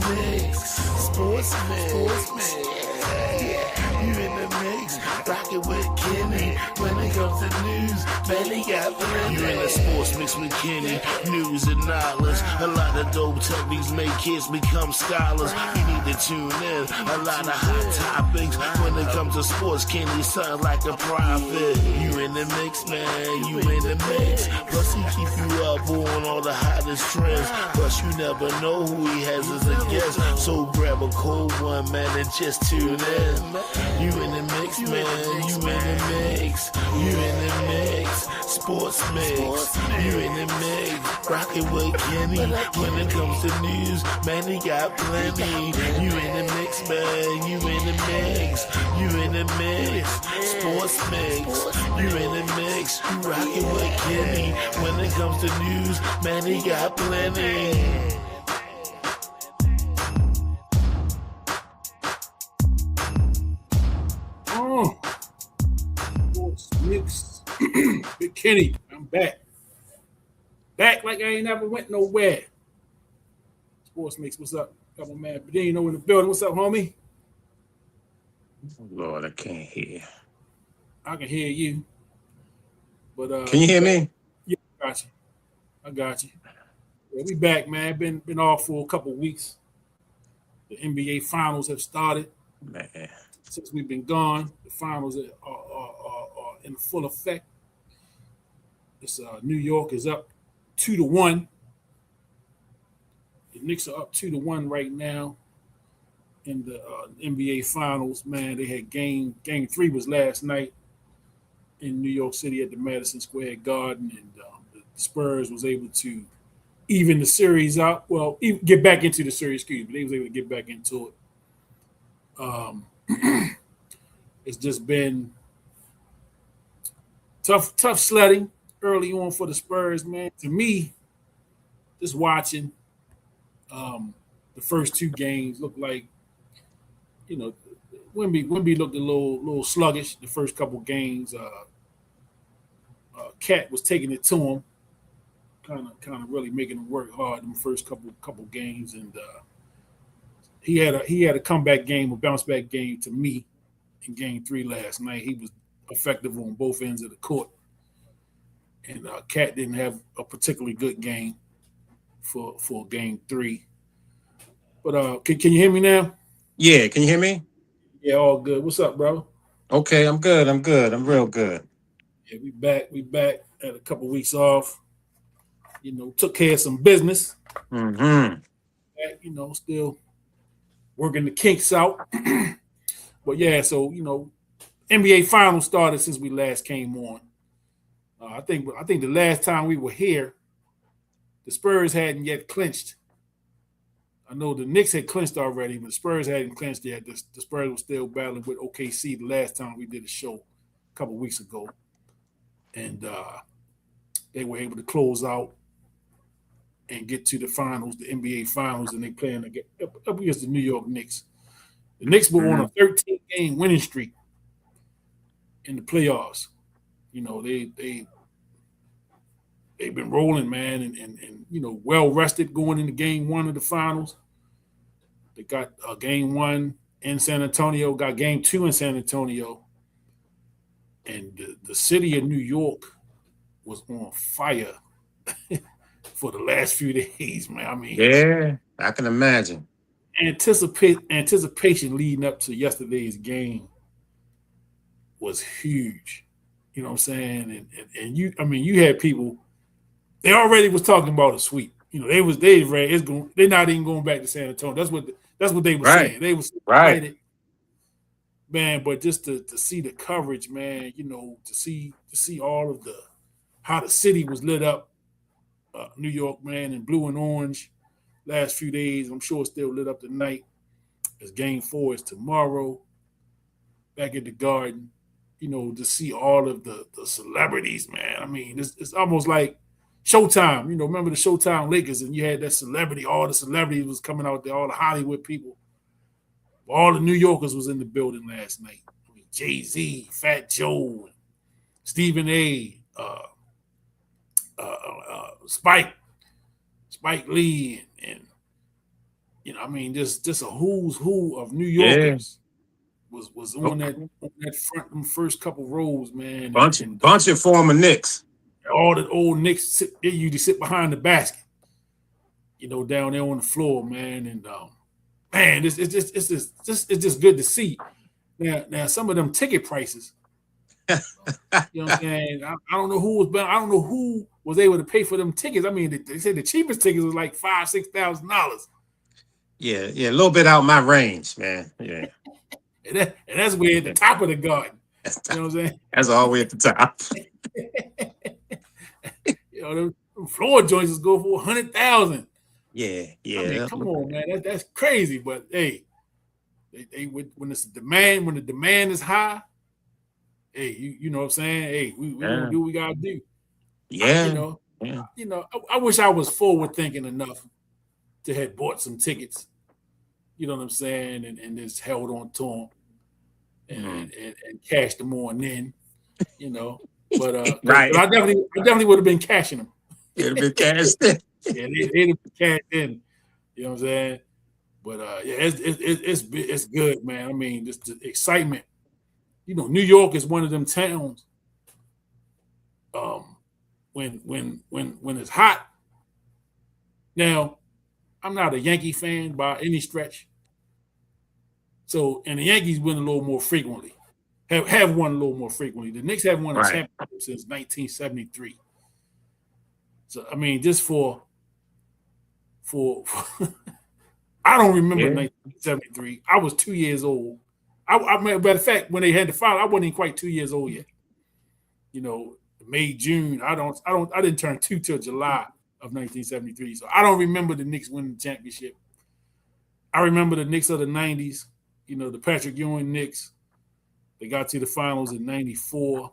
the mix. Sports mix. You in the mix. Rockin' with Kenny. When it comes to news, man, he got plenty. You in the sports mix with Kenny. News and knowledge. A lot of dope techniques make kids become scholars. You need to tune in. A lot of hot topics. When it comes to sports, Kenny sound like a prophet. You in the mix, man. You in the mix. Plus he keep you up on all the hottest trends. Plus you never know who he has as a guest. So grab a cold one, man, and just tune in. You in the mix, man. You in the mix. You in the mix. Sports mix. You in the mix. Rockin' with Kenny. When it comes to news, man, he got plenty. You in the mix, man. You in the mix. You in the mix. Sports mix. You in the mix. You rockin' with Kenny. When it comes to news, man, he got plenty. Sports mix. Big Kenny, I'm back. Back like I ain't never went nowhere. Sports mix, what's up? Couple man, but then you know in the building. What's up, homie? Lord, I can't hear. I can hear you. But Can you hear me? Yeah, I got you. Yeah, we back, man. Been off for a couple weeks. The NBA finals have started. Man. Since we've been gone, the finals are in full effect. It's New York is up 2-1. The Knicks are up 2-1 right now in the NBA finals. Man, they had game 3 was last night in New York City at the Madison Square Garden, and the Spurs was able to even the series out. Well, get back into the series, excuse me. They was able to get back into it. It's just been tough sledding early on for the Spurs, man. To me, just watching the first 2 games looked like, you know, Wemby looked a little sluggish the first couple games. Cat was taking it to him, kind of really making him work hard in the first couple games, and he had a comeback game, a bounce back game to me in game 3 last night. He was effective on both ends of the court, and Cat didn't have a particularly good game for game 3. But can you hear me now? Yeah, can you hear me? Yeah, all good. What's up, bro? Okay, I'm good. I'm real good. Yeah, we back. Had a couple weeks off. You know, took care of some business. Mm-hmm. You know, still working the kinks out. But yeah, so you know, NBA Finals started since we last came on. I think the last time we were here, the Spurs hadn't yet clinched. I know the Knicks had clinched already, but the Spurs hadn't clinched yet. The Spurs were still battling with OKC the last time we did a show a couple weeks ago. And they were able to close out and get to the finals, the NBA finals, and they playing up against the New York Knicks. The Knicks were on a 13-game winning streak in the playoffs. You know, they've been rolling, man, and you know, well rested going into game 1 of the finals. They got game 1 in San Antonio, got game 2 in San Antonio. And the city of New York was on fire for the last few days, man. I mean, yeah, I can imagine. Anticipation leading up to yesterday's game was huge. You know what I'm saying? And you had people. They already was talking about a sweep. You know, they're not even going back to San Antonio. That's what they were saying. They was excited. Man, but just to see the coverage, man, you know, to see all of how the city was lit up, New York, man, in blue and orange last few days. I'm sure it's still lit up tonight. As game 4 is tomorrow, back at the Garden. You know, to see all of the celebrities, man. I mean, it's almost like Showtime. You know, remember the Showtime Lakers, and you had that celebrity. All the celebrities was coming out there, all the Hollywood people. All the New Yorkers was in the building last night. I mean, Jay-Z, Fat Joe, Stephen A., Spike Lee, and I mean, just a who's who of New Yeah. Yorkers was Oh, on that front them first couple rows, man, bunch of former Knicks. all the old Knicks they usually sit behind the basket, down there on the floor, man, and man, it's just good to see. Now some of them ticket prices, you know what I'm saying? I don't know who was, I don't know who was able to pay for them tickets. I mean, they said the cheapest tickets was like $5,000-$6,000. Yeah, yeah, a little bit out my range, man. Yeah. And that's way at the top of the garden. That's, You know what I'm saying? that's all the way at the top. Them floor joints go for 100,000. Yeah, I mean, yeah. come on, man, that's crazy. But hey, they when the demand is high, hey, you know what I'm saying? Hey, we gonna Yeah. do what we gotta do. You Yeah. know, Yeah. I wish I was forward thinking enough to have bought some tickets. You know what I'm saying? And just held on to them Mhm. and cashed them on in. You know, but because Right. I definitely would have been cashing them. It'll be cast. Yeah, they'd have been cashed in. You know what I'm saying? But yeah, it's good, man. I mean, just the excitement. New York is one of them towns. Um, when it's hot. Now, I'm not a Yankee fan by any stretch. So, and the Yankees win a little more frequently. Have won a little more frequently. The Knicks have won a Right. championship since 1973. So, I mean, just for I don't remember Yeah. 1973. I was 2 years old. Matter of fact, when they had the final, I wasn't even quite 2 years old yet. May, June. I didn't turn two till July of 1973. So I don't remember the Knicks winning the championship. I remember the Knicks of the 90s, the Patrick Ewing Knicks. They got to the finals in 94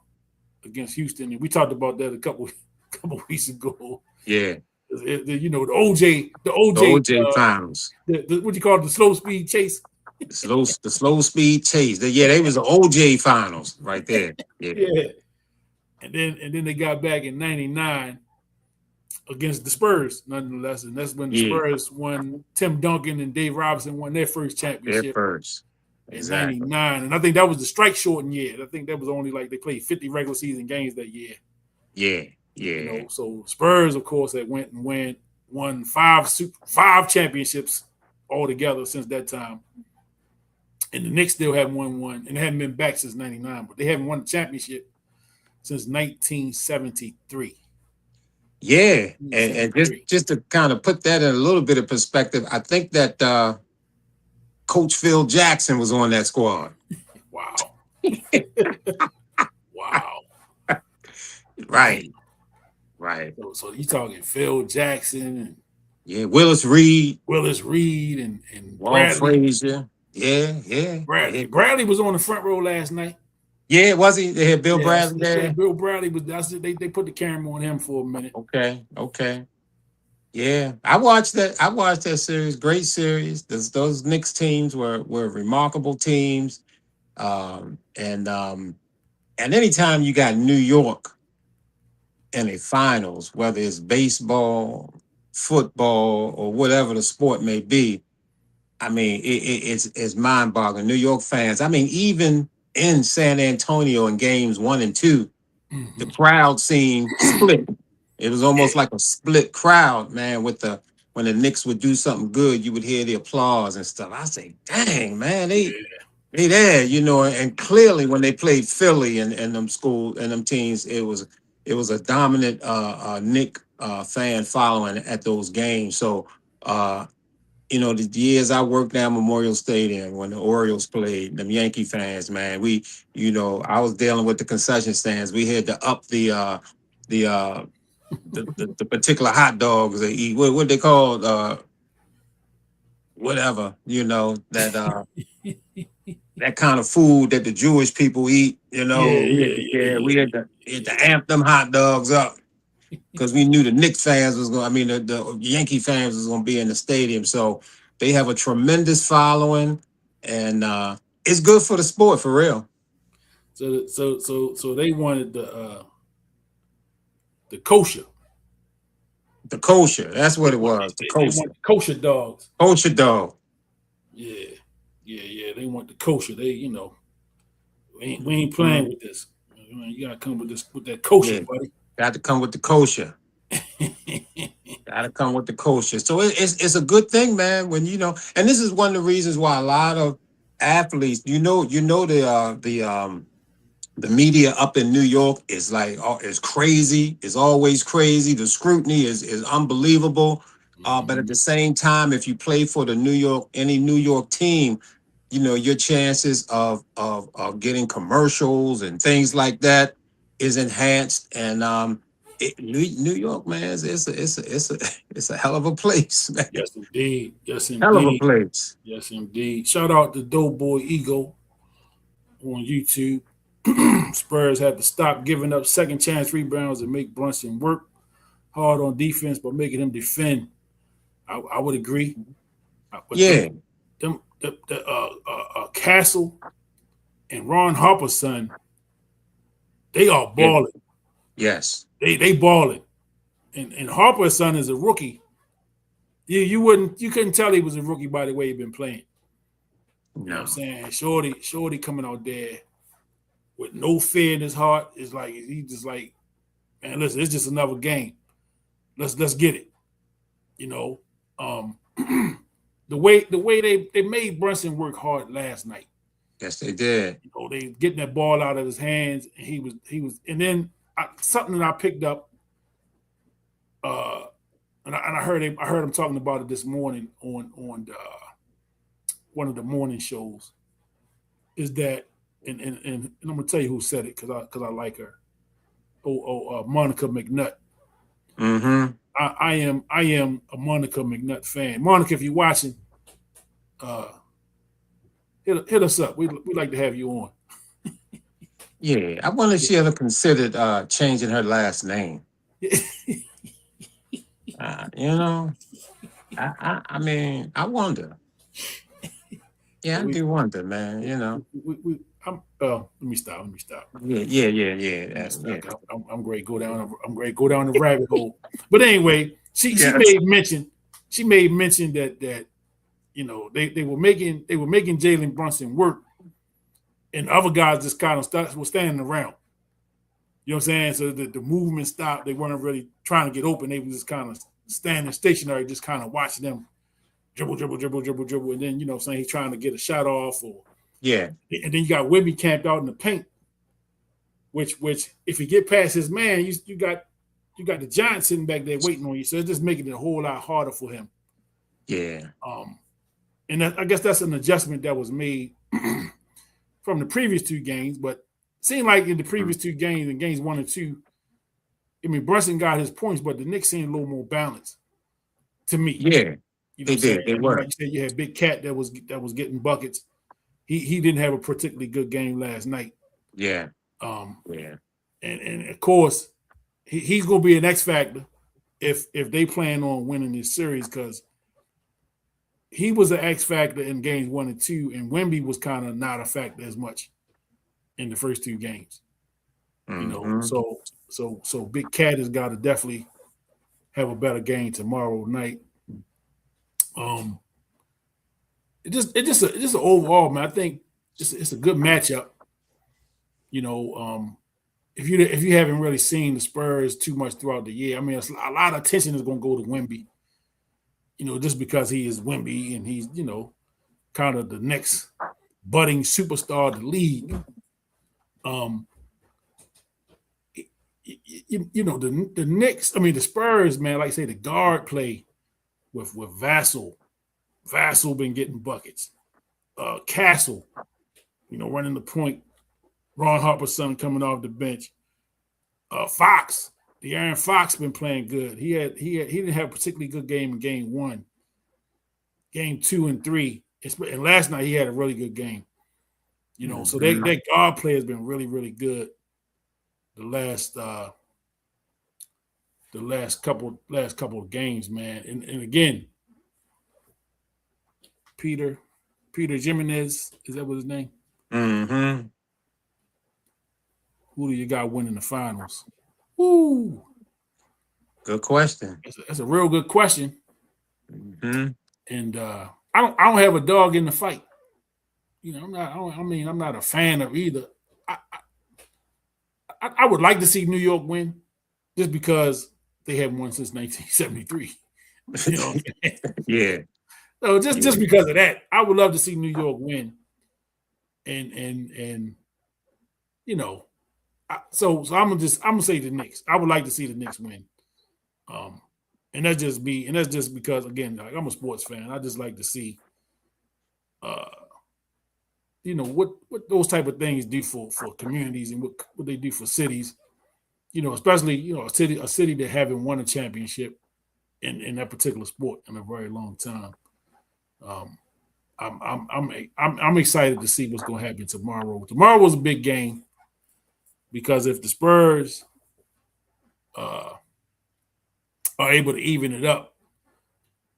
against Houston. And we talked about that a couple weeks ago. Yeah. The The OJ, OJ finals. what you call it, the slow speed chase. The slow speed chase. Yeah, they was the OJ finals right there. Yeah. Yeah. And then they got back in 99 against the Spurs, nonetheless. And that's when the Yeah. Spurs won. Tim Duncan and Dave Robinson won their first Their championship first. in Exactly. 99. And I think that was the strike shortened year. I think that was only like they played 50 regular season games that year. Yeah. Yeah. So Spurs, of course, that went and won five championships altogether since that time. And the Knicks still haven't won one, and they haven't been back since 99, but they haven't won a championship since 1973. Yeah. And just to kind of put that in a little bit of perspective, I think that Coach Phil Jackson was on that squad. Wow. Wow. Right. Right. So you talking Phil Jackson and Yeah. Willis Reed, and Walt Bradley. Frazier. Yeah. Bradley was on the front row last night. Yeah, was he? They had Bill Bradley Yeah, there. Bill Bradley was. They put the camera on him for a minute. Okay. Yeah, I watched that. I watched that series. Great series. Those Knicks teams were remarkable teams. And anytime you got New York in a finals, whether it's baseball, football, or whatever the sport may be, I mean, it's mind boggling. New York fans. I mean, even in San Antonio in games 1 and 2, the crowd seemed split. It was almost like a split crowd, man. When the Knicks would do something good, you would hear the applause and stuff. I say, dang, man, they there, and clearly when they played Philly and them teams, it was a dominant Knick fan following at those games. So the years I worked down Memorial Stadium when the Orioles played, them Yankee fans, man, I was dealing with the concession stands. We had to up the particular hot dogs they eat. What they call whatever, that kind of food that the Jewish people eat. We had to amp them hot dogs up because we knew the Knicks fans was going. I mean, the Yankee fans was going to be in the stadium. So they have a tremendous following, and it's good for the sport for real. So they wanted the kosher. The kosher. That's what it was. The They kosher. want the kosher dogs. Kosher dog. Yeah. They want the kosher. They, we ain't playing with this. You gotta come with that kosher, Yeah. buddy. Got to come with the kosher. Got to come with the kosher. So it's a good thing, man. When and this is one of the reasons why a lot of athletes, the media up in New York is like is crazy. Is always crazy. The scrutiny is unbelievable. But at the same time, if you play for any New York team, your chances of getting commercials and things like that is enhanced. And New York, man, it's a hell of a place, man. Yes, indeed. Yes, Hell of a indeed. place. Yes, indeed. Shout out to Doughboy Ego on YouTube. Spurs had to stop giving up second chance rebounds and make Brunson work hard on defense, but making him defend. I would agree. But Yeah. Castle and Ron Harper's son, they are Yeah. balling. Yes. They balling. And Harper's son is a rookie. You couldn't tell he was a rookie by the way he'd been playing. You know what I'm saying? Shorty coming out there with no fear in his heart. Is like he just like, man, listen, it's just another game. Let's get it. The way they made Brunson work hard last night. Yes, they did. They getting that ball out of his hands, and he was, and then something that I picked up, and I heard him talking about it this morning on one of the morning shows. Is that and I'm gonna tell you who said it because I like her. Monica McNutt. Mm-hmm. I am a Monica McNutt fan. Monica, if you're watching, hit us up. We'd like to have you on. Yeah, I wonder if she ever considered changing her last name. I mean, I wonder. Yeah, I do wonder, man. Let me stop. Yeah. I'm great. Go down the rabbit hole. But anyway, she made mention that they were making Jalen Brunson work, and other guys just kind of were standing around. You know what I'm saying? So the movement stopped. They weren't really trying to get open. They were just kind of standing stationary, just kind of watching them dribble. And then, what I'm saying, he's trying to get a shot off. And then you got Webby camped out in the paint, which if you get past his man, you got the Giants sitting back there waiting on you. So it's just making it a whole lot harder for him. Yeah. And I guess that's an adjustment that was made from the previous two games, but it seemed like in the previous two games, in games 1 and 2, I mean, Brunson got his points, but the Knicks seemed a little more balanced to me. Yeah, they did. They were. Like you said, you had Big Cat that was getting buckets. He didn't have a particularly good game last night. Yeah. And of course, he's going to be an X factor if they plan on winning this series, because he was an X factor in games 1 and 2, and Wemby was kind of not a factor as much in the first two games. So Big Cat has got to definitely have a better game tomorrow night. It just an overall, man. I think it's a good matchup. If you haven't really seen the Spurs too much throughout the year, I mean, a lot of attention is going to go to Wemby. Just because he is Wemby and he's kind of the next budding superstar of the league. The Knicks, I mean, the Spurs, man, like I say, the guard play with Vassell. Vassell been getting buckets. Castle, running the point. Ron Harper's son coming off the bench. Fox, De'Aaron Fox been playing good. He didn't have a particularly good game in game 1. Game 2 and 3. And last night he had a really good game. So their guard play has been really, really good the last couple of games, man. And again, Peter Jimenez, is that what his name? Mm-hmm. Who do you got winning the finals? Woo! Good question. That's a real good question. Mm-hmm. And I don't have a dog in the fight. You know, I'm not a fan of either. I would like to see New York win, just because they haven't won since 1973. You know what I'm saying? Yeah. So just because of that, I would love to see New York win. And you know, so I'm gonna say the Knicks. I would like to see the Knicks win. And that's just because, again, like, I'm a sports fan. I just like to see uh what those type of things do for communities, and what they do for cities. Especially a city that haven't won a championship in that particular sport in a very long time. Um, I'm excited to see what's going to happen tomorrow. Tomorrow was a big game, because if the Spurs uh, are able to even it up,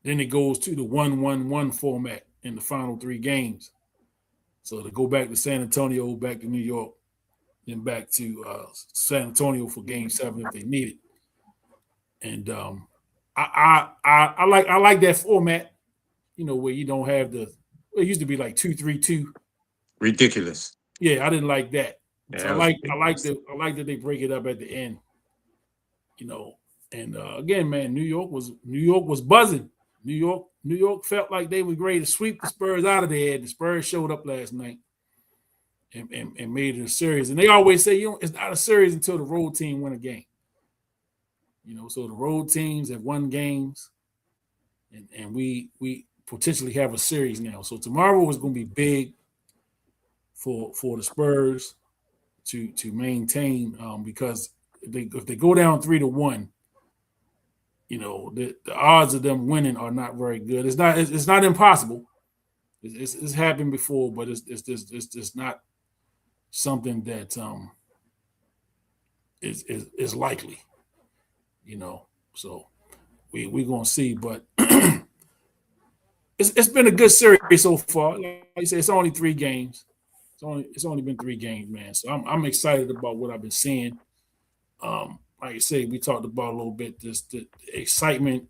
then it goes to the 1-1-1 format in the final 3 games. So to go back to San Antonio, back to New York, then back to San Antonio for Game 7 if they need it. And I like that format. Where you don't have it used to be like 2-3-2. Ridiculous. Yeah, I didn't like that. So Yeah, I like that they break it up at the end. And again, man, New York was buzzing. New York felt like they were ready to sweep the Spurs out of there. The Spurs showed up last night and made it a series. And they always say, it's not a series until the road team win a game. So the road teams have won games, and we potentially have a series now. So tomorrow is going to be big for the Spurs to maintain, because if they go down 3-1, the odds of them winning are not very good. It's not impossible. It's happened before, but it's just not something that is likely. So we're gonna see, but it's been a good series so far. Like I said, it's only 3 games. It's only been 3 games, man. So I'm excited about what I've been seeing. Like I say, we talked about a little bit the excitement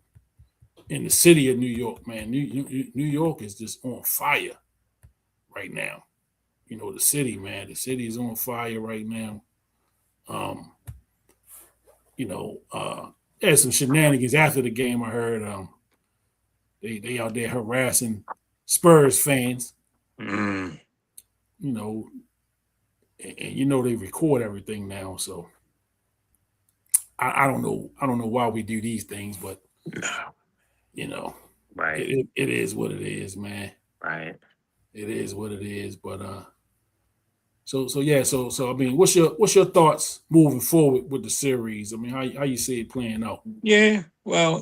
in the city of New York, man. New York is just on fire right now. The city, man. The city is on fire right now. There's some shenanigans after the game. I heard they out there harassing Spurs fans. Mm. And they record everything now, so I don't know why we do these things, but Right. it is what it is, man. Right. It is what it is. But so I mean, what's your thoughts moving forward with the series? I mean, how you see it playing out? Yeah. Well,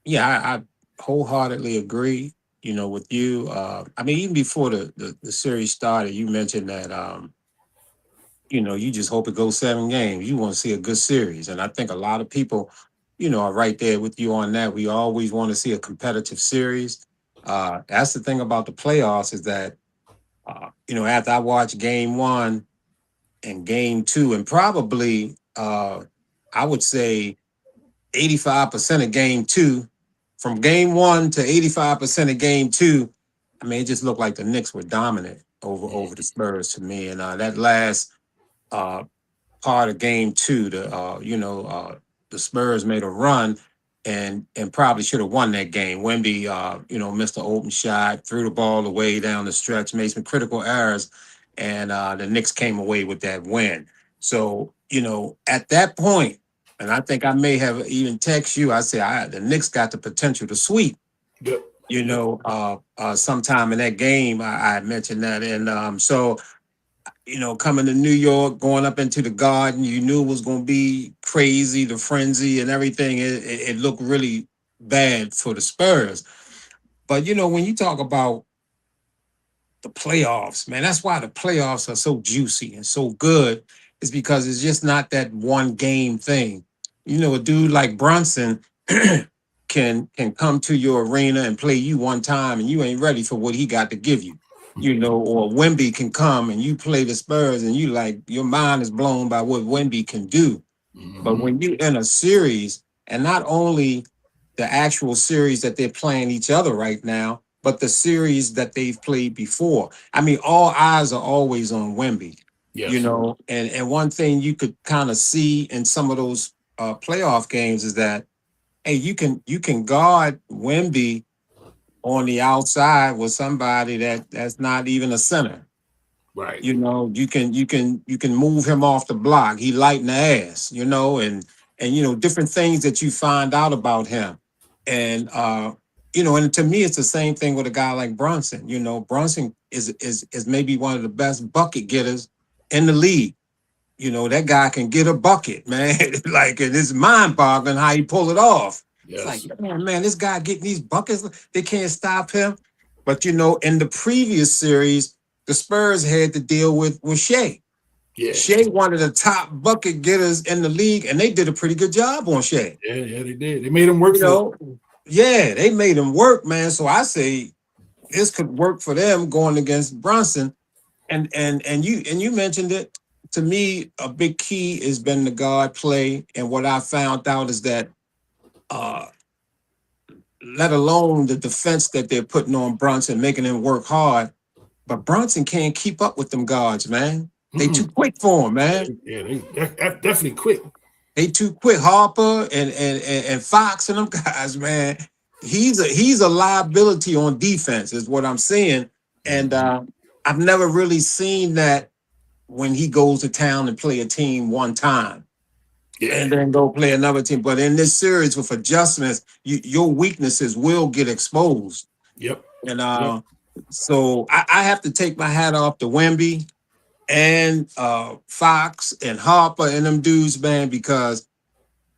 yeah, I wholeheartedly agree, with you. I mean, even before the series started, you mentioned that you just hope it goes 7 games. You want to see a good series. And I think a lot of people, are right there with you on that. We always want to see a competitive series. That's the thing about the playoffs, is that, after I watched Game 1 and Game 2, and probably, I would say 85% of Game 2, from Game 1 to 85% of Game 2, I mean, it just looked like the Knicks were dominant over the Spurs to me. And that last uh, part of Game 2, the Spurs made a run and probably should have won that game. Wemby, missed an open shot, threw the ball away down the stretch, made some critical errors, and the Knicks came away with that win. So, at that point, and I think I may have even text you, I said, the Knicks got the potential to sweep. Yep. Sometime in that game, I mentioned that. And so, coming to New York, going up into the Garden, you knew it was going to be crazy, the frenzy and everything. It looked really bad for the Spurs. But, when you talk about the playoffs, man, that's why the playoffs are so juicy and so good, is because it's just not that one game thing. A dude like Brunson can come to your arena and play you one time and you ain't ready for what he got to give you. Or Wemby can come and you play the Spurs and your mind is blown by what Wemby can do. But when you in a series, and not only the actual series that they're playing each other right now, but the series that they've played before. I mean, all eyes are always on Wemby, you Yes. know. And one thing you could kind of see in some of those playoff games is that hey, you can guard Wemby on the outside with somebody that's not even a center. Right. You know, you can move him off the block. He lighten the ass, you know, and you know, different things that you find out about him. And you know, and to me it's the same thing with a guy like Brunson. You know, Brunson is maybe one of the best bucket getters in the league. You know, that guy can get a bucket, man. Like, and it's mind-boggling how he pull it off. It's like, Yes. man, this guy getting these buckets, they can't stop him. But you know, in the previous series, the Spurs had to deal with Shea. Yeah. Shea, one of the top bucket getters in the league, and they did a pretty good job on Shea. Yeah, they did. They made him work You for it. know, yeah, they made him work, man. So I say this could work for them going against Brunson. And you mentioned it. To me, a big key has been the guard play. And what I found out is that uh let alone the defense that they're putting on Brunson, making him work hard. But Brunson can't keep up with them guards, man. They too quick for him, man. Yeah, they're definitely quick. They too quick. Harper and Fox and them guys, man. He's a liability on defense, is what I'm saying. And I've never really seen that when he goes to town and play a team one time and then go play another team. But in this series with adjustments, your weaknesses will get exposed. Yep. And so I have to take my hat off to Wemby and Fox and Harper and them dudes, man, because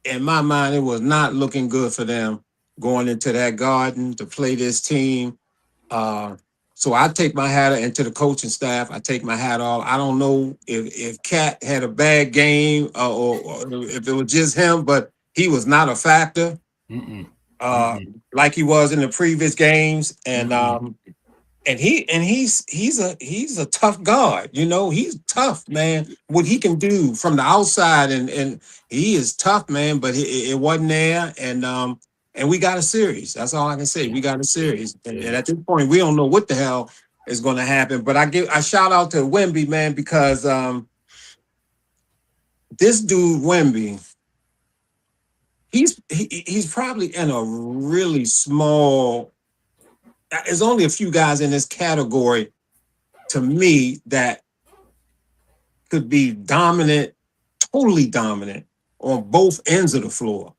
in my mind, it was not looking good for them going into that garden to play this team. So I take my hat into the coaching staff. I take my hat off. I don't know if Cat had a bad game or if it was just him, but he was not a factor like he was in the previous games. And he's a tough guard. You know, he's tough, man. What he can do from the outside and he is tough, man. But it wasn't there, and we got a series. That's all I can say. We got a series, and at this point, we don't know what the hell is going to happen. But I shout out to Wemby, man, because this dude Wemby, he's probably in a really small. There's only a few guys in this category to me that could be dominant, totally dominant on both ends of the floor.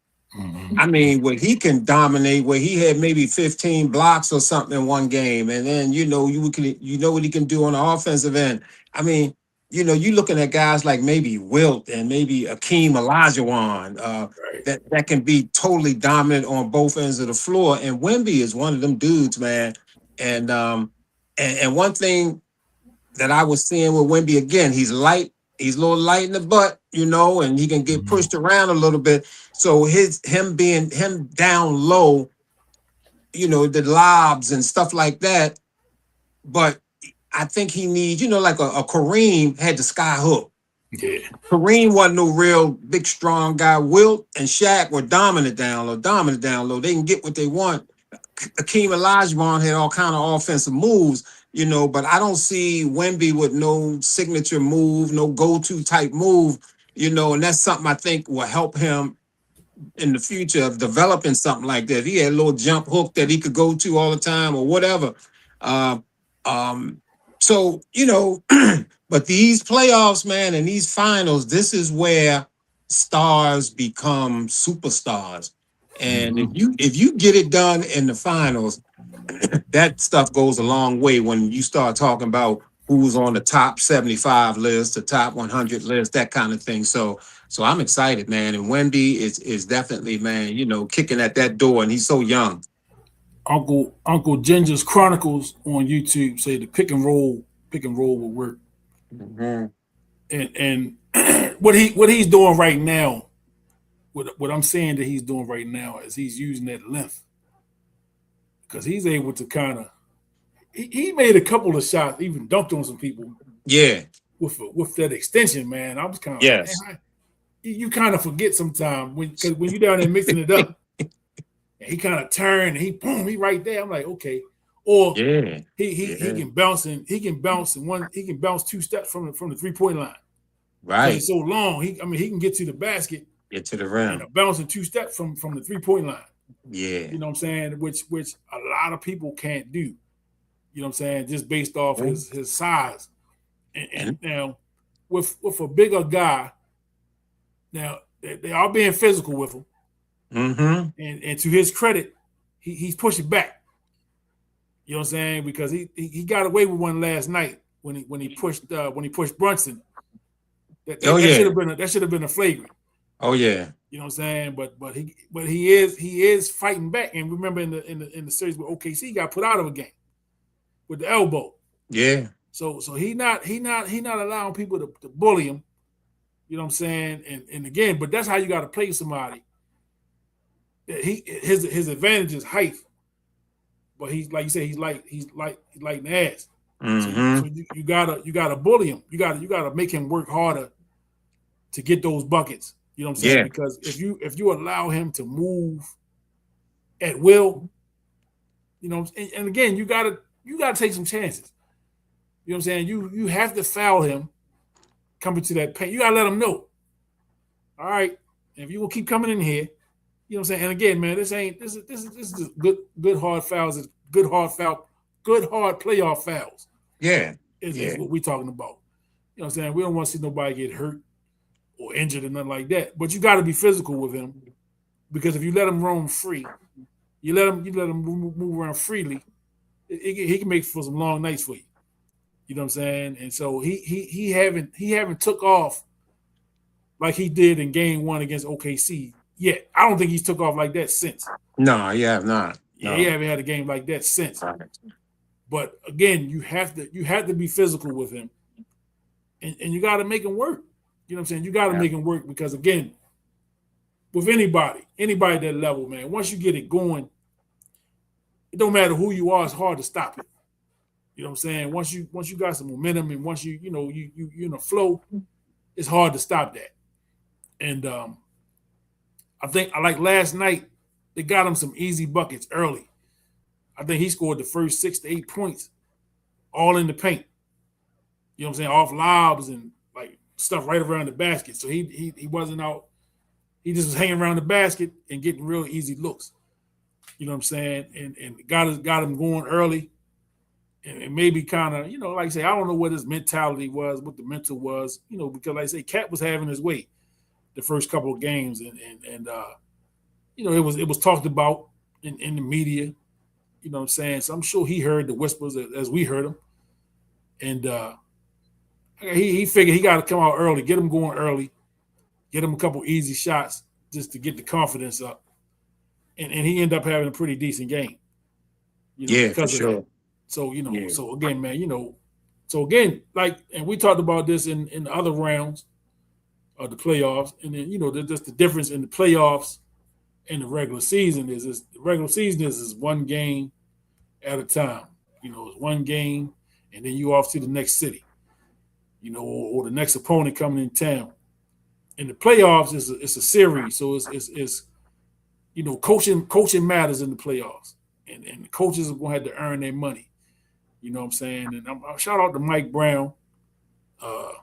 I mean, where he can dominate, where he had maybe 15 blocks or something in one game, and then you know what he can do on the offensive end. I mean, you know, you looking at guys like maybe Wilt and maybe Akeem Olajuwon that can be totally dominant on both ends of the floor. And Wemby is one of them dudes, man. And one thing that I was seeing with Wemby again, he's light. He's a little light in the butt, you know, and he can get pushed around a little bit. So him down low, you know, the lobs and stuff like that. But I think he needs, you know, like a Kareem had the sky hook. Yeah. Kareem wasn't no real big, strong guy. Wilt and Shaq were dominant down low. They can get what they want. Akeem Olajuwon had all kind of offensive moves, you know, but I don't see Wemby with no signature move, no go-to type move, you know, and that's something I think will help him in the future of developing something like that. If he had a little jump hook that he could go to all the time or whatever. So, you know, but these playoffs, man, and these finals, this is where stars become superstars. And if you get it done in the finals, that stuff goes a long way when you start talking about who's on the top 75 list, the top 100 list, that kind of thing. So I'm excited, man. And Wemby is definitely, man, you know, kicking at that door, and he's so young. Uncle Ginger's Chronicles on YouTube say the pick and roll will work. And what he's doing right now. What I'm saying that he's doing right now is he's using that length because he's able to kind of he made a couple of shots, even dunked on some people. Yeah, with that extension, man. I was kind of yes. like, man, you kind of forget sometimes because when you're down there mixing it up, and he kind of turned and he right there. I'm like, okay. Or Yeah. he can bounce and he can bounce 2 steps from the 3-point line. Because Right. it's so long. He can get to the basket Get to the and rim. bounce in 2 steps from the 3-point line. Yeah. You know what I'm saying? Which a lot of people can't do. You know what I'm saying? Just based off his size. And now with a bigger guy, now they are being physical with him. Mm-hmm. And to his credit, he's pushing back. You know what I'm saying? Because he got away with one last night when he pushed Brunson. That should have been a flagrant. Oh yeah. You know what I'm saying? But he is fighting back. And remember in the series with OKC, he got put out of a game with the elbow. Yeah. So he not allowing people to bully him. You know what I'm saying? And again, but that's how you got to play somebody. His advantage is height, but he's like you said, he's like the ass. Mm-hmm. So you gotta bully him. You gotta make him work harder to get those buckets. You know what I'm saying? Yeah. Because if you allow him to move at will, you know, and again, you gotta take some chances. You know what I'm saying? You have to foul him coming to that paint. You gotta let him know. All right, if you will keep coming in here, you know what I'm saying? And again, man, this is just good hard fouls, good hard playoff fouls. Yeah. Is what we're talking about. You know what I'm saying? We don't want to see nobody get hurt or injured or nothing like that. But you got to be physical with him because if you let him roam free, you let him move around freely, he can make for some long nights for you. You know what I'm saying? And so he haven't took off like he did in game 1 against OKC yet. I don't think he's took off like that since. No, you have not. Yeah, No. he haven't had a game like that since. Right. But again, you have to be physical with him, and you got to make him work. You know what I'm saying? You got to make him work because again, with anybody at that level, man, once you get it going, it don't matter who you are. It's hard to stop it. You know what I'm saying? Once you got some momentum and once you in a flow, it's hard to stop that. And I think like last night, they got him some easy buckets early. I think he scored the first 6 to 8 points, all in the paint. You know what I'm saying? Off lobs and like stuff right around the basket. So he wasn't out. He just was hanging around the basket and getting real easy looks. You know what I'm saying? And got him going early. And maybe kind of, like I say, I don't know what his mentality was, what the mental was, because like I say, Cat was having his way the first couple of games. And it was talked about in the media. You know what I'm saying? So I'm sure he heard the whispers as we heard them. And he figured he got to come out early, get him going early, get him a couple easy shots just to get the confidence up. And he ended up having a pretty decent game. For sure. That. So, so again, man, like, and we talked about this in the other rounds of the playoffs. And then, just the difference in the playoffs and the regular season is the regular season is one game at a time. It's one game, and then you off to the next city, or the next opponent coming in town. In the playoffs, it's a series, so it's coaching matters in the playoffs, and the coaches are going to have to earn their money. You know what I'm saying? And I'm shout out to Mike Brown. I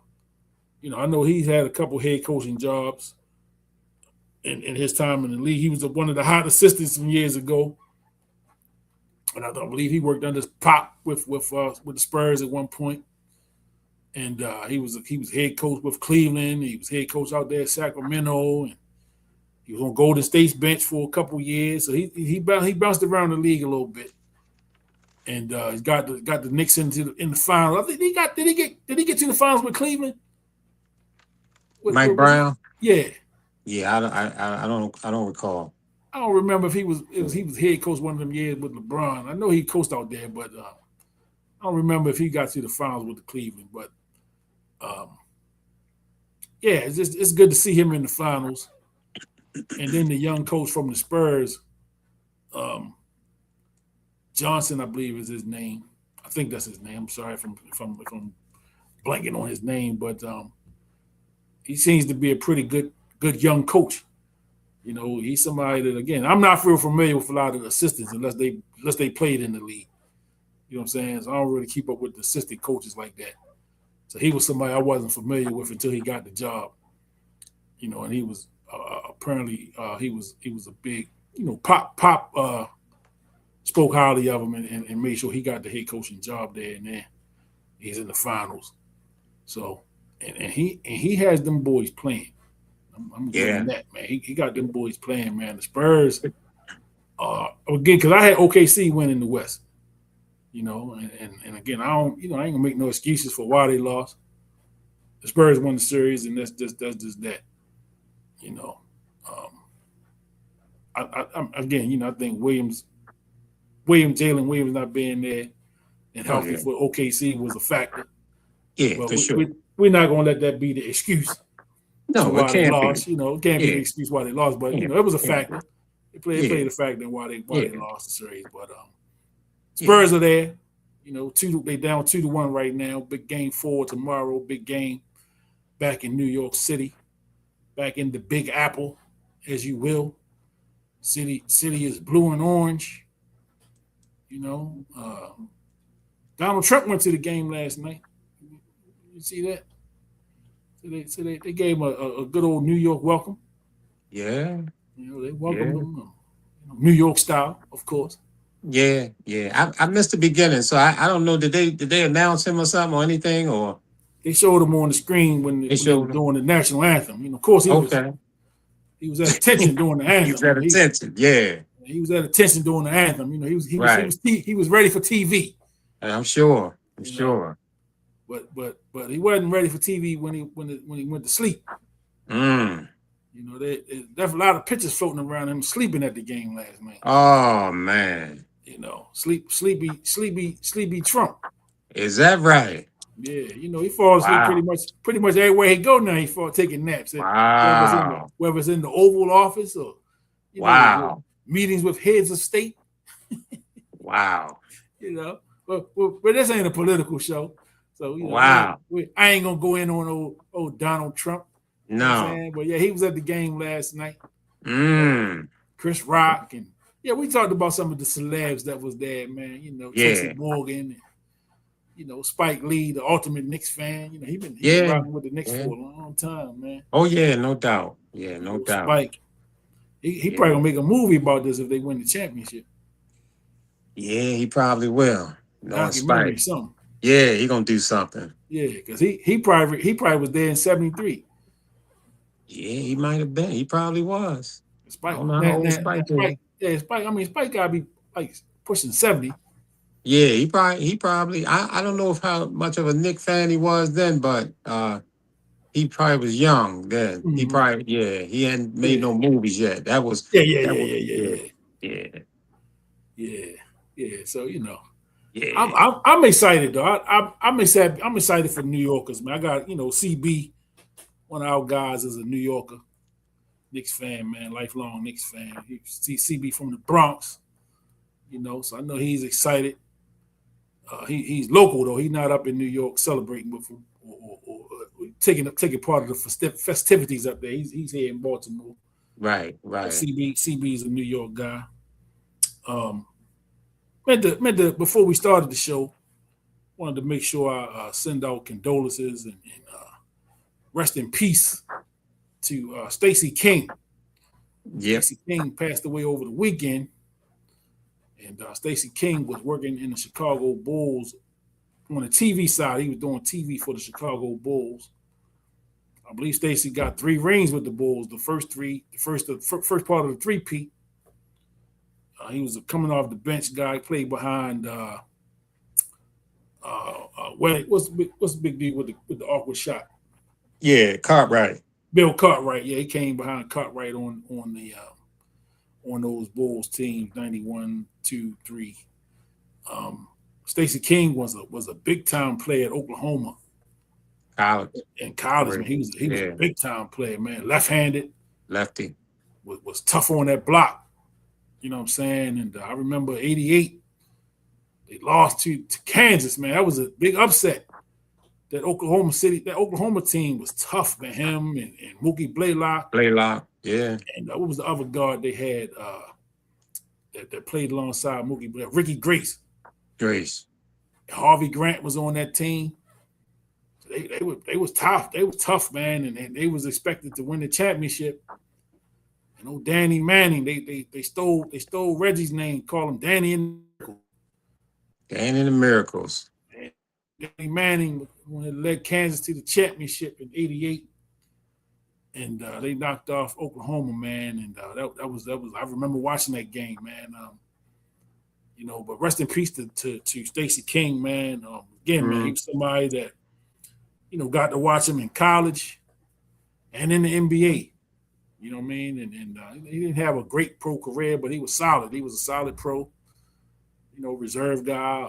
know he's had a couple head coaching jobs in his time in the league. He was one of the hot assistants some years ago. And I believe he worked under Pop with the Spurs at one point. And he was head coach with Cleveland. He was head coach out there at Sacramento, and he was on Golden State's bench for a couple years. So he bounced around the league a little bit, and he's got the Knicks in the finals. I think did he get to the finals with Cleveland? Mike Brown. Yeah. Yeah, I don't recall. I don't remember if he was head coach one of them years with LeBron. I know he coached out there, but I don't remember if he got to the finals with the Cleveland. But it's good to see him in the finals. And then the young coach from the Spurs, Johnson, I believe is his name. I think that's his name. I'm sorry if I'm blanking on his name, but he seems to be a pretty good good young coach. You know, he's somebody that, again, I'm not real familiar with a lot of the assistants unless they played in the league. You know what I'm saying? So I don't really keep up with the assistant coaches like that. So he was somebody I wasn't familiar with until he got the job. You know, and he was apparently he was a big, you know, Pop spoke highly of him and made sure he got the head coaching job there, and then he's in the finals. So and he has them boys playing. I'm getting that, man. He got them boys playing, man. The Spurs, again, because I had OKC winning the West, you know, and again, I ain't gonna make no excuses for why they lost. The Spurs won the series, and that's just that, you know. Again, you know, I think Jalen Williams not being there and healthy for OKC was a factor. Yeah, but for sure. We're not gonna let that be the excuse. No, why it they can't lost. be. You know, it can't be the excuse why they lost, but you know, it was a factor. It played a factor in why they lost the series. But Spurs are there. You know, they down 2-1 right now. Big game 4 tomorrow. Big game back in New York City, back in the Big Apple, as you will. City is blue and orange. You know, Donald Trump went to the game last night. You see that? So they gave him a good old New York welcome. Yeah. You know, they welcomed him, New York style, of course. Yeah. I missed the beginning, so I don't know. Did they announce him or something or anything, or they showed him on the screen when they were doing the national anthem? You know, of course he was at attention during the anthem. He was at attention. He was at attention during the anthem. You know, he was ready for TV. I'm sure. But he wasn't ready for TV when he went to sleep. You know, there's a lot of pictures floating around him sleeping at the game last night. Oh man. You know, sleepy Trump. Is that right? Yeah, you know, he falls asleep pretty much everywhere he go now. He falls taking naps. Wow. Whether it's in the Oval Office or know, meetings with heads of state. Wow. You know, but this ain't a political show, so you know, I ain't gonna go in on old Donald Trump. No. You know what I'm saying? But yeah, he was at the game last night. Chris Rock and we talked about some of the celebs that was there, man. You know, Tracy Morgan, and, you know, Spike Lee, the ultimate Knicks fan. You know, he been rocking with the Knicks for a long time, man. Oh yeah, no doubt. Yeah, no doubt. Spike, he probably gonna make a movie about this if they win the championship. Yeah, he probably will. No, Spike. Something. Yeah, he gonna do something. Yeah, because he probably was there in '73. Yeah, he might have been. He probably was. Spike. I don't know how old Spike is. Yeah, Spike. I mean, Spike gotta be like pushing 70. Yeah, he probably. I don't know how much of a Knick fan he was then, but he probably was young then. Mm-hmm. He probably he hadn't made no movies yet. That was yeah. So you know. Yeah. I'm excited though. I'm excited for New Yorkers, man. I got, you know, CB, one of our guys is a New Yorker, Knicks fan, man, lifelong Knicks fan. He CB from the Bronx, you know, so I know he's excited. He's local though. He's not up in New York celebrating with or taking part of the festivities up there. He's here in Baltimore. Right. CB is a New York guy. Before we started the show, wanted to make sure I send out condolences and rest in peace to Stacey King. Stacey King passed away over the weekend, and Stacey King was working in the Chicago Bulls on the TV side. He was doing TV for the Chicago Bulls. I believe Stacey got 3 rings with the Bulls. The first part of the three-peat. He was a coming off the bench guy. Played behind what's the big deal with the awkward shot? Yeah, Cartwright. Bill Cartwright. Yeah, he came behind Cartwright on those Bulls teams, 91, 2, 3. Stacey King was a big time player at Oklahoma. In college, man, he was a big time player, man. Left-handed, lefty, was tough on that block. You know what I'm saying? And I remember '88, they lost to Kansas, man. That was a big upset that Oklahoma team was tough, man. Him and Mookie Blaylock. Blaylock, yeah. And what was the other guard they had that played alongside Mookie Blaylock? Ricky Grace. Grace. Harvey Grant was on that team. So they was tough. They were tough, man, and they was expected to win the championship. And old Danny Manning, they stole Reggie's name, called him Danny and Danny and the Miracles. Danny Manning led Kansas to the championship in '88, and they knocked off Oklahoma, man. And that was I remember watching that game, man. But rest in peace to Stacey King, man. Again, man, he was somebody that got to watch him in college and in the NBA. You know what I mean? And he didn't have a great pro career, but he was solid. He was a solid pro. Reserve guy.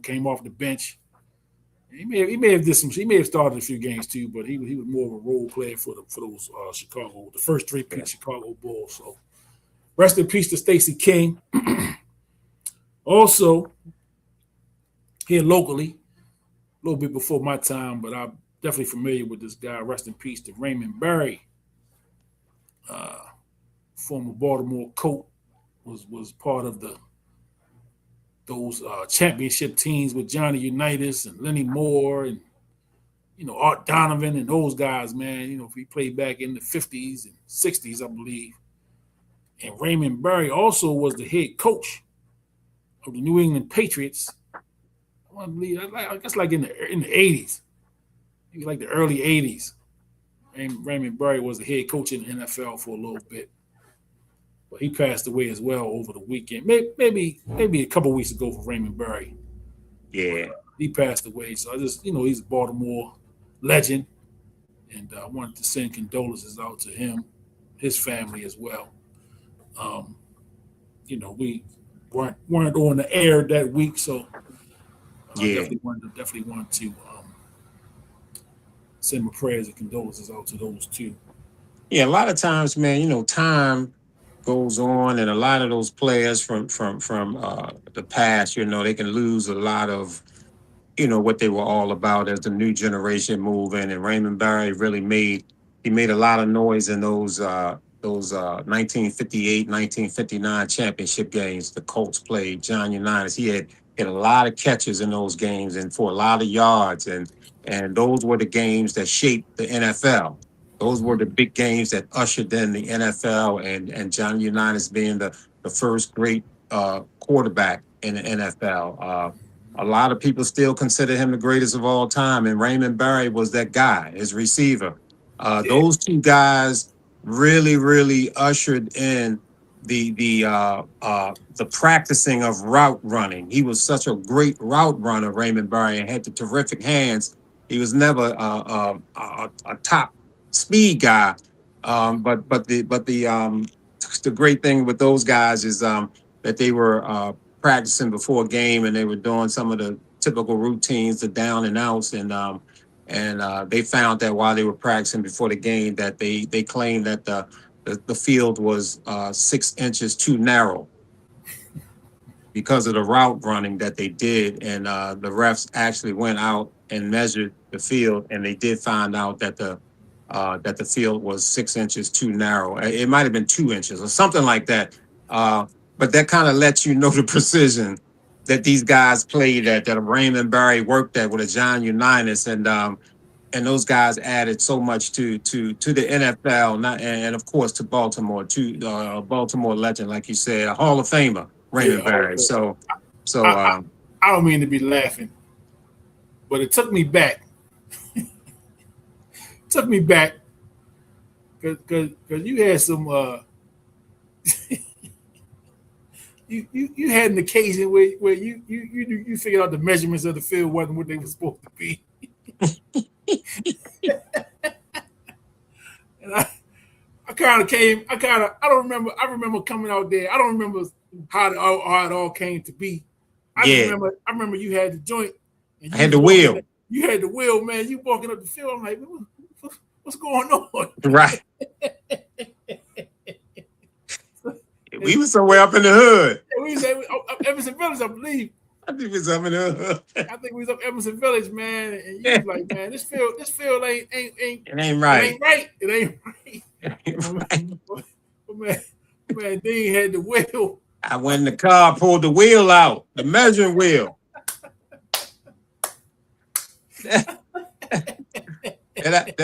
Came off the bench. He may have started a few games too, but he was more of a role player for those the first three-peat Chicago Bulls. So rest in peace to Stacey King. Also, here locally, a little bit before my time, but I'm definitely familiar with this guy. Rest in peace to Raymond Berry, former Baltimore Colt, was part of those championship teams with Johnny Unitas and Lenny Moore and Art Donovan and those guys, man. He played back in the 50s and 60s, I believe. And Raymond Berry also was the head coach of the New England Patriots. I believe, I guess, like in the 80s, maybe like the early 80s. And Raymond Berry was the head coach in the NFL for a little bit. But he passed away as well over the weekend. Maybe a couple weeks ago for Raymond Berry. Yeah. He passed away. So I just, he's a Baltimore legend. And I wanted to send condolences out to him, his family as well. We weren't on the air that week, so I definitely wanted to send my prayers and condolences out to those two. Yeah, a lot of times, man, time goes on, and a lot of those players from the past, they can lose a lot of, what they were all about as the new generation move in. And Raymond Berry really made a lot of noise in those 1958, 1959 championship games. The Colts played John Unitas. He had a lot of catches in those games and for a lot of yards, and those were the games that shaped the NFL. Those were the big games that ushered in the NFL, and John Unitas being the first great quarterback in the NFL. A lot of people still consider him the greatest of all time, and Raymond Berry was that guy, his receiver. Those two guys really, really ushered in the practicing of route running. He was such a great route runner, Raymond Berry, and had the terrific hands. He was never a top speed guy, but the great thing with those guys is that they were practicing before a game, and they were doing some of the typical routines, the down and outs, and they found that while they were practicing before the game, that they claimed that the field was 6 inches too narrow because of the route running that they did, and the refs actually went out and measured the field, and they did find out that the field was 6 inches too narrow. It might have been 2 inches or something like that. But that kind of lets you know the precision that these guys played at, that Raymond Berry worked at with a John Unitas, and those guys added so much to the NFL, and of course to Baltimore, to Baltimore legend, like you said, a Hall of Famer, Raymond Berry. So I don't mean to be laughing, but it took me back. Because you had some you had an occasion where you figured out the measurements of the field wasn't what they were supposed to be. And I remember coming out there. I don't remember how it all came to be. I remember you had the joint. And I had the wheel. You had the wheel, man. You walking up the field. I'm like, what's going on? Right. We were somewhere up in the hood. We was at Emerson Village, I believe. I think it's up in the I think we was up Emerson Village, man, and you was like, man, this field ain't It ain't it right. ain't right. It ain't right. It ain't My right. man, Dean had the wheel. I went in the car, pulled the wheel out, the measuring wheel. that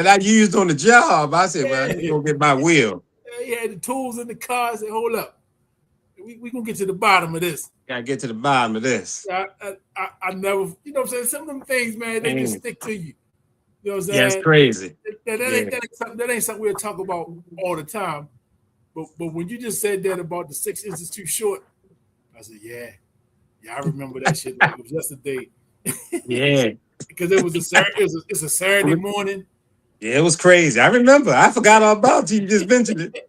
I used on the job. I said, well, I need to Yeah. go get my wheel. He had the tools in the car. I said, hold up. We gonna get to the bottom of this. Gotta get to the bottom of this. I never, you know what I'm saying? Some of them things, man, they just Man, stick to you. You know what I'm yeah, it's saying? crazy. That Yeah. ain't something we'll talk about all the time. But when you just said that about the 6 inches too short, I said, yeah, I remember that shit like it was yesterday. Yeah. Because it's a Saturday morning. Yeah, it was crazy. I remember. I forgot all about you. You just mentioned it.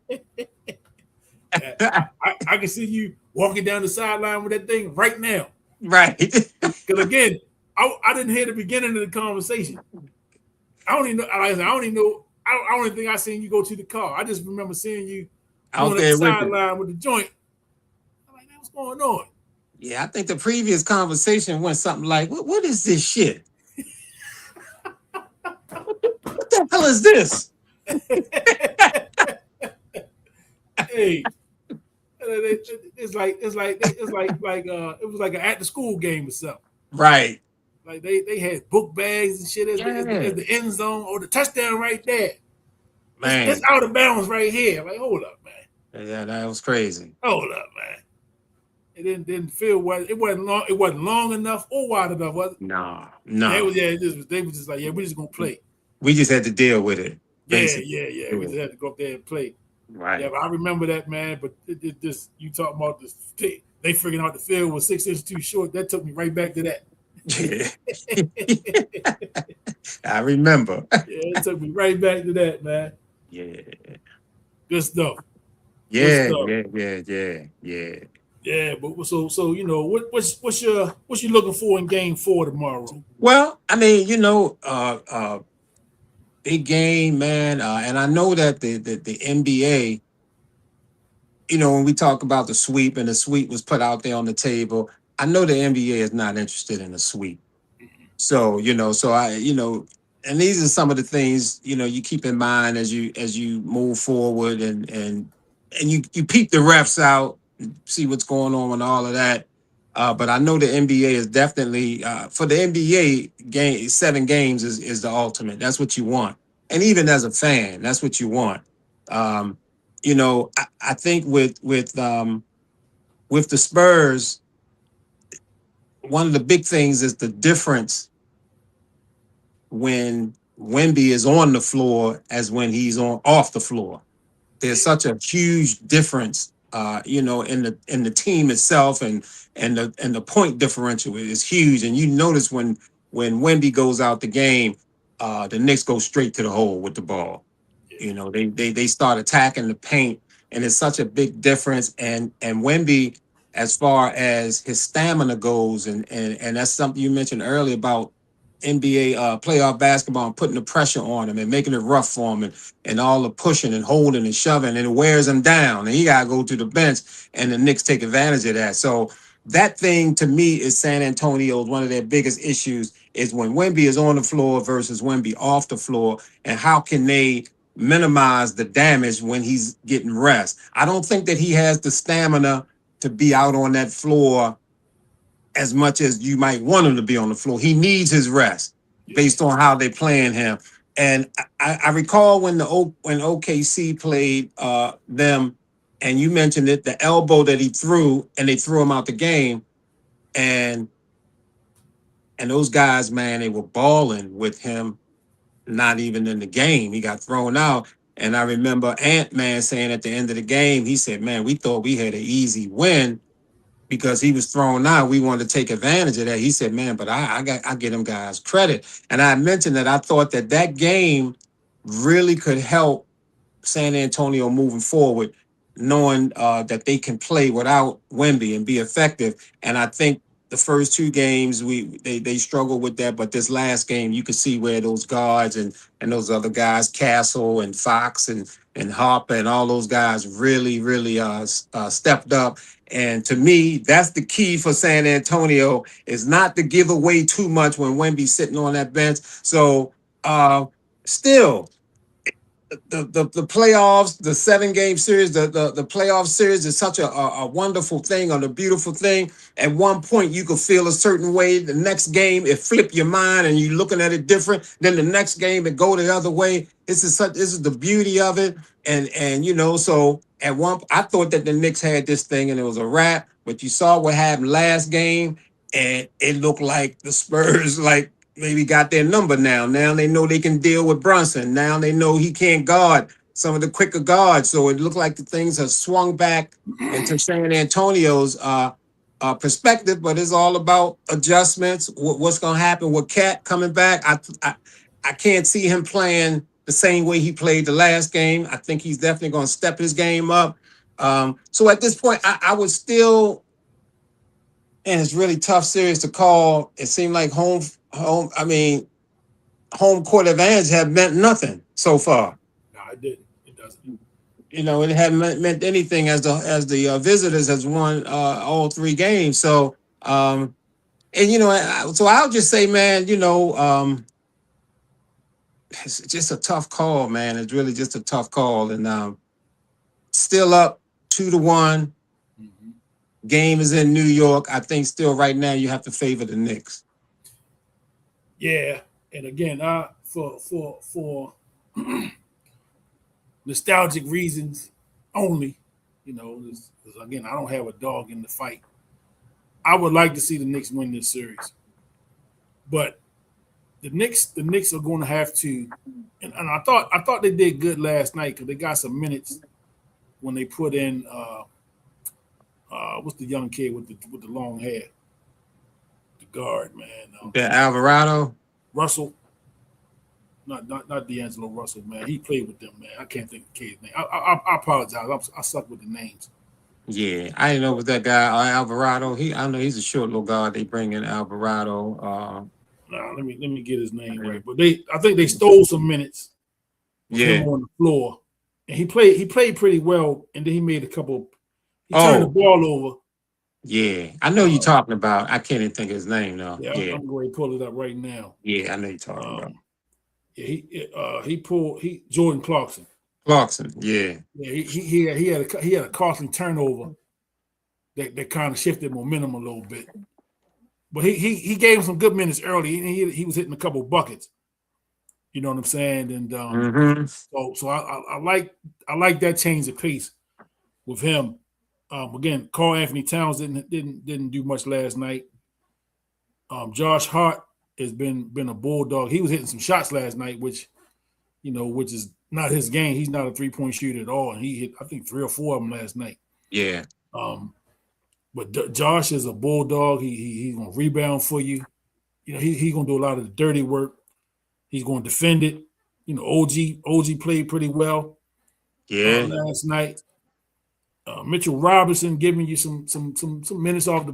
I can see you walking down the sideline with that thing right now. Right. Because again, I didn't hear the beginning of the conversation. I don't even know. I don't even know. I don't even think I seen you go to the car. I just remember seeing you Out going up the there with it. sideline with the joint. I'm like, what's going on? Yeah, I think the previous conversation went something like, what is this shit? What the hell is this? Hey, it's like it was like an after school game or something. Right. Like they had book bags and shit as Yeah. the end zone or the touchdown right there. It's Man. out of bounds right here. Like, hold up, man. Yeah, that was crazy. Hold up, man. It didn't feel well. It wasn't long. It wasn't long enough or wide enough, was it? No, Yeah, no. they was just like, yeah, we're just gonna play. We just had to deal with it, Yeah, basically. yeah. We just had to go up there and play. Yeah, Right. but I remember that, man. But this you talking about this? They figuring out the field was 6 inches too short. That took me right back to that. Yeah. Yeah, I remember. it took me right back to that, man. Yeah. Good stuff. Good Yeah, stuff. yeah, yeah, yeah, yeah. Yeah, but so you know what's you looking for in Game 4 tomorrow? Well, I mean, big game, man. And I know that the NBA, when we talk about the sweep and the sweep was put out there on the table, I know the NBA is not interested in a sweep. So, and these are some of the things, you keep in mind as you move forward and you peep the refs out, see what's going on and all of that. But I know the NBA is definitely for the NBA game 7 games is the ultimate. That's what you want. And even as a fan, that's what you want. Um, I think with the Spurs, one of the big things is the difference when Wemby is on the floor as when he's on off the floor. There's such a huge difference, in the team itself and the point differential is huge. And you notice when Wemby goes out the game, the Knicks go straight to the hole with the ball. They start attacking the paint, and it's such a big difference. And Wemby, as far as his stamina goes, and that's something you mentioned earlier about NBA playoff basketball and putting the pressure on him and making it rough for him and all the pushing and holding and shoving, and it wears him down. And he gotta go to the bench, and the Knicks take advantage of that. So that thing to me is San Antonio's one of their biggest issues is when Wemby is on the floor versus Wemby off the floor, and how can they minimize the damage when he's getting rest. I don't think that he has the stamina to be out on that floor as much as you might want him to be on the floor. He needs his rest based on how they playing him. And I recall when when OKC played them, and you mentioned it, the elbow that he threw, and they threw him out the game, and those guys, man, they were balling with him not even in the game. He got thrown out. And I remember Ant-Man saying at the end of the game, he said, man, we thought we had an easy win because he was thrown out. We wanted to take advantage of that. He said, man, but I get them guys credit. And I mentioned that I thought that game really could help San Antonio moving forward, knowing that they can play without Wemby and be effective. And I think the first two games they struggled with that, but this last game you could see where those guards and those other guys, Castle and Fox and Harper and all those guys really stepped up. And to me, that's the key for San Antonio, is not to give away too much when Wemby's sitting on that bench. So still, the playoffs, the 7-game series, the playoff series is such a wonderful thing, or a beautiful thing. At one point, you could feel a certain way. The next game, it flip your mind, and you're looking at it different. Then the next game, it go the other way. This is the beauty of it, and so at one, I thought that the Knicks had this thing and it was a wrap. But you saw what happened last game, and it looked like the Spurs maybe got their number now. Now they know they can deal with Brunson. Now they know he can't guard some of the quicker guards. So it looked like the things have swung back into San Antonio's perspective. But it's all about adjustments. What's going to happen with Cat coming back? I can't see him playing the same way he played the last game. I think he's definitely going to step his game up. So at this point, I would still, and it's really tough series to call. It seemed like home court advantage have meant nothing so far. No, it didn't. It doesn't. It hadn't meant anything as the visitors has won all 3 games. So so I'll just say, man, it's just a tough call, man. It's really just a tough call, and still up 2-1. Mm-hmm. Game is in New York. I think still right now you have to favor the Knicks. Yeah, and again, for nostalgic reasons only, because again, I don't have a dog in the fight. I would like to see the Knicks win this series, but the Knicks are going to have to. And I thought they did good last night because they got some minutes when they put in what's the young kid with the long hair, the guard, man. Alvarado. Russell, not D'Angelo Russell, man. He played with them, man. I can't think of the kid's name. I apologize. I suck with the names. Yeah, I didn't know it was that guy Alvarado. I know he's a short little guard. They bring in Alvarado. Let me get his name right. But I think they stole some minutes with him on the floor, and he played pretty well. And then he made a couple. He turned the ball over. Yeah, I know you're talking about. I can't even think of his name though. Yeah, I'm going to pull it up right now. Yeah, I know you're talking about. Yeah, he pulled Jordan Clarkson. Yeah. Yeah, he had a costly turnover that kind of shifted momentum a little bit. But he gave him some good minutes early, and he was hitting a couple of buckets. You know what I'm saying? And so I like that change of pace with him. Again, Karl Anthony Towns didn't do much last night. Josh Hart has been a bulldog. He was hitting some shots last night, which is not his game. He's not a 3-point shooter at all, and he hit I think 3 or 4 of them last night. Yeah. But Josh is a bulldog. He's gonna rebound for you. He's gonna do a lot of the dirty work. He's gonna defend it. OG played pretty well. Yeah. Last night. Mitchell Robinson giving you some minutes off the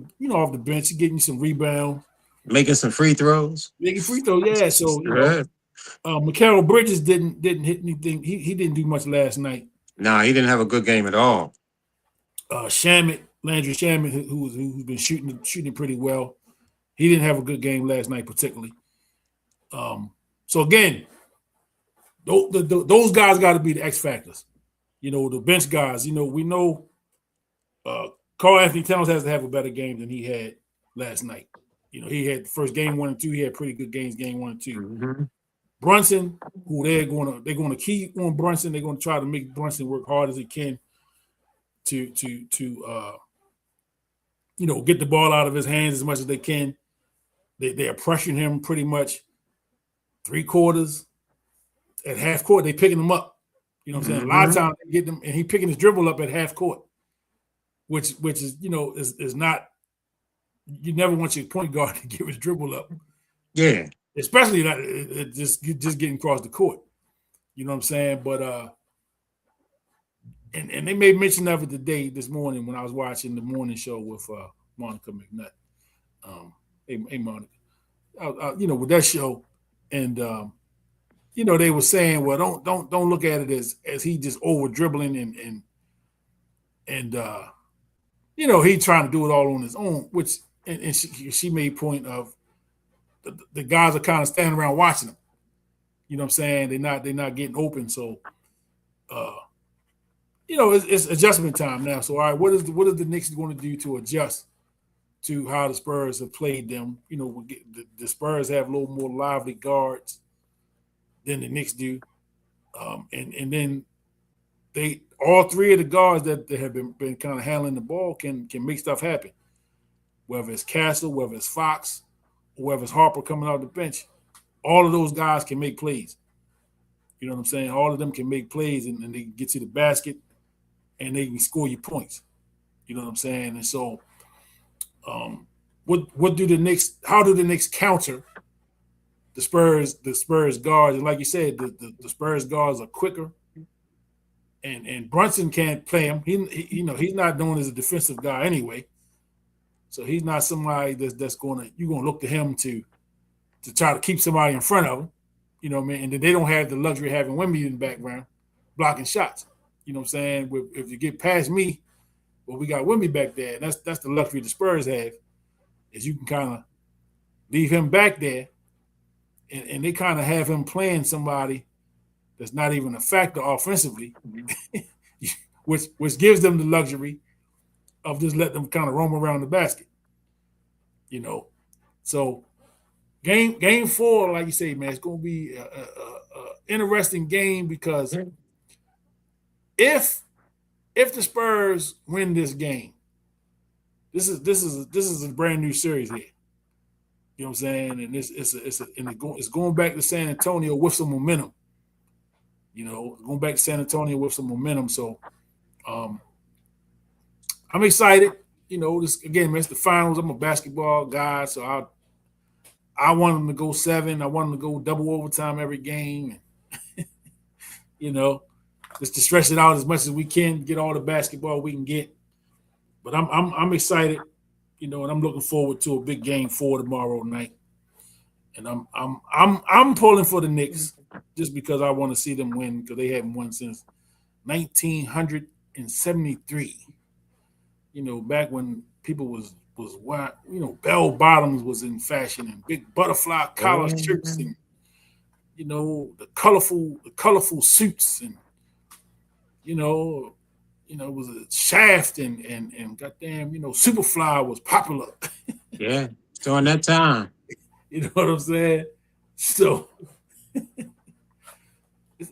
bench, getting you some rebound, making some free throws. Making free throws, yeah. So Mikal Bridges didn't hit anything. He didn't do much last night. No, he didn't have a good game at all. Landry Shamet, who's been shooting pretty well, he didn't have a good game last night particularly. So again, those guys got to be the X factors. The bench guys. We know Karl Anthony Towns has to have a better game than he had last night. He had the first game 1 and 2. He had pretty good games game 1 and 2. Mm-hmm. Brunson, who they're going to keep on Brunson. They're going to try to make Brunson work hard as he can to get the ball out of his hands as much as they can. They are pressuring him pretty much 3/4 at half court. They picking him up. You know what I'm saying? A lot of times they get them, and he picking his dribble up at half court, which is is not. You never want your point guard to give his dribble up. Yeah, especially not just getting across the court. You know what I'm saying? But and they made mention of it this morning when I was watching the morning show with Monica McNutt. Hey Monica, with that show, and they were saying, well, don't look at it as he just over dribbling and he trying to do it all on his own, which and she made point of the guys are kind of standing around watching him. You know what I'm saying? They're not getting open, so uh, it's adjustment time now. So all right, what is the Knicks going to do to adjust to how the Spurs have played them? The Spurs have a little more lively guards than the Knicks do, and then they all three of the guards that have been kind of handling the ball can make stuff happen. Whether it's Castle, whether it's Fox, or whether it's Harper coming out the bench, all of those guys can make plays. You know what I'm saying? All of them can make plays and they can get to the basket and they can score you points. You know what I'm saying? And so, what do the Knicks? How do the Knicks counter the Spurs? The Spurs guards, and like you said, the Spurs guards are quicker. And Brunson can't play him. He's not known as a defensive guy anyway. So he's not somebody that's you're gonna look to him to try to keep somebody in front of him. You know what I mean? And then they don't have the luxury of having Wemby in the background blocking shots. You know what I'm saying? If you get past me, well, we got Wemby back there. And that's the luxury the Spurs have, is you can kind of leave him back there, and they kind of have him playing somebody that's not even a factor offensively, which gives them the luxury of just letting them kind of roam around the basket. So game 4, like you say, man, it's going to be a interesting game because if the Spurs win this game, this is a brand new series here. You know what I'm saying? And it's going back to San Antonio with some momentum. Going back to San Antonio with some momentum. So I'm excited. This again, man, it's the finals. I'm a basketball guy, so I want them to go 7. I want them to go double overtime every game. Just to stretch it out as much as we can, get all the basketball we can get. But I'm excited, and I'm looking forward to a big game 4 tomorrow night. And I'm pulling for the Knicks just because I want to see them win, because they haven't won since 1973. Back when people was why bell bottoms was in fashion and big butterfly collar shirts and the colorful suits and it was a Shaft and goddamn Superfly was popular. Yeah, during that time. You know what I'm saying? So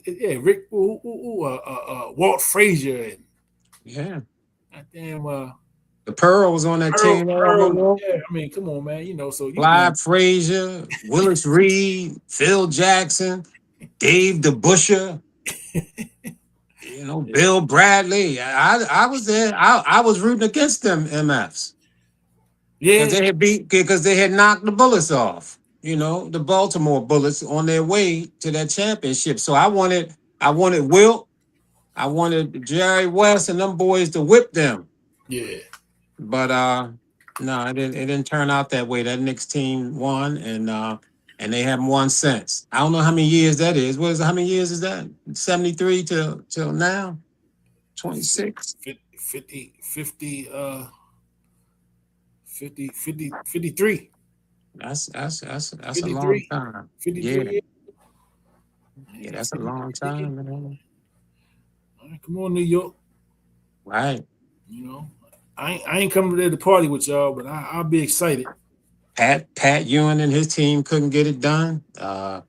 Rick, Walt Frazier and goddamn. The Pearl was on that team. Yeah, I mean, come on, man. So Clyde Frazier, Willis Reed, Phil Jackson, Dave DeBusschere, Bill Bradley. I was there. I was rooting against them MFs. Yeah, because they had knocked the Bullets off. The Baltimore Bullets on their way to that championship. So I wanted Wilt, I wanted Jerry West and them boys to whip them. Yeah. But no, it didn't turn out that way. That Knicks team won, and they haven't won since. I don't know how many years that is. How many years is that? 73 till now? 26? 53. That's 53. a long time. 53. Yeah, that's a long time, man. All right, come on, New York. Right. I ain't coming there to party with y'all, but I'll be excited. Pat Ewing and his team couldn't get it done. During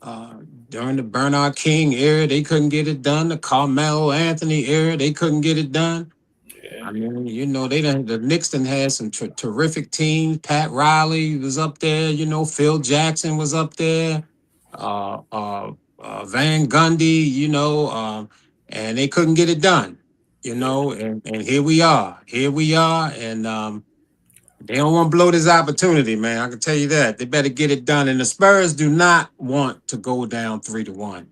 the Bernard King era, they couldn't get it done. The Carmelo Anthony era, they couldn't get it done. Yeah. I mean, the Knicks done had some terrific teams. Pat Riley was up there. Phil Jackson was up there. Van Gundy. And they couldn't get it done. And here we are, and they don't want to blow this opportunity, man. I can tell you that. They better get it done. And the Spurs do not want to go down 3-1.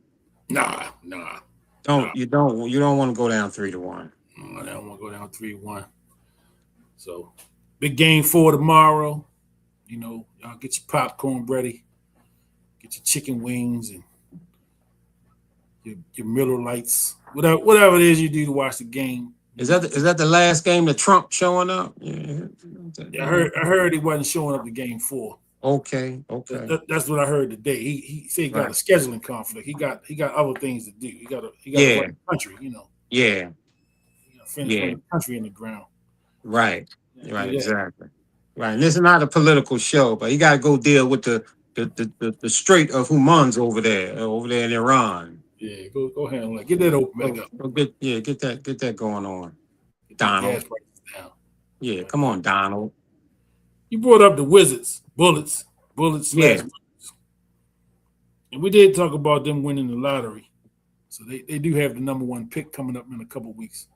Nah. You don't want to go down 3-1. I don't want to go down 3-1. So Big game 4 tomorrow. Y'all get your popcorn ready, get your chicken wings and your Miller Lights, whatever it is you do to watch the game. Is that the last game that Trump showing up? Yeah. I heard he wasn't showing up to game 4. Okay. Okay. That's what I heard today. He said he got a Right. scheduling conflict. He got other things to do. He got to Yeah. run the country. Yeah. Finish Yeah. running the country in the ground. Right. Do Right. that. Exactly. Right. And this is not a political show, but you got to go deal with the Strait of Hormuz over there in Iran. Yeah, go ahead and get that open back up. Get that going on, Get these Donald. gas prices down. Yeah, come on, Donald. You brought up the Wizards, Bullets slash Yeah. Wizards. And we did talk about them winning the lottery. So they do have the number 1 pick coming up in a couple of weeks.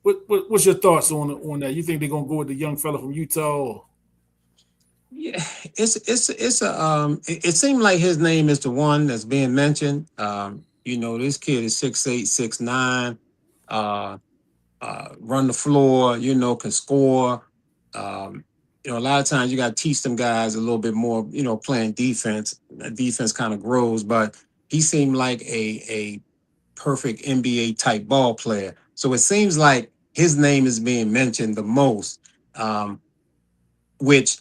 What's your thoughts on that? You think they're gonna go with the young fella from Utah? Or? Yeah, it's a it seemed like his name is the one that's being mentioned. This kid is 6'8", 6'9", run the floor, can score. A lot of times you got to teach them guys a little bit more, playing defense. Defense kind of grows, but he seemed like a perfect NBA type ball player. So it seems like his name is being mentioned the most, which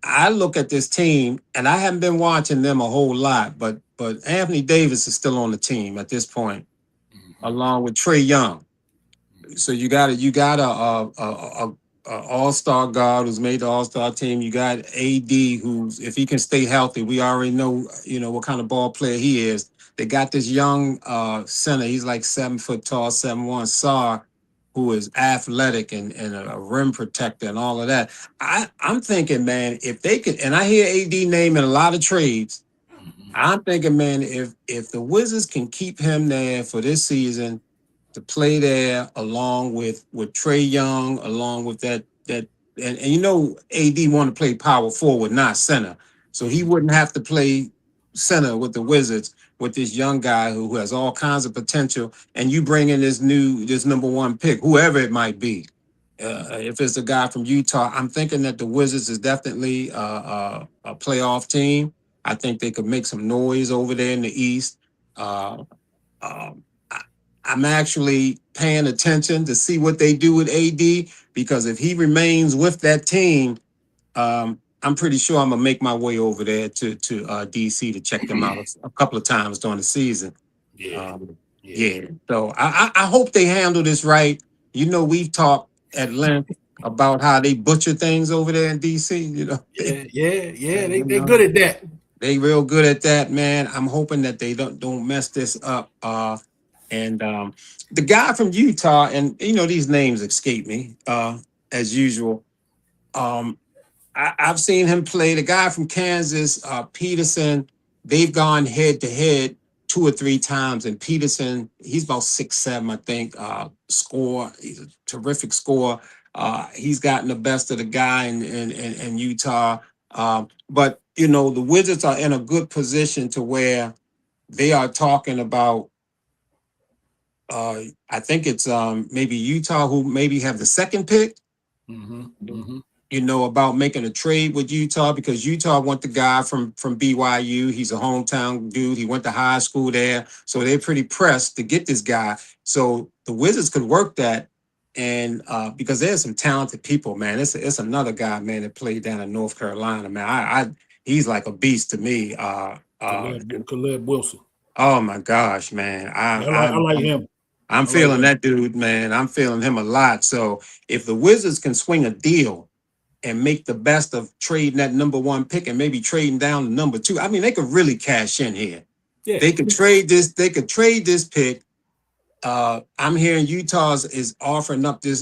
I look at this team and I haven't been watching them a whole lot, but Anthony Davis is still on the team at this point, along with Trey Young. So you got a all-star guard who's made the all-star team. You got AD who's, if he can stay healthy, we already know what kind of ball player he is. They got this young center. He's like 7 foot tall, 7'1", Sar, who is athletic and a rim protector and all of that. I'm thinking, man, if they could, and I hear AD naming a lot of trades. I'm thinking, man, if the Wizards can keep him there for this season to play there along with Trey Young, along with that and AD want to play power forward, not center. So he wouldn't have to play center with the Wizards with this young guy who has all kinds of potential. And you bring in this number 1 pick, whoever it might be. If it's a guy from Utah, I'm thinking that the Wizards is definitely a playoff team. I think they could make some noise over there in the East. Um, I'm actually paying attention to see what they do with AD, because if he remains with that team, I'm pretty sure I'm gonna make my way over there to DC to check them out a couple of times during the season. Yeah. Yeah. So I hope they handle this right. We've talked at length about how they butcher things over there in DC. Yeah. They're good at that. They real good at that, man. I'm hoping that they don't mess this up. And the guy from Utah, and these names escape me as usual. I've seen him play. The guy from Kansas, Peterson. They've gone head to head 2 or 3 times, and Peterson, he's about 6'7", I think. Score, he's a terrific scorer. He's gotten the best of the guy in Utah. But the Wizards are in a good position to where they are talking about. I think it's maybe Utah who maybe have the 2nd pick. About making a trade with Utah, because Utah want the guy from BYU. He's a hometown dude. He went to high school there. So they're pretty pressed to get this guy. So the Wizards could work that. And because there's some talented people, man. It's another guy, man, that played down in North Carolina, man. He's like a beast to me. Caleb Wilson. Oh my gosh, man. I like him. I'm feeling that dude, man. I'm feeling him a lot. So if the Wizards can swing a deal and make the best of trading that number 1 pick and maybe trading down the number 2, I mean, they could really cash in here. Yeah. They could trade this. They could trade this pick. I'm hearing Utah's is offering up this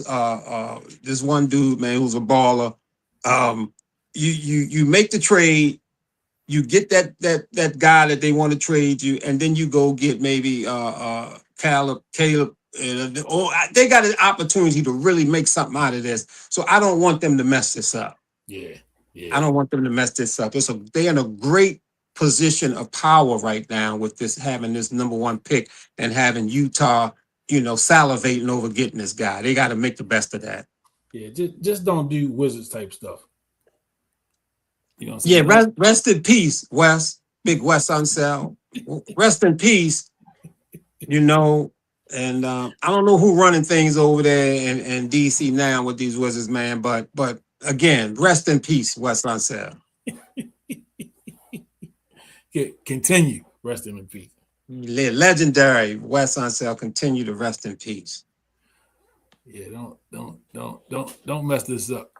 this one dude, man, who's a baller. You make the trade. You get that guy that they want to trade you, and then you go get maybe Caleb. They got an opportunity to really make something out of this. So I don't want them to mess this up. Yeah. I don't want them to mess this up. They're in a great position of power right now with having this number 1 pick and having Utah salivating over getting this guy. They got to make the best of that. Yeah, just don't do Wizards type stuff. You know what I'm Yeah, saying? rest in peace, Wes. Big Wes Unseld. Rest in peace. And I don't know who running things over there in DC now with these Wizards, man. But again, rest in peace, Wes Unseld. Continue resting in peace. Legendary Wes Unseld, continue to rest in peace. Yeah, don't mess this up,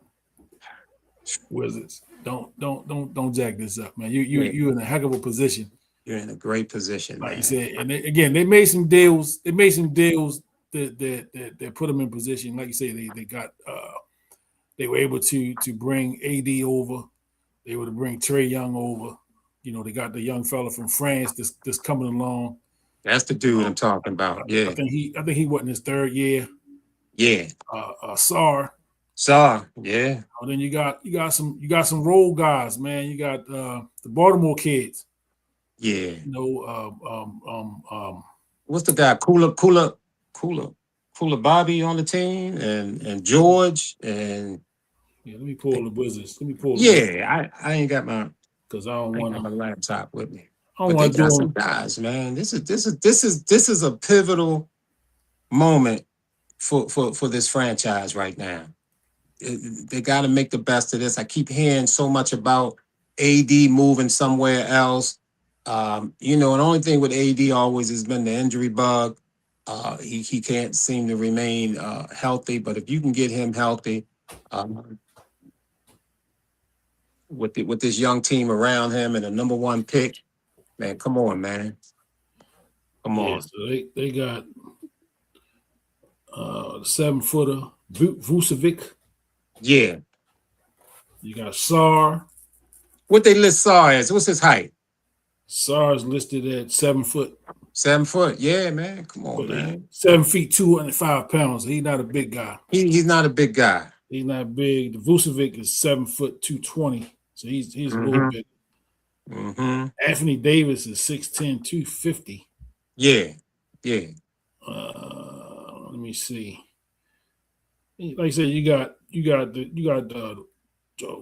Wizards. Don't jack this up, man. You're in a heck of a position. You're in a great position, like man. you said. And they made some deals. They made some deals that put them in position. Like you say, they got they were able to bring AD over. They were to bring Trae Young over. They got the young fella from France that's coming along. That's the dude I'm talking about. Yeah. I think he was in his third year. Yeah. Sar. Yeah. Then you got some role guys, man. You got the Baltimore kids. Yeah. What's the guy? Cooler Bobby on the team and George and let me pull the Wizards. I ain't got my because I don't want my laptop with me. I don't want to do some guys, man. This is a pivotal moment for this franchise right now. They got to make the best of this. I keep hearing so much about AD moving somewhere else. And the only thing with AD always has been the injury bug. He can't seem to remain healthy. But if you can get him healthy, with this young team around him and a number one pick, man, come on, man. Come on. So they got the 7-footer Vucevic. Yeah. You got Sar. What they list Sar as? What's his height? Sar is listed at 7 foot. 7 foot, yeah, man. Come on, man. 7 feet, 205 pounds. He's not a big guy. He's not a big guy. He's not big. The Vucevic is 7 foot, 220. So he's a little bit. Mm-hmm. Anthony Davis is 6'10", 250. Yeah. Let me see. Like I said, you got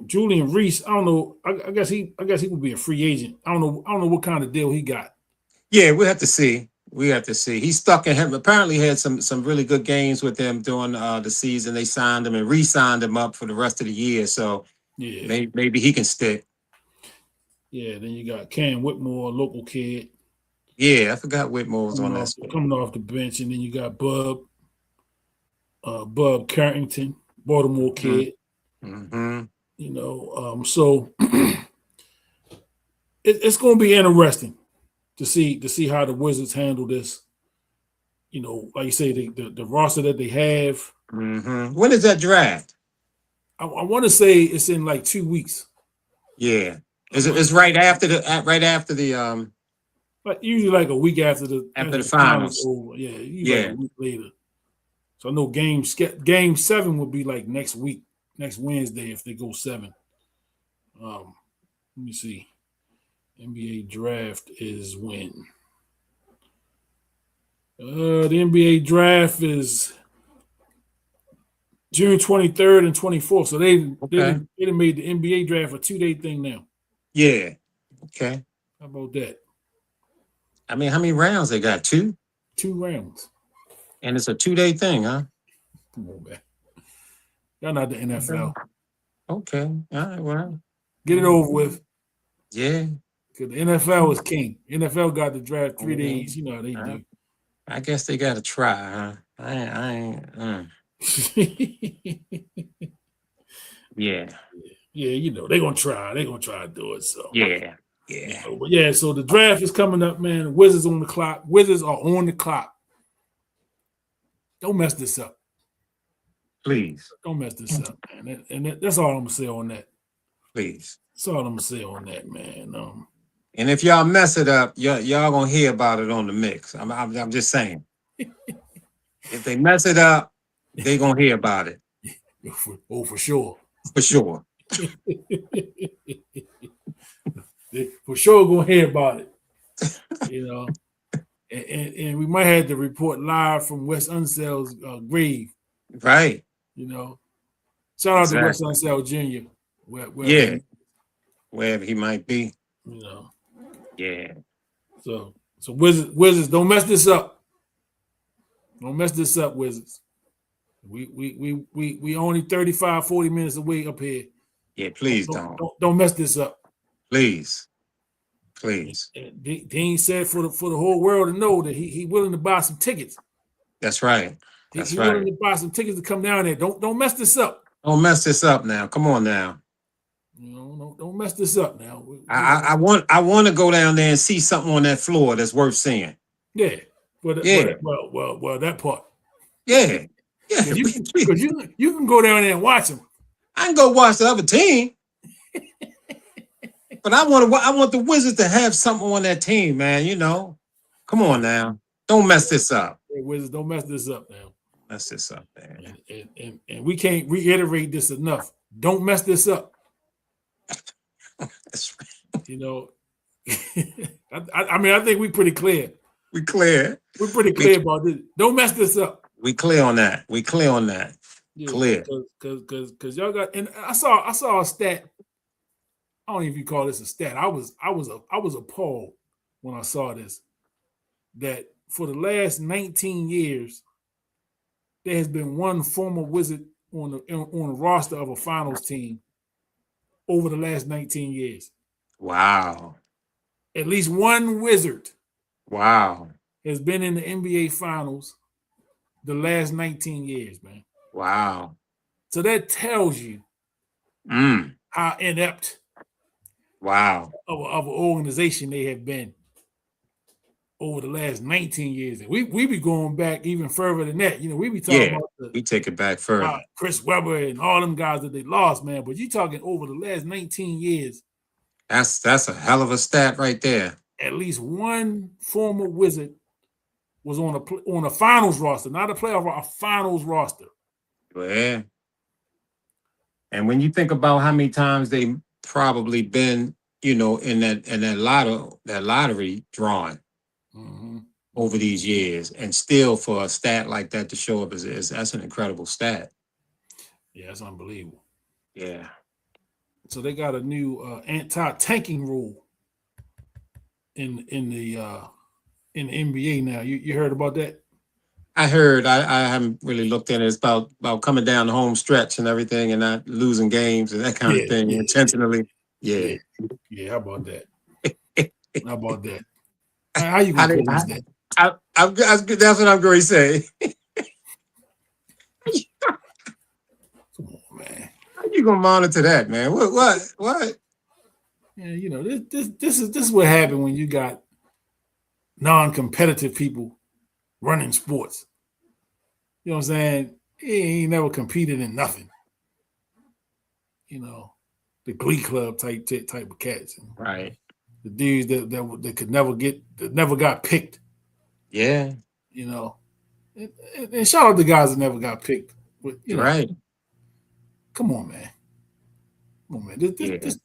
Julian Reese. I don't know. I guess he would be a free agent. I don't know what kind of deal he got. Yeah, we have to see. He's stuck in him. Apparently had some really good games with them during the season. They signed him and re-signed him up for the rest of the year. So yeah, maybe he can stick. Yeah, then you got Cam Whitmore, local kid. Yeah, I forgot Whitmore was on that. Coming off the bench, and then you got Bub Carrington, Baltimore kid. Mm-hmm. So it's going to be interesting to see how the Wizards handle this. Like you say, the roster that they have. Mm-hmm. When is that draft? I want to say it's in like 2 weeks. Yeah, it's right after the Like usually like a week after the finals. Over. Yeah, like a week later. So I know game 7 will be like next week, next Wednesday if they go 7. Let me see. NBA draft is when? The NBA draft is June 23rd and 24th. So they made the NBA draft a 2-day thing now. Yeah. Okay. How about that? I mean, how many rounds they got? 2? 2 rounds. And it's a 2-day thing, huh? Come on, man. Y'all not the NFL. Okay. All right, well. Get it over with. Yeah. Because the NFL is king. NFL got the draft 3 days. You know how they do. I guess they got to try, huh? I ain't. Yeah. Yeah, they're going to try. They're going to try to do it. So Yeah. But yeah, so the draft is coming up, man. The Wizards on the clock. Wizards are on the clock. Don't mess this up. Please. Don't mess this up, man. And that's all I'm going to say on that. Please. That's all I'm going to say on that, man. And if y'all mess it up, y'all going to hear about it on the mix. I'm just saying. If they mess it up, they going to hear about it. For sure. For sure. They for sure gonna hear about it, and we might have to report live from Wes Unsell's grave. Right. You know, shout out to Wes Exactly. Unsell Jr. Wherever Yeah. he, Wherever he might be. you know. Yeah. So Wizards, don't mess this up. Don't mess this up, Wizards. We only 35, 40 minutes away up here. Yeah, please don't. Don't mess this up. Please. Please. Dean said for the whole world to know that he willing to buy some tickets. That's right. That's he right. willing to buy some tickets to come down there. Don't mess this up. Don't mess this up now. Come on now. You know, don't mess this up now. I want to go down there and see something on that floor that's worth seeing. Yeah. Well, that part. Yeah. Yeah. Because you can go down there and watch them. I can go watch the other team. But I want the Wizards to have something on that team, man. You know. Come on now. Don't mess this up. Hey, Wizards, don't mess this up now. Mess this up, man. And we can't reiterate this enough. Don't mess this up. That's right. You know, I mean, I think we're pretty clear. We clear. We're pretty clear about this. Don't mess this up. We clear on that. We clear on that. Yeah, clear. Because y'all got, and I saw a stat. I don't even know if you call this a stat. I was appalled when I saw this. That for the last 19 years, there has been one former Wizard on the roster of a finals team over the last 19 years. Wow. At least one Wizard. Wow. Has been in the NBA finals the last 19 years, man. Wow. So that tells you how inept wow of an organization they have been over the last 19 years. And we be going back even further than that. You know, we be talking about we take it back further. Chris Webber and all them guys that they lost, man. But you talking over the last 19 years. That's a hell of a stat right there. At least one former Wizard was on a finals roster, not a playoff, a finals roster. Yeah. And when you think about how many times they probably been, you know, in that lottery drawing over these years, and still for a stat like that to show up that's an incredible stat. Yeah, that's unbelievable. Yeah. So they got a new anti-tanking rule in the NBA now. You heard about that? I heard. I haven't really looked at it. It's about coming down the home stretch and everything, and not losing games and that kind of thing intentionally. Yeah. How about that? How about that? How you gonna police that? That's what I'm going to say. Come on, man. How you gonna monitor that, man? What? Yeah, you know, this is what happened when you got non-competitive people running sports. You know what I'm saying? He ain't never competed in nothing. You know, the Glee Club type of cats. Right. The dudes that could never got picked. Yeah. You know. And shout out the guys that never got picked. But, you know, right. Come on, man. This,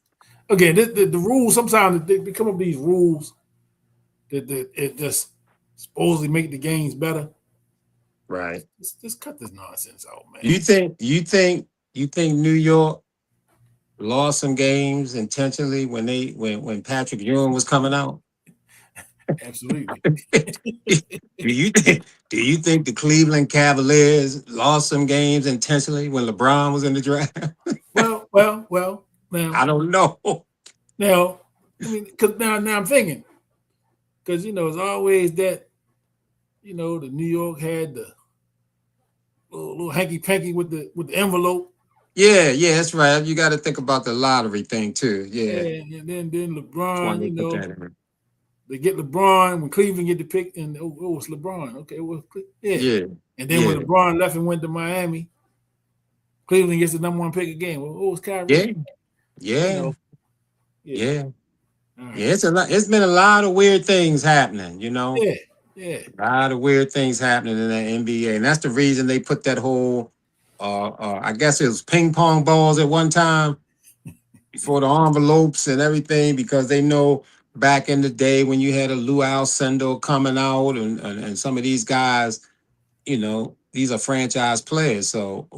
again, the rules, sometimes they come up with these rules that it just supposedly make the games better. Right. Just cut this nonsense out, man. You think New York lost some games intentionally when Patrick Ewing was coming out? Absolutely. Do you think the Cleveland Cavaliers lost some games intentionally when LeBron was in the draft? Well. Now I don't know. Now, I mean, because now I'm thinking, because you know it's always that, you know, the New York had the little hanky panky with the envelope. Yeah, that's right. You got to think about the lottery thing too. Yeah. And then LeBron, you know, they get LeBron when Cleveland get the pick, and it's LeBron. Okay, well, yeah. And then when LeBron left and went to Miami, Cleveland gets the number one pick again. Well, it's Kyrie. Yeah. Right. It's a lot. It's been a lot of weird things happening, you know. Yeah. A lot of weird things happening in the NBA, and that's the reason they put that whole, I guess it was ping pong balls at one time before the envelopes and everything, because they know back in the day when you had a Lou Alcindor coming out and some of these guys, these are franchise players. So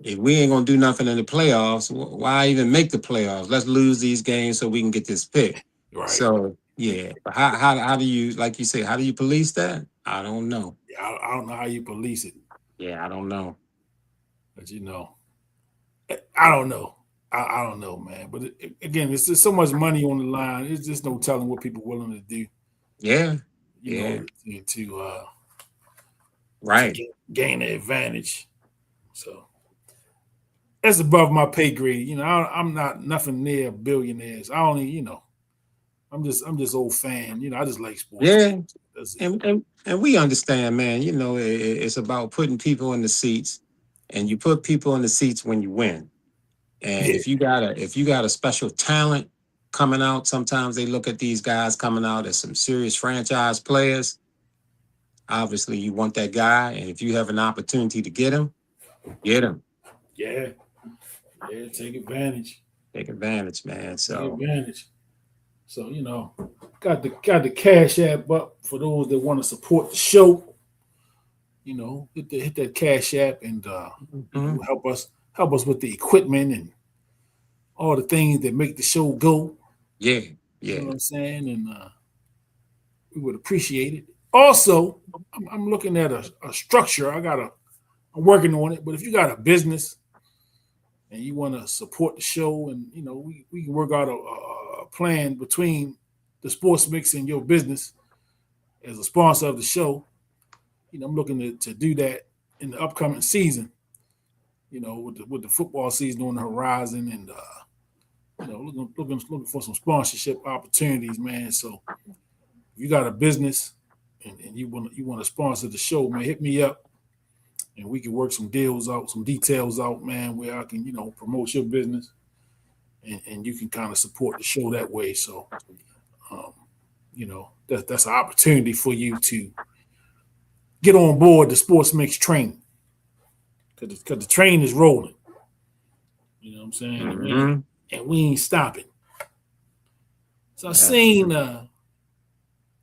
if we ain't gonna do nothing in the playoffs, why even make the playoffs? Let's lose these games so we can get this pick. Right. So yeah, but how do you, like you say, how do you police that? I don't know. Yeah, I don't know how you police it, Yeah, I don't know. but I don't know. I don't know, man. But again, it's just so much money on the line. It's just no telling what people willing to do. Yeah, You know, yeah, to right. gain the advantage. So that's above my pay grade. I'm not nothing near billionaires. I only, I'm just old fan. I just like sports. Yeah, That's it. and we understand, man. It's about putting people in the seats, and you put people in the seats when you win. And Yeah, if you got a special talent coming out, sometimes they look at these guys coming out as some serious franchise players. Obviously, you want that guy, and if you have an opportunity to get him, get him. yeah, yeah. Take advantage. Take advantage, man. Take So advantage. So got the cash app up for those that want to support the show. Hit that cash app and mhm. help us with the equipment and all the things that make the show go. Yeah, You know yeah, what I'm saying? And we would appreciate it. Also, I'm looking at a structure. I'm working on it. But if you got a business and you want to support the show, and we can work out a plan between the sports mix and your business as a sponsor of the show. I'm looking to do that in the upcoming season. With the football season on the horizon, and looking for some sponsorship opportunities, man. So if you got a business and you want to sponsor the show, man, hit me up and we can work some deals out, some details out, man, where I can promote your business and you can kind of support the show that way. So um, that's an opportunity for you to get on board the sports mix train because the train is rolling. You know what I'm saying? And we ain't, hmm and we ain't stopping. So That's true.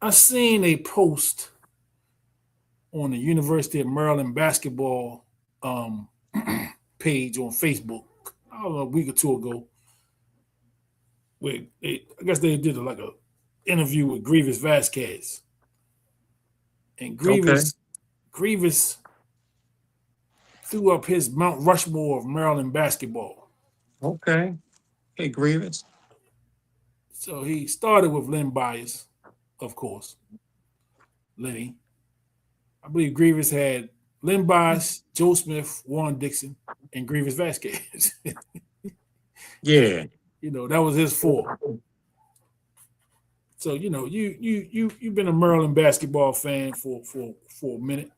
I seen a post on the University of Maryland basketball um, page on Facebook. I don't know, a week or two ago, where I guess they did like a interview with Grievous Vasquez, and Okay, Grievous threw up his Mount Rushmore of Maryland basketball. okay. Hey, Grievous. So he started with Len Bias, of course, Lenny. I believe Grievous had Len Bias, Joe Smith, Warren Dixon, and Grievous Vasquez. Yeah, That was his four. So you've been a Maryland basketball fan for a minute.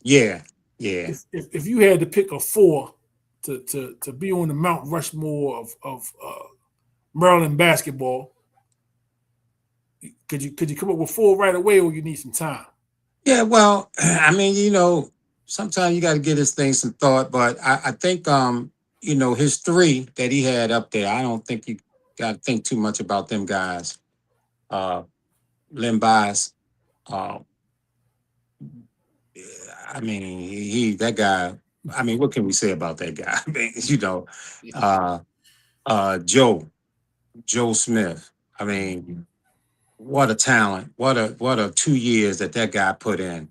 yeah, yeah. If you had to pick a four to be on the Mount Rushmore of Maryland basketball, could you come up with four right away, or you need some time? Yeah, well, I mean, sometimes you got to give this thing some thought, but I think, his three that he had up there, I don't think you got to think too much about them guys. Uh, Len Bias, uh, I mean, that guy, I mean, what can we say about that guy? I mean, uh, Joe Smith. I mean, what a talent. What a 2 years that guy put in.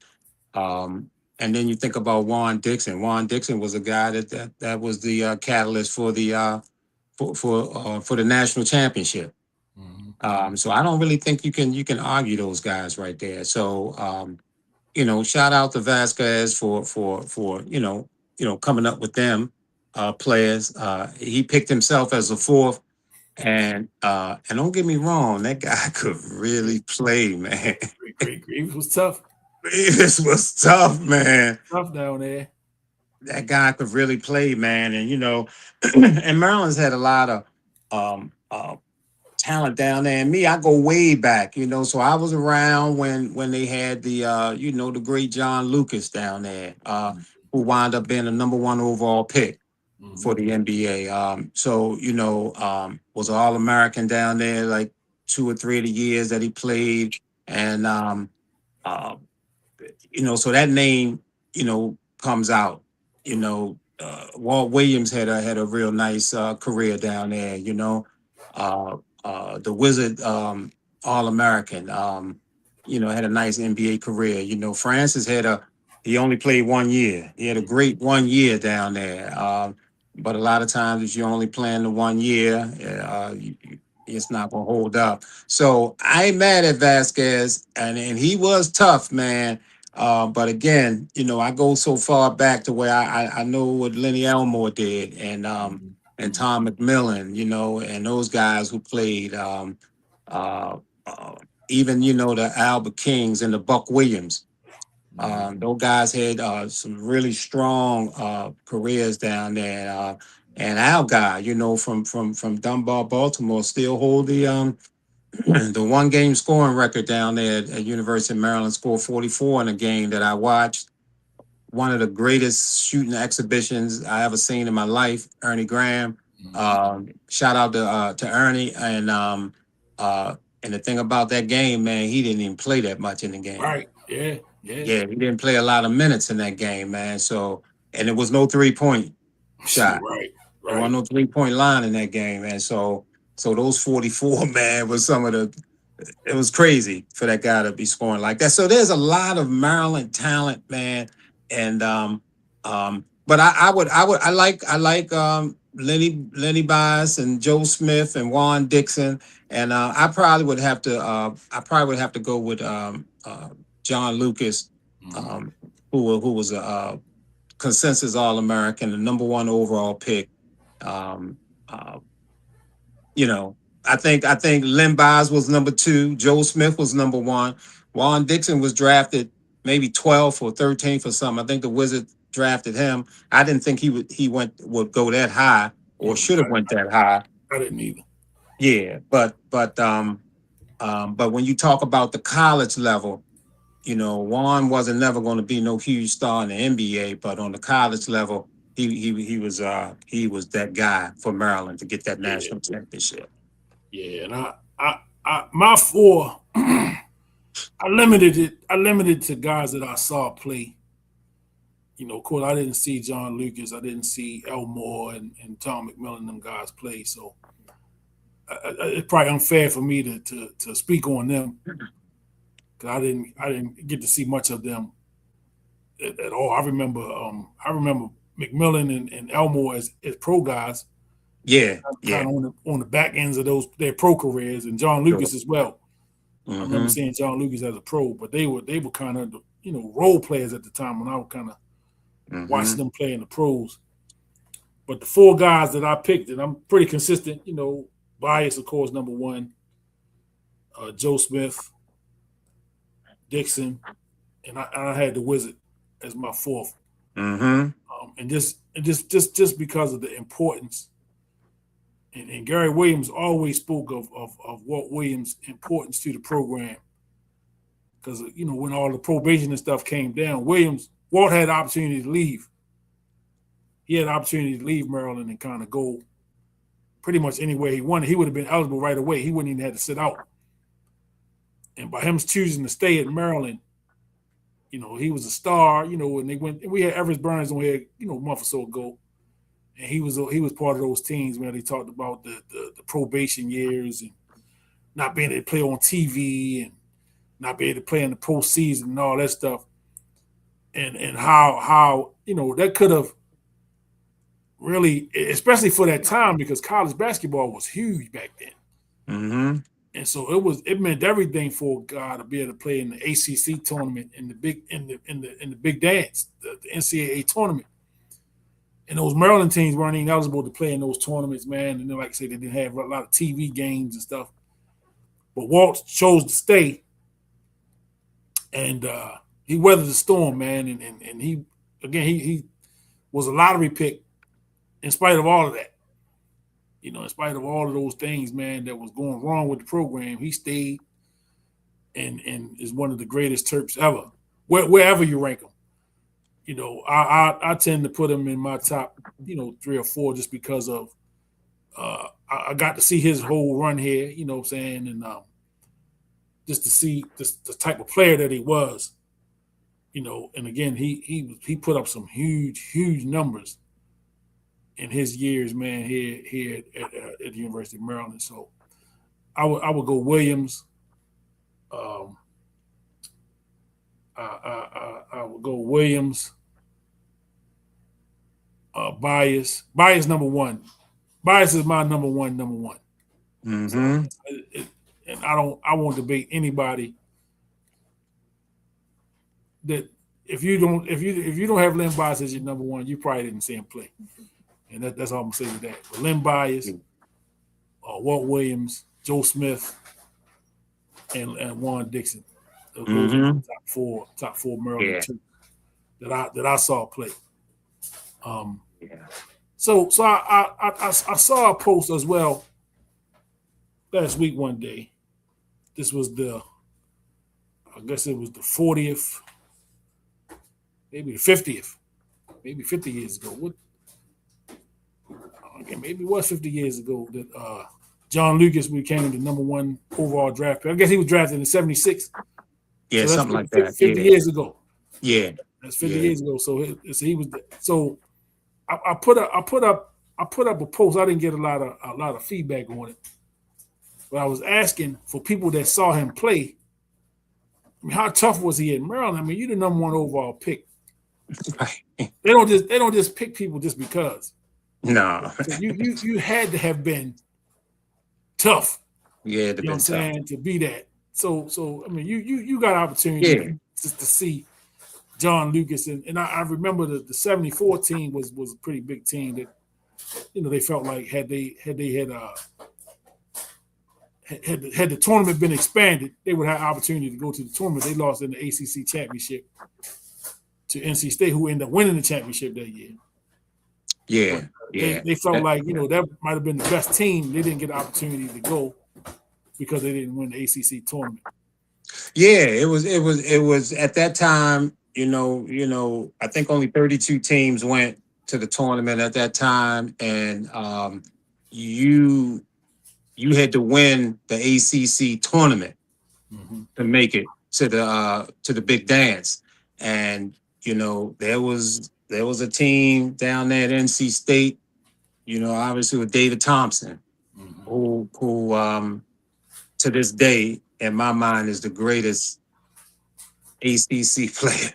Um, and then you think about Juan Dixon. Juan Dixon was a guy that was the catalyst for the for the national championship. Mhm. So I don't really think you can argue those guys right there. So shout out to Vasquez for coming up with them players. He picked himself as a fourth, and don't get me wrong, that guy could really play, man. Great. It was tough. This was tough, man. Tough down there. That guy could really play, man. And and Maryland's had a lot of talent down there. And me, I go way back, so I was around when they had the great John Lucas down there, who wound up being the number one overall pick Mm-hmm. for the NBA. So was an All American down there like 2 or 3 of the years that he played, and uh, so that name, comes out. Walt Williams had a real nice career down there. Uh, the Wizard, All American. Had a nice NBA career. Francis he only played 1 year. He had a great 1 year down there. But a lot of times, if you're only playing the 1 year, it's not gonna hold up. So I ain't mad at Vasquez, and he was tough, man. But again, I go so far back to where I know what Lenny Elmore did, and Tom McMillan, and those guys who played, uh, uh, even the Albert Kings and the Buck Williams. Those guys had some really strong careers down there. And Al guy, from Dunbar, Baltimore, still hold the the 1 game scoring record down there at University of Maryland. Scored 44 in a game that I watched. One of the greatest shooting exhibitions I ever seen in my life. Ernie Graham. Shout out to Ernie. And the thing about that game, man, he didn't even play that much in the game. Right. Yeah. Yeah, he didn't play a lot of minutes in that game, man. So, and it was no 3-point shot. Right. There wasn't no 3-point line in that game, man. So those 44, man, was it was crazy for that guy to be scoring like that. So there's a lot of Maryland talent, man. And but I like Lenny Bias and Joe Smith and Juan Dixon. And I probably would have to go with John Lucas, who was a consensus All-American, the number 1 overall pick. I think Len Bias was number 2. Joe Smith was number 1. Juan Dixon was drafted maybe 12th or 13th or something. I think the Wizards drafted him. I didn't think he would go that high, or should have went that high. I didn't either. Yeah, but when you talk about the college level, Juan wasn't never going to be no huge star in the NBA, but on the college level, he was that guy for Maryland to get that national championship. Yeah, and I my 4, I limited to guys that I saw play. Of course, I didn't see John Lucas, I didn't see Elmore and Tom McMillan, them guys play. So it's probably unfair for me to speak on them, because I didn't get to see much of them at all. I remember McMillan and Elmore as pro guys. Yeah, kind of on the back ends of their pro careers, and John Lucas as well. I remember seeing John Lucas as a pro, but they were kind of role players at the time when I was kind of watching them play in the pros. But the 4 guys that I picked, and I'm pretty consistent. Bias, of course, number 1. Joe Smith, Dixon, and I had the Wizard as my 4th. And just because of the importance. And Gary Williams always spoke of Walt Williams' importance to the program, because when all the probation and stuff came down, Walt had the opportunity to leave. He had the opportunity to leave Maryland and kind of go pretty much anywhere he wanted. He would have been eligible right away. He wouldn't even have to sit out. And by him choosing to stay at Maryland, he was a star. And they went. And we had Everett Burns on here, a month or so ago. And he was part of those teams where they talked about the probation years and not being able to play on TV and not being able to play in the postseason and all that stuff, and how that could have really, especially for that time, because college basketball was huge back then, and so it meant everything for a guy to be able to play in the ACC tournament, in the big dance, the NCAA tournament. And those Maryland teams weren't even eligible to play in those tournaments, man. And then, like I said, they didn't have a lot of TV games and stuff. But Walt chose to stay, and he weathered the storm, man. And he was a lottery pick in spite of all of that. In spite of all of those things, man, that was going wrong with the program, he stayed and is one of the greatest Terps ever, wherever you rank him. I tend to put him in my top, 3 or 4, just because of I got to see his whole run here. You know what I'm saying, and just to see the type of player that he was. You know, and again, he put up some huge numbers in his years, man. Here at the University of Maryland. So I would go Williams. Um, I would go Williams. Bias number one. Bias is my number one. So, Mm-hmm. and I won't debate anybody that if you don't have Len Bias as your number one, you probably didn't see him play, and that's all I'm gonna say to that. But Len Bias, Walt Williams, Joe Smith, and Juan Dixon. Those are Mm-hmm. the top four Maryland Yeah. two that I saw play. Yeah. So I saw a post as well last week one day. This was I guess it was the 40th, maybe the 50th, maybe 50 years ago. Okay, maybe it was 50 years ago that John Lucas became the number one overall draft pick. I guess he was drafted in '76. Yeah, So something that's like that. 50 Yeah. years ago. Yeah. That's 50 Yeah. years ago. So he was. So I put up a post. I didn't get a lot of feedback on it, but I was asking for people that saw him play. I mean, how tough was he in Maryland? I mean, you're the number one overall pick. Right. They don't just pick people just because. No. So you had to have been tough. Yeah, You know what I'm saying, to be that. So I mean, you got opportunity just to see John Lucas, and I remember the '74 team was a pretty big team that, you know, they felt like had the tournament been expanded, they would have opportunity to go to the tournament. They lost in the ACC championship to NC State, who ended up winning the championship that year. Yeah. They felt like, you know, that might have been the best team. They didn't get the opportunity to go because they didn't win the ACC tournament. Yeah, it was at that time, you know, I think only 32 teams went to the tournament at that time, and you had to win the ACC tournament to make it to the big dance. And you know, there was a team down there at NC State, you know, obviously with David Thompson, who to this day in my mind is the greatest ACC player.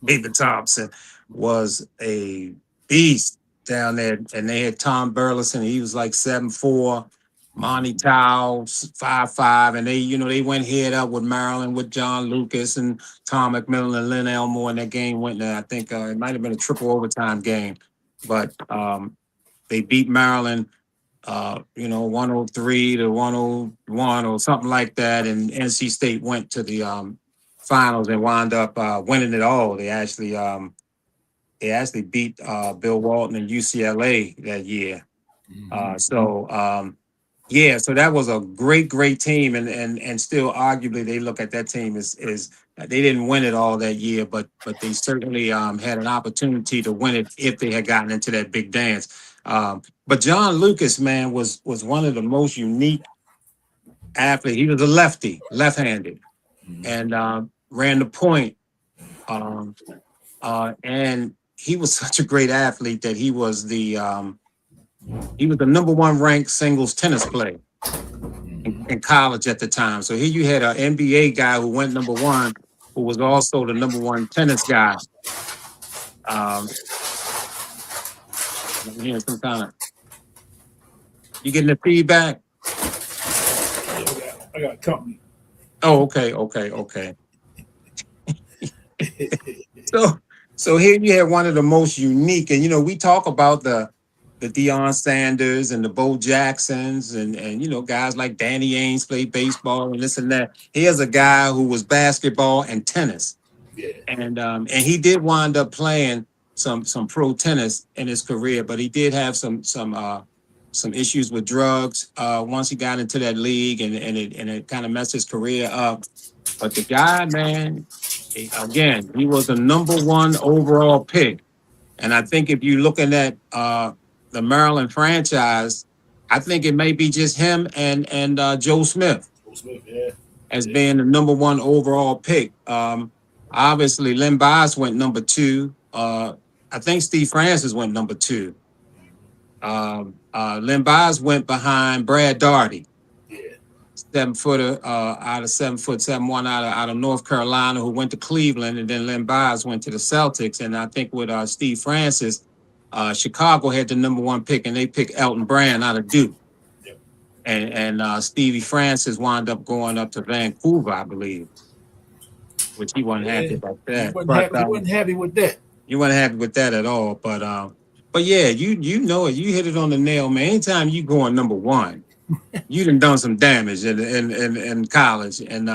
David Thompson was a beast down there, and they had Tom Burleson. He was like 7'4", Monty Tao 5'5", and they went head up with Maryland with John Lucas and Tom McMillan and Lynn Elmore, and that game went to, I think it might have been a triple overtime game, but they beat Maryland 103 to 101 or something like that, and NC State went to the finals and wound up winning it all. They actually beat Bill Walton and UCLA that year. So that was a great team, and still arguably they look at that team as they didn't win it all that year, but they certainly had an opportunity to win it if they had gotten into that big dance. But John Lucas, man, was one of the most unique athletes. He was a lefty, left-handed, and ran the point. And he was such a great athlete that he was the number one ranked singles tennis player in college at the time. So here you had an NBA guy who went number one, who was also the number one tennis guy. I'm hearing some kind of. You getting the feedback? I got company. Oh, okay. So here you have one of the most unique, and we talk about the Deion Sanders and the Bo Jacksons and guys like Danny Ainge played baseball and this and that. Here's a guy who was basketball and tennis. Yeah. And he did wind up playing some pro tennis in his career, but he did have some issues with drugs once he got into that league, and it kind of messed his career up. But the guy, man, again, he was the number one overall pick. And I think if you're looking at the Maryland franchise, I think it may be just him and Joe Smith Joe Smith, yeah. as being the number one overall pick. Obviously, Len Bias went number two. I think Steve Francis went number two. Len Bias went behind Brad Daugherty, Yeah. 7 footer out of 7'7" out of North Carolina, who went to Cleveland, and then Len Bias went to the Celtics. And I think with Steve Francis, Chicago had the number one pick, and they picked Elton Brand out of Duke. Yep. And Stevie Francis wound up going up to Vancouver, I believe, which he wasn't happy about that. He wasn't happy with that. You wasn't happy with that at all. But yeah, you know it. You hit it on the nail, man. Anytime you going number one, you done some damage in college. And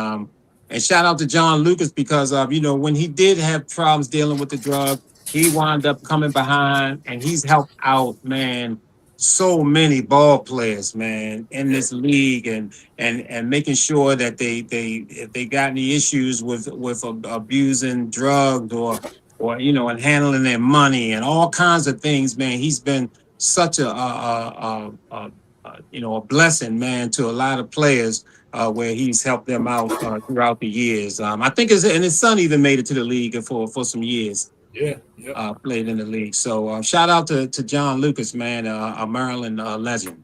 shout out to John Lucas because when he did have problems dealing with the drug, he wound up coming behind and he's helped out, man, so many ball players, man, in this league and making sure that if they got any issues with abusing drugs or and handling their money and all kinds of things, man. He's been such a blessing, man, to a lot of players where he's helped them out throughout the years. I think his son even made it to the league for some years. Yeah. Played in the league. So shout out to John Lucas, man, a Maryland legend.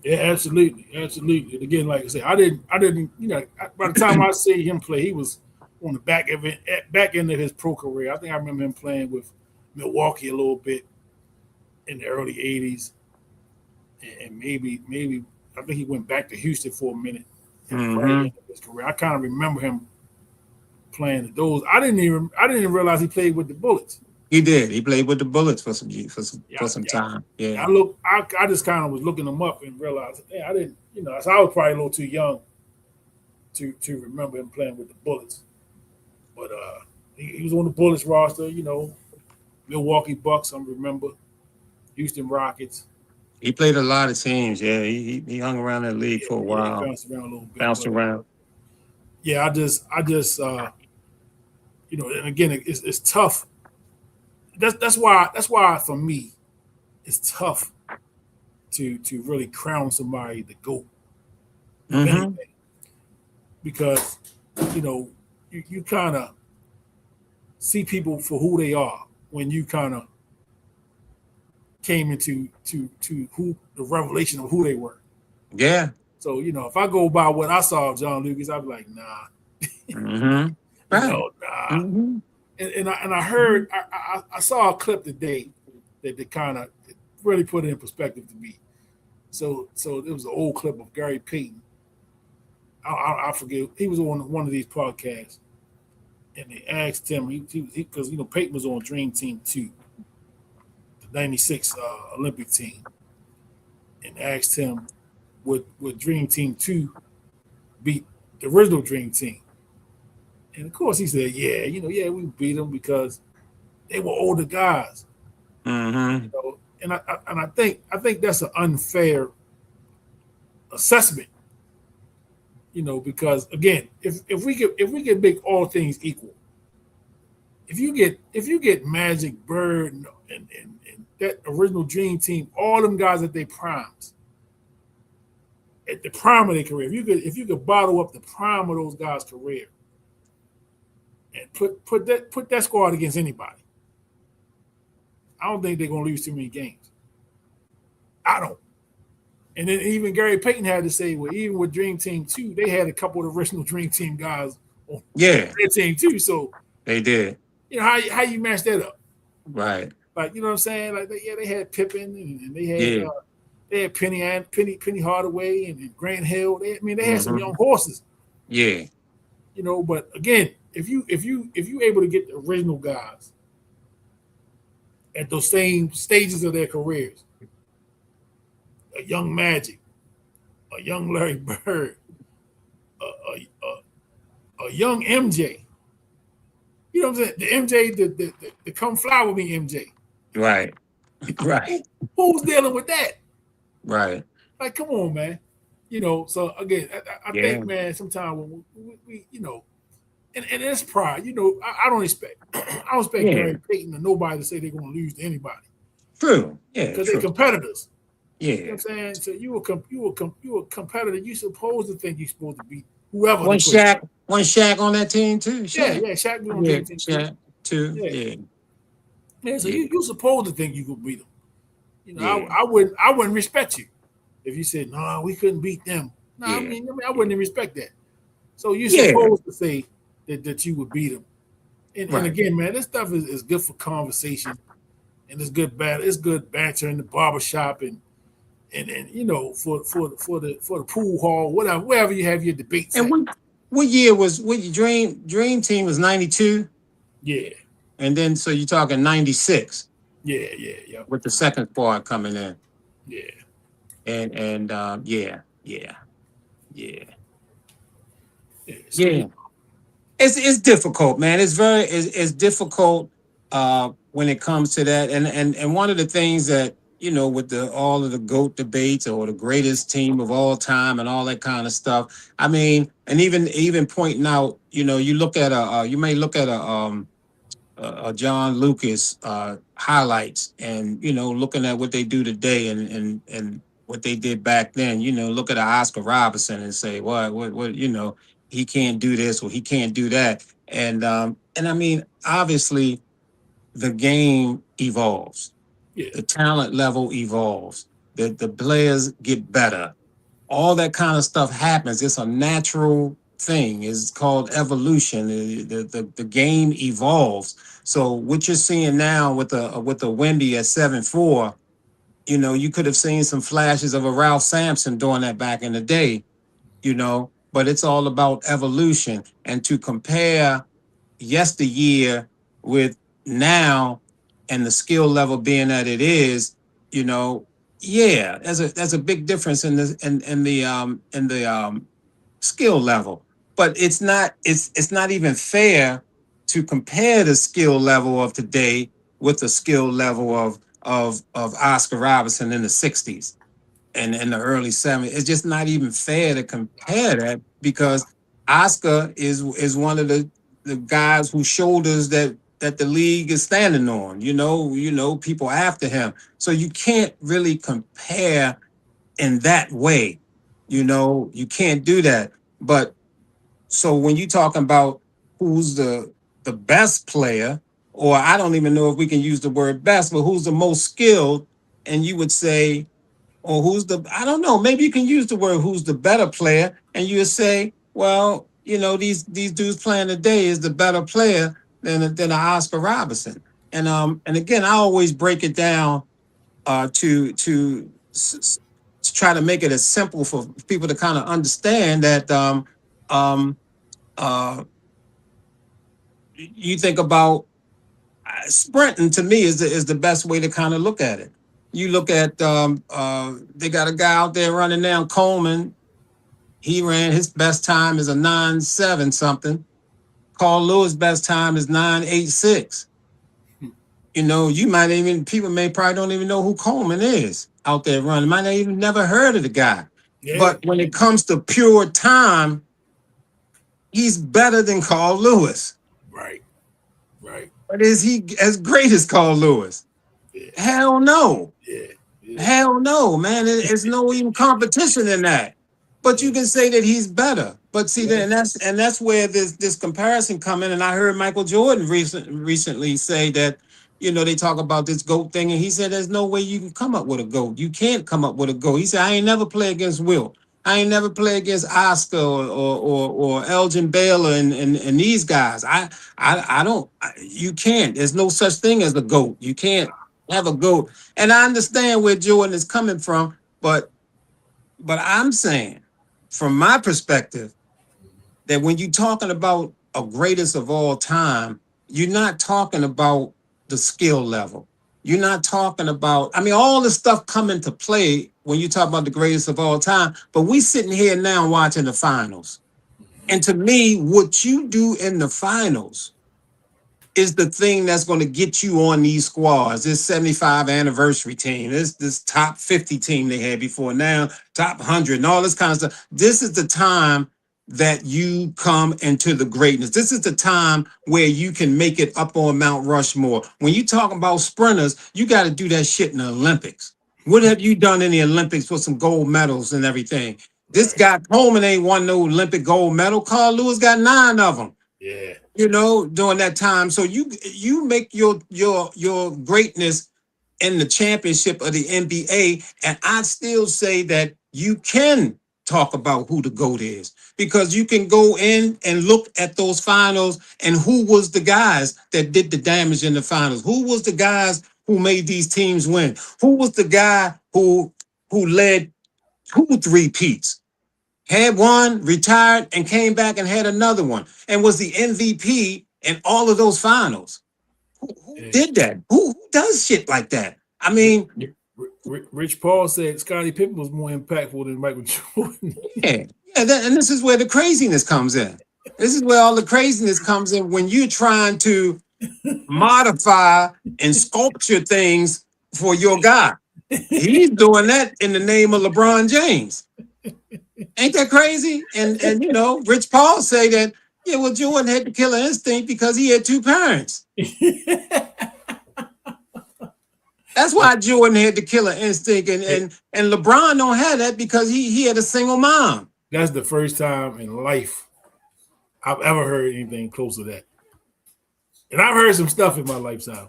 Yeah, absolutely. And again, like I said, I didn't. By the time I see him play, he was on the back end of his pro career. I think I remember him playing with Milwaukee a little bit in the early '80s, and maybe I think he went back to Houston for a minute in the right end of his career. I kind of remember him playing those. I didn't even realize he played with the Bullets. He did. He played with the Bullets for some time. Yeah. I just kind of was looking him up and realized, I didn't. So I was probably a little too young to remember him playing with the Bullets. But he was on the Bullets roster. Milwaukee Bucks. I remember Houston Rockets. He played a lot of teams. Yeah, he hung around that league for a while. Bounced around a little bit. Bounced around. Yeah, I just and again, it's tough. That's why for me, it's tough to really crown somebody the GOAT. Because you kind of see people for who they are when you kind of came into who the revelation of who they were. Yeah. So if I go by what I saw of John Lucas, I'd be like, nah. Right. Nah. And I heard I saw a clip today that kind of really put it in perspective to me. So it was an old clip of Gary Payton. I forget, he was on one of these podcasts, and they asked him because Payton was on Dream Team 2, the '96 Olympic team, and asked him would Dream Team 2 beat the original Dream Team. And of course he said, we beat them because they were older guys. Mm-hmm. And I think that's an unfair assessment. Because again, if we could make all things equal, if you get Magic, Bird, and that original Dream Team, all them guys at their primes, at the prime of their career, if you could bottle up the prime of those guys' career and put that squad against anybody, I don't think they're gonna lose too many games. I don't. And then even Gary Payton had to say, well, even with Dream Team 2, they had a couple of the original Dream Team guys on their team too. So they did. How you match that up? Right. Like, you know what I'm saying? Like, they had Pippen and they had Penny Hardaway and Grant Hill. They had some young horses. Yeah. But again, if you able to get the original guys at those same stages of their careers, a young Magic, a young Larry Bird, a young MJ. You know what I'm saying? The MJ, the come fly with me MJ. Right. Who's dealing with that? Right. Like, come on, man. So again, I think, man, sometimes when we and it's pride. I don't expect Gary Payton or nobody to say they're going to lose to anybody. True. Yeah. Because they're competitors. You know Yeah. what I'm saying? So you a competitor. You supposed to think you're supposed to beat whoever they One put. Shaq, one Shaq on that team too. Yeah, Shaq. yeah. Shaq was on Yeah, team too. Shaq too. Yeah, Yeah. yeah. So Yeah. you supposed to think you could beat them. You know, Yeah. I wouldn't respect you if you said, no, we couldn't beat them. No, Yeah. I wouldn't even respect that. So you're Yeah. supposed to say that you would beat them. And Right. again, man, this stuff is good for conversation, and it's good banter in the barbershop, and you know, for the pool hall, whatever, wherever you have your debates And at. what year was what your dream team was 92? Yeah, And then so you're talking 96 yeah, with the second squad coming in. yeah, And yeah, yeah, yeah, yeah. So yeah. It's difficult, man. It's difficult when it comes to that. And one of the things that, with the all of the GOAT debates or the greatest team of all time and all that kind of stuff. I mean, and even pointing out, you look at you may look at a John Lucas highlights, and looking at what they do today, and what they did back then. Look at a Oscar Robertson and say, what he can't do this or he can't do that. And I mean, obviously the game evolves, yeah, the talent level evolves, the players get better, all that kind of stuff happens. It's a natural thing. It's called evolution. The game evolves. So what you're seeing now with the Wendy at 7'4", you could have seen some flashes of a Ralph Sampson doing that back in the day, but it's all about evolution. And to compare yesteryear with now, and the skill level being that it is, you know, yeah, there's a big difference in the skill level. But it's not even fair to compare the skill level of today with the skill level of Oscar Robertson in the 60s and in the early 70s. It's just not even fair to compare that, because Oscar is one of the guys whose shoulders that the league is standing on. People after him. So you can't really compare in that way. You can't do that. But so when you talking about who's the best player, or I don't even know if we can use the word best, but who's the most skilled, and you would say, or who's the, I don't know, maybe you can use the word who's the better player, and you would say, well, these dudes playing today is the better player than a Oscar Robertson. And again, I always break it down to try to make it as simple for people to kind of understand that um uh you think about sprinting. To me is the best way to kind of look at it. You look at they got a guy out there running now, Coleman. He ran, his best time is a 9.7 something. Carl Lewis best time is 9.86. You might even, people may probably don't even know who Coleman is out there running. Might not even never heard of the guy. yeah. But when it comes to pure time, he's better than Carl Lewis. Right, right. But is he as great as Carl Lewis? Yeah, Hell no. yeah, yeah, Hell no, man. It's no even competition in that. But you can say that he's better. But see, yeah. that's where this comparison come in. And I heard Michael Jordan recently say that, they talk about this GOAT thing, and he said there's no way you can come up with a GOAT. You can't come up with a GOAT. He said, I ain't never play against Wilt. I ain't never play against Oscar or Elgin Baylor and these guys. I don't. You can't. There's no such thing as a GOAT. You can't have a GOAT. And I understand where Jordan is coming from, but I'm saying, from my perspective, that when you're talking about a greatest of all time, you're not talking about the skill level. You're not talking about, I mean, all the stuff come into play when you talk about the greatest of all time, but we sitting here now watching the finals. And to me, what you do in the finals is the thing that's going to get you on these squads. This 75 anniversary team, this top 50 team they had before now, top 100 and all this kind of stuff. This is the time that you come into the greatness. This is the time where you can make it up on Mount Rushmore. When you talking about sprinters, you got to do that shit in the Olympics. What have you done in the Olympics for some gold medals and everything? This Right. guy Coleman ain't won no Olympic gold medal. Carl Lewis got 9 of them. Yeah. During that time. So you make your greatness in the championship of the NBA, and I still say that you can talk about who the GOAT is because you can go in and look at those finals and who was the guys that did the damage in the finals, who was the guys who made these teams win, who was the guy who led 2 3-peats, had one, retired, and came back and had another one, and was the MVP in all of those finals. Who Hey, did that? Who does shit like that? I Ri- mean, Rich Paul said Scottie Pippen was more impactful than Michael Jordan. yeah, and this is where the craziness comes in. This is where all the craziness comes in when you're trying to modify and sculpture things for your guy. He's doing that in the name of LeBron James. Ain't that crazy? And Rich Paul say that, yeah, well, Jordan had the killer instinct because he had 2 parents. That's why Jordan had the killer instinct, and LeBron don't have that because he had a single mom. That's the first time in life I've ever heard anything close to that. And I've heard some stuff in my lifetime,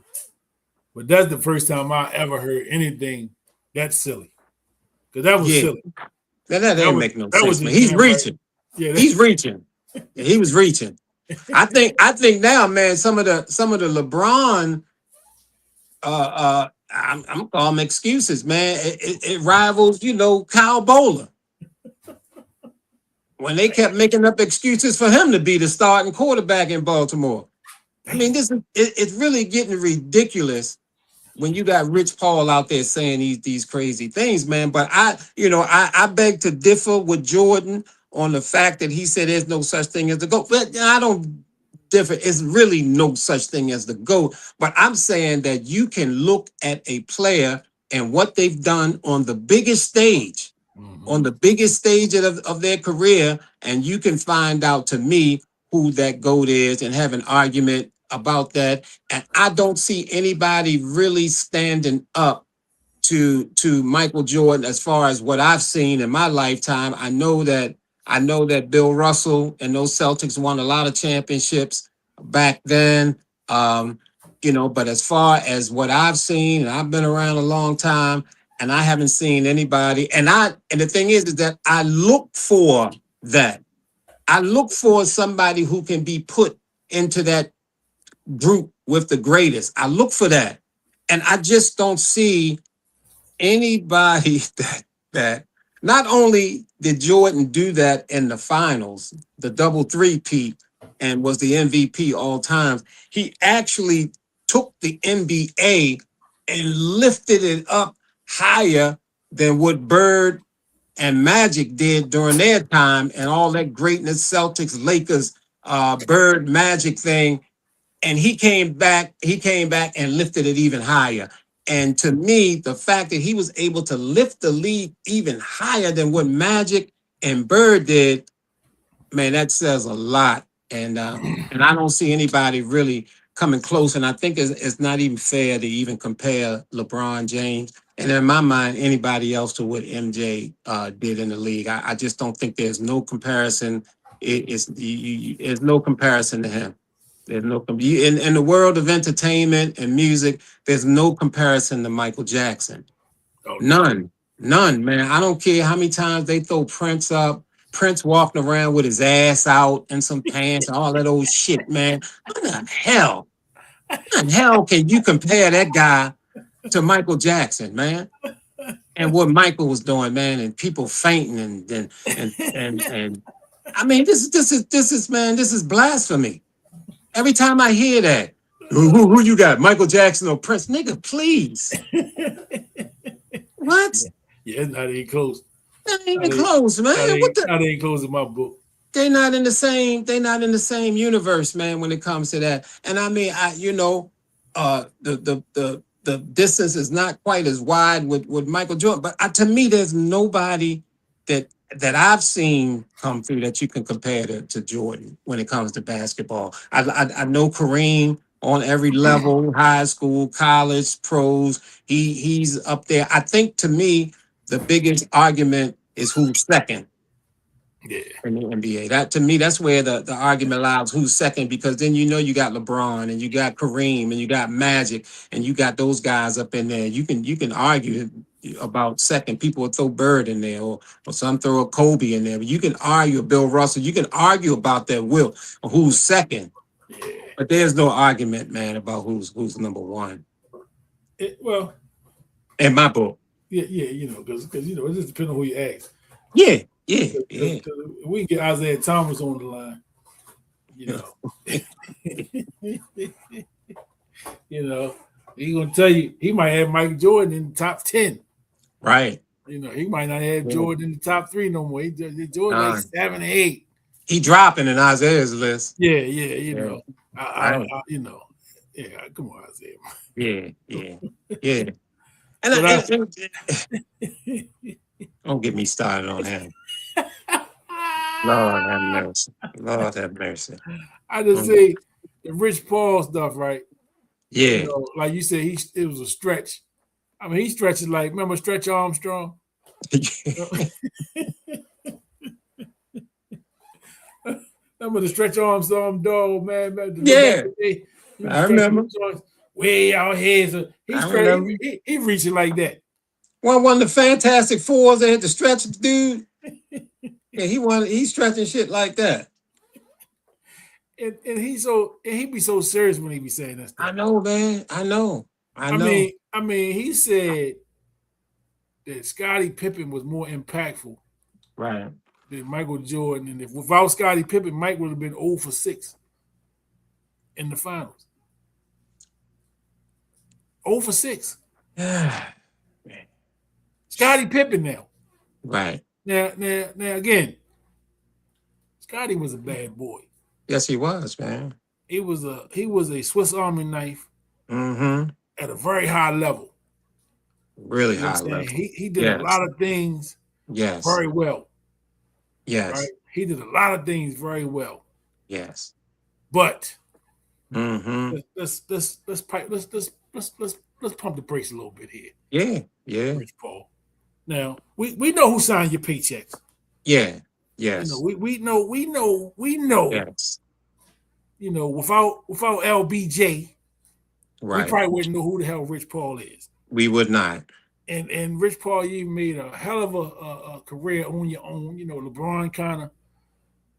but that's the first time I ever heard anything that silly. Because that was Yeah, silly. that didn't make no That was sense, man. just He's damn right. reaching. Yeah, He's reaching. Yeah, he was reaching. I think now, man, some of the LeBron I'm calling them excuses, man. It rivals, Kyle Bowler. When they kept making up excuses for him to be the starting quarterback in Baltimore. I mean, it's really getting ridiculous when you got Rich Paul out there saying these crazy things, man. But I beg to differ with Jordan on the fact that he said there's no such thing as the GOAT. But I don't differ. It's really no such thing as the GOAT. But I'm saying that you can look at a player and what they've done on the biggest stage, of their career, and you can find out to me who that GOAT is and have an argument about that. And I don't see anybody really standing up to Michael Jordan as far as what I've seen in my lifetime. I know that Bill Russell and those Celtics won a lot of championships back then. But as far as what I've seen, and I've been around a long time, and I haven't seen anybody. And the thing is that I look for that. I look for somebody who can be put into that group with the greatest. I look for that. And I just don't see anybody that not only did Jordan do that in the finals, the double three-peat, and was the MVP all times, he actually took the NBA and lifted it up higher than what Bird and Magic did during their time and all that greatness, Celtics, Lakers, Bird, Magic thing. And he came back and lifted it even higher. And to me, the fact that he was able to lift the league even higher than what Magic and Bird did, man, that says a lot. And I don't see anybody really coming close. And I think it's not even fair to even compare LeBron James and in my mind anybody else to what MJ did in the league. I just don't think there's no comparison. There's no comparison to him. There's no in the world of entertainment and music. There's no comparison to Michael Jackson. Oh, None, man. I don't care how many times they throw Prince up. Prince walking around with his ass out and some pants, all that old shit, man. What the hell? How the hell can you compare that guy to Michael Jackson, man? And what Michael was doing, man, and people fainting and I mean, this is blasphemy. Every time I hear that, who you got, Michael Jackson or Prince? Nigga, please. What? Yeah, it's not even close. That ain't even close, man. Not even close in my book. They're not in the same universe, man, when it comes to that. And I mean, the distance is not quite as wide with Michael Jordan, but to me, there's nobody that I've seen come through that you can compare to Jordan when it comes to basketball. I know Kareem on every level, high school, college, pros. He's up there. I think to me, the biggest argument is who's second Yeah, in the NBA. That to me, that's where the argument lies. Who's second? Because then you got LeBron and you got Kareem and you got Magic and you got those guys up in there. You can argue about second. People will throw Bird in there or some throw a Kobe in there. But you can argue Bill Russell. You can argue about that will or who's second. yeah. But there's no argument, man, about who's number one Well, in my book. yeah, because it just depends on who you ask. Yeah, yeah, Because yeah. we can get Isaiah Thomas on the line, you know. He's gonna tell you he might have Mike Jordan in the top 10. Right. He might not have Yeah. Jordan in the top 3 no more. Jordan Nah. like 7 or 8. He dropping in Isaiah's list. Yeah, Yeah. I come on, Isaiah. Yeah. But Don't get me started on him. Lord have mercy. Lord have mercy. I just say the Rich Paul stuff, right? Yeah. Like you said, it was a stretch. I mean, he stretches like, remember Stretch Armstrong? Remember the Stretch Armstrong dog, man? Yeah. I remember. Way out here. So he reaching like that. One of the Fantastic Fours that had to stretch the dude. Yeah, he's stretching shit like that. And he be so serious when he be saying that stuff. I know, man. I know. I mean, he said that Scottie Pippen was more impactful, right, than Michael Jordan, and without Scottie Pippen, Mike would have been 0 for 6 in the finals. 0 for 6. Scottie Pippen now. Right. Now again, Scottie was a bad boy. Yes, he was, man. He was a Swiss Army knife at a very high level. Really high level. He did a lot of things very well. Yes. Right? He did a lot of things very well. Yes. But let's pump the brakes a little bit here. Yeah. Rich Paul. Now we know who signed your paychecks. Yeah. Yes. We know. Yes. Without LBJ, right, we probably wouldn't know who the hell Rich Paul is. We would not. And Rich Paul, you made a hell of a career on your own. LeBron kind of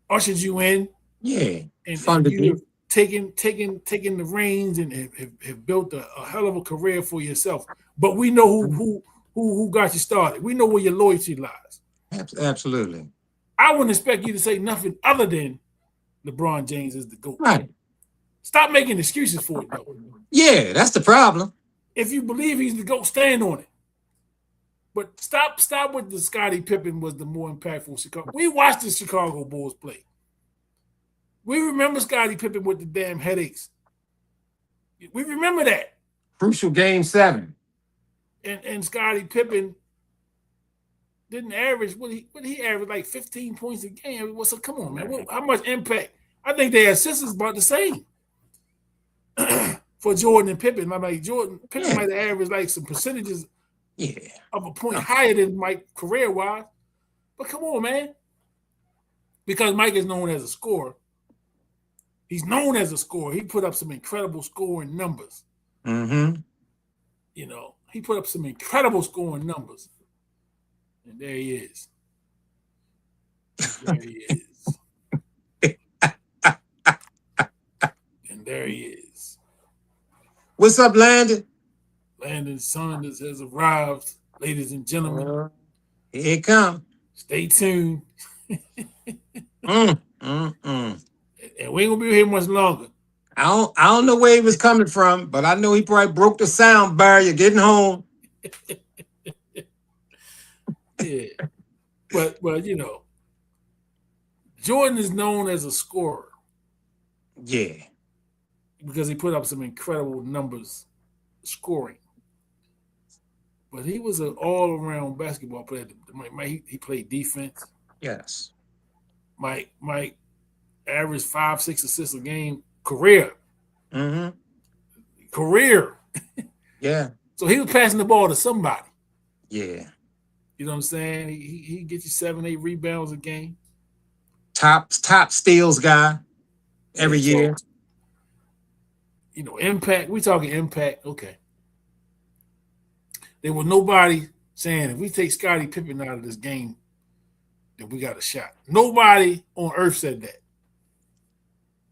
ushered you in. Yeah. And you've taken the reins and have built a hell of a career for yourself. But we know who got you started. We know where your loyalty lies. Absolutely. I wouldn't expect you to say nothing other than LeBron James is the GOAT. Right. Stop making excuses for it, though. Yeah, that's the problem. If you believe he's the GOAT, stand on it. But stop with the Scottie Pippen was the more impactful Chicago. We watched the Chicago Bulls play. We remember Scottie Pippen with the damn headaches. We remember that. Crucial game 7. And Scottie Pippen didn't average what he averaged like 15 points a game. So come on, man. How much impact? I think their assists is about the same. For Jordan and Pippen. I'm like, Pippen might have averaged like some percentages of a point higher than Mike career-wise. But come on, man. Because Mike is known as a scorer. He's known as a scorer. He put up some incredible scoring numbers. He put up some incredible scoring numbers. And there he is. And there he is. What's up, Landon? Landon Saunders has arrived, ladies and gentlemen. Here it comes. Stay tuned. And we ain't gonna be here much longer. I don't know where he was coming from, but I know he probably broke the sound barrier getting home. Yeah. But Jordan is known as a scorer. Yeah. Because he put up some incredible numbers scoring. But he was an all-around basketball player. He played defense. Yes. Mike averaged 5-6 assists a game career. career. Yeah. So he was passing the ball to somebody. Yeah. You know what I'm saying? He gets you 7, 8 rebounds a game. Top steals guy every Yeah, so year. impact. We talking impact. Okay. There was nobody saying if we take Scottie Pippen out of this game, then we got a shot. Nobody on earth said that.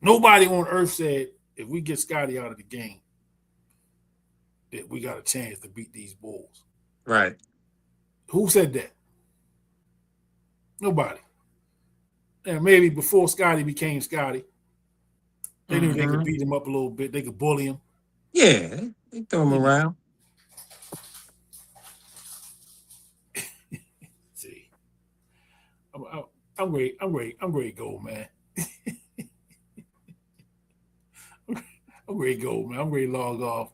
Nobody on earth said if we get Scottie out of the game, that we got a chance to beat these Bulls. Right. Who said that? Nobody. And maybe before Scottie became Scottie, they knew they could beat him up a little bit. They could bully him. Yeah, they throw him around. See, I'm great. I'm great. I'm great gold, man. I'm great gold, man. I'm ready to log off.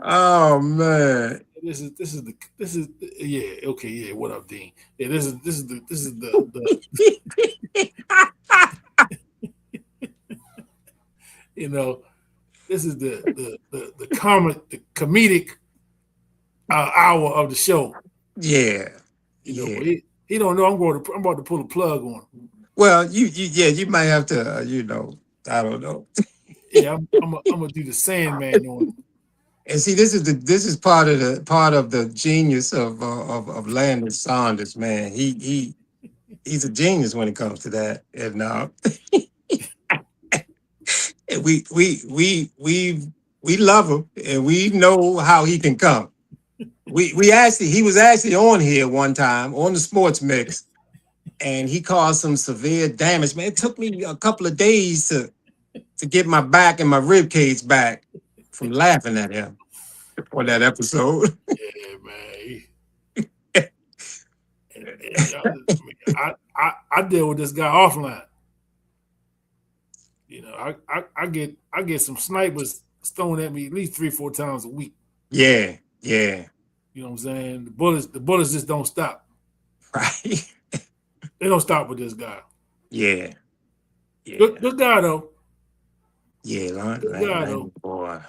Oh man. This is yeah, okay, yeah. What up, Dean? Yeah, this is the this is the comedic hour of the show. Yeah. But he don't know I'm about to pull a plug on him. Well, you might have to I don't know. Yeah, I'm gonna do the Sandman on him. And see, this is part of the genius of Landon Saunders, man. He's a genius when it comes to that. And we love him and we know how he can come. He was actually on here one time on the Sports Mix, and he caused some severe damage. Man, it took me a couple of days to get my back and my rib cage back from laughing at him on that episode. Yeah, man. I deal with this guy offline. I get some snipers thrown at me at least 3-4 times a week. Yeah. You know what I'm saying? The bullets just don't stop. Right. They don't stop with this guy. Yeah. Good guy though. Yeah, good guy though. Boy.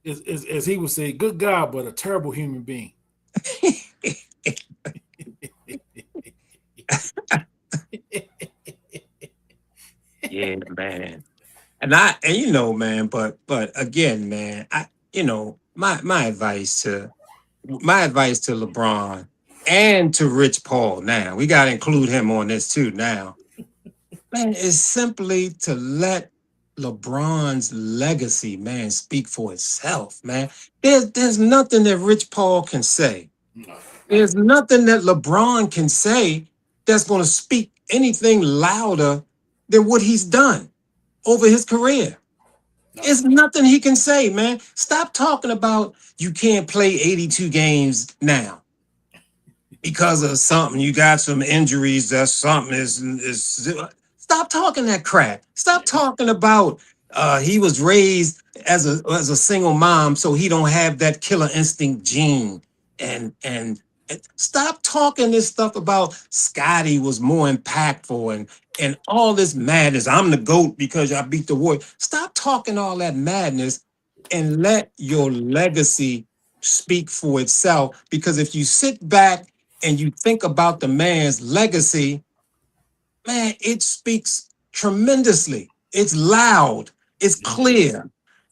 As he would say, good guy, but a terrible human being. Yeah, man. And man, but again, man, my advice to LeBron and to Rich Paul now, we got to include him on this too now, man, is simply to let LeBron's legacy, man, speak for itself, man. There's nothing that Rich Paul can say. There's nothing that LeBron can say that's going to speak anything louder than what he's done over his career. There's nothing he can say, man. Stop talking about you can't play 82 games now because of something. You got some injuries. That something is. Stop talking that crap. Stop talking about he was raised as a single mom, so he don't have that killer instinct gene. And stop talking this stuff about Scottie was more impactful and all this madness. I'm the GOAT because I beat the Warriors. Stop talking all that madness and let your legacy speak for itself. Because if you sit back and you think about the man's legacy, man, it speaks tremendously. It's loud. It's clear.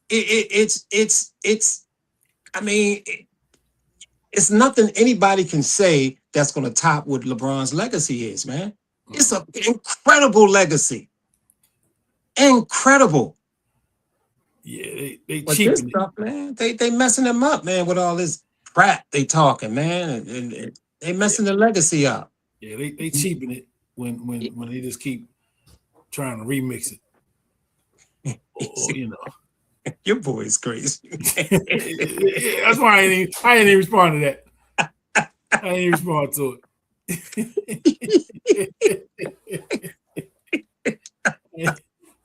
It's nothing anybody can say that's going to top what LeBron's legacy is, man. It's an incredible legacy. Incredible. Yeah, they but cheapen this stuff, man. They messing them up, man, with all this crap they talking, man, and they messing the legacy up. Yeah, they cheapen it when they just keep trying to remix it. Your boy is crazy. That's why I ain't even respond to that. I ain't even respond to it.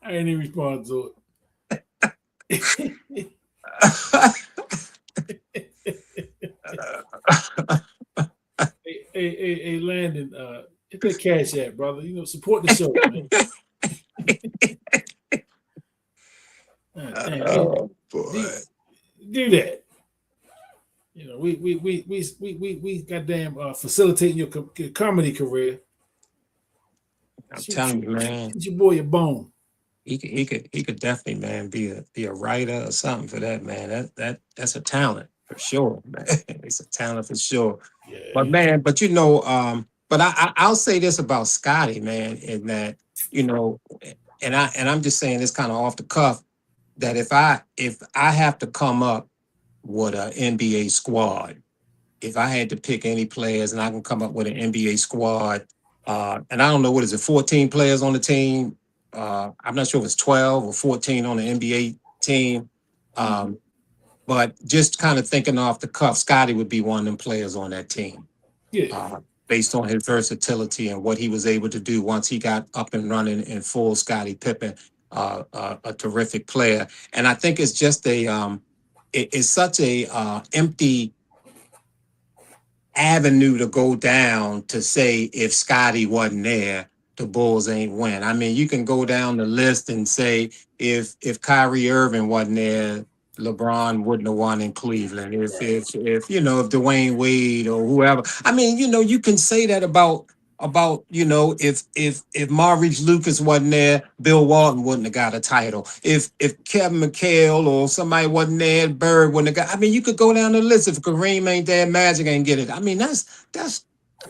I ain't even respond to it. hey, Lance. Brandon, hit that cash app, brother. You know, support the show, man. Oh boy. Do that. You know, we goddamn facilitating your comedy career. I'm telling you, man. Shoot your boy a bone. He could definitely, man, be a writer or something for that, man. That's a talent for sure, man. It's a talent for sure. Yeah. But man, but you know, but I'll say this about Scotty, man, in that, you know, and I'm just saying this kind of off the cuff, that if I have to come up with an NBA squad, if I had to pick any players and I can come up with an NBA squad, and I don't know, what is it, 14 players on the team? I'm not sure if it's 12 or 14 on the NBA team. But just kind of thinking off the cuff, Scotty would be one of them players on that team. Yeah. Based on his versatility and what he was able to do once he got up and running in full Scottie Pippen, a terrific player. And I think it's just it's such a empty avenue to go down to say if Scotty wasn't there, the Bulls ain't win. I mean, you can go down the list and say if Kyrie Irving wasn't there, LeBron wouldn't have won in Cleveland. If you know, if Dwayne Wade or whoever. I mean, you know, you can say that about you know, if Maurice Lucas wasn't there, Bill Walton wouldn't have got a title. If Kevin McHale or somebody wasn't there, Bird wouldn't have got. I mean, you could go down the list. If Kareem ain't there, Magic ain't get it. I mean, that's. I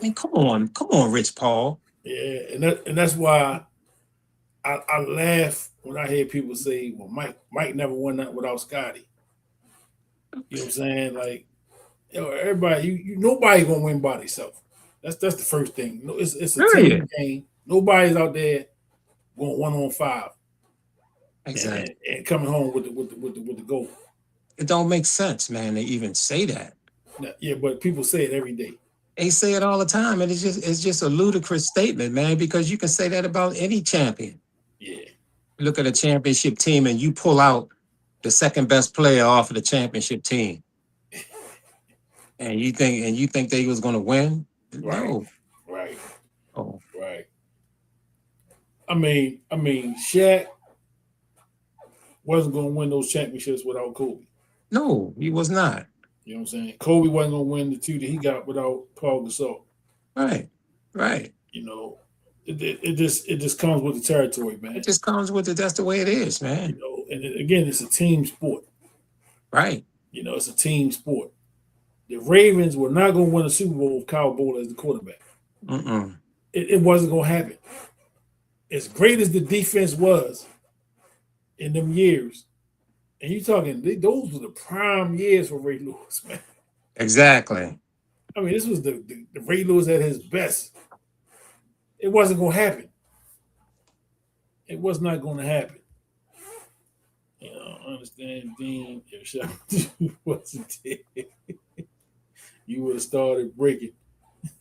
mean, come on, Rich Paul. Yeah, and that's why I laugh when I hear people say, "Well, Mike never won that without Scotty." You know what I'm saying? Like, you know, everybody, nobody gonna win by themselves. That's the first thing. No, it's a team game. Nobody's out there going 1-on-5. Exactly. And coming home with the goal. It don't make sense, man, to even say that. Yeah, but people say it every day. They say it all the time, and it's just a ludicrous statement, man, because you can say that about any champion. Yeah. Look at a championship team and you pull out the second best player off of the championship team. And you think they was gonna win? Right. No. Right. Oh. Right. I mean, Shaq wasn't gonna win those championships without Kobe. No, he was not. You know what I'm saying? Kobe wasn't gonna win the two that he got without Paul Gasol. Right. You know, it just comes with the territory, man. It just comes with it. That's the way it is, man. You know, and again, it's a team sport. Right. You know, it's a team sport. The Ravens were not gonna win a Super Bowl with Kyle Bowler as the quarterback. It wasn't gonna happen. As great as the defense was in them years, and you're talking, those were the prime years for Ray Lewis, man. Exactly. I mean, this was the Ray Lewis at his best. It wasn't going to happen. It was not going to happen. You know, I understand, Dean, if Shaq wasn't there, you would have started breaking.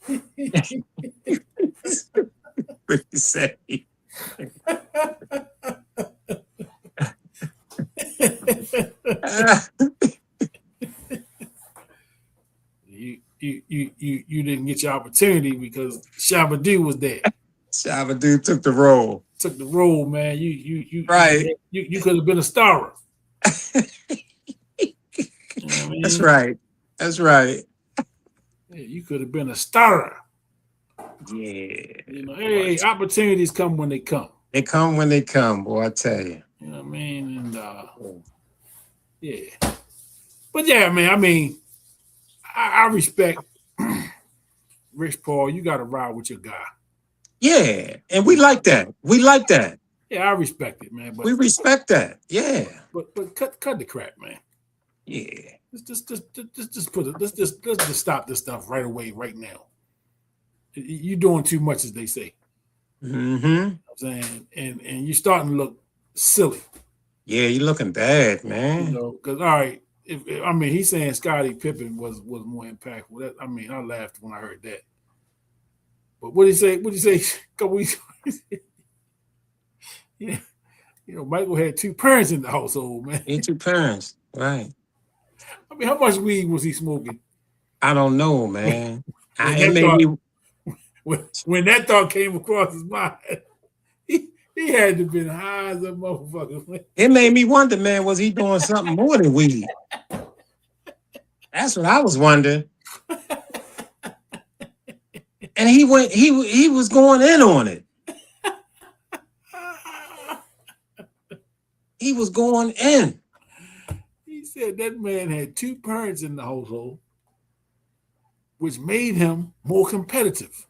What you say? You didn't get your opportunity because Shabba-Doo was there. Shabba-Doo took the role. Took the role, man. You right. You could have been a star. You know what I mean? That's right. That's right. Yeah, you could have been a star. Yeah. You know, hey, opportunities come when they come. They come when they come, boy, I tell you. You know what I mean? And yeah. But yeah, man, I mean, I respect Rich Paul. You gotta ride with your guy. Yeah, and we like that. We like that. Yeah, I respect it, man. But we respect that. Yeah. But cut the crap, man. Yeah. Let's just put it. Let's just stop this stuff right away, right now. You're doing too much, as they say. Mm-hmm. You know what I'm saying, and you're starting to look silly. Yeah, you're looking bad, man. You know, because all right, I mean, he's saying Scottie Pippen was more impactful. I mean, I laughed when I heard that. But what did he say? What did he say? A couple weeks ago? Yeah, you know, Michael had two parents in the household, man. He had two parents, right? I mean, how much weed was he smoking? I don't know, man. when that thought came across his mind, he had to have been high as a motherfucker. It made me wonder, man, was he doing something more than weed? That's what I was wondering. And he was going in on it. He was going in. He said that man had two parents in the household, which made him more competitive.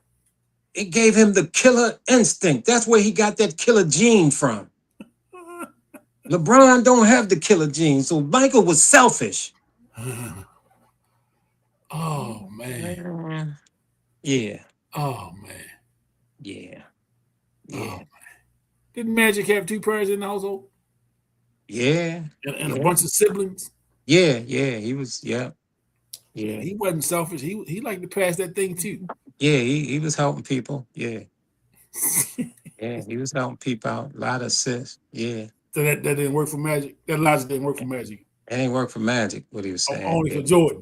It gave him the killer instinct. That's where he got that killer gene from. LeBron don't have the killer gene, so Michael was selfish. Oh man. Yeah. Oh man. Yeah. Oh, man. Didn't Magic have two parents in the household? Yeah. And a bunch of siblings? Yeah. He was, yeah. He wasn't selfish. He liked to pass that thing too. Yeah, he was helping people. Yeah. Yeah, he was helping people out. A lot of assists. Yeah. So that didn't work for Magic. That logic didn't work for Magic. It ain't work for Magic, what he was saying. Only for Jordan.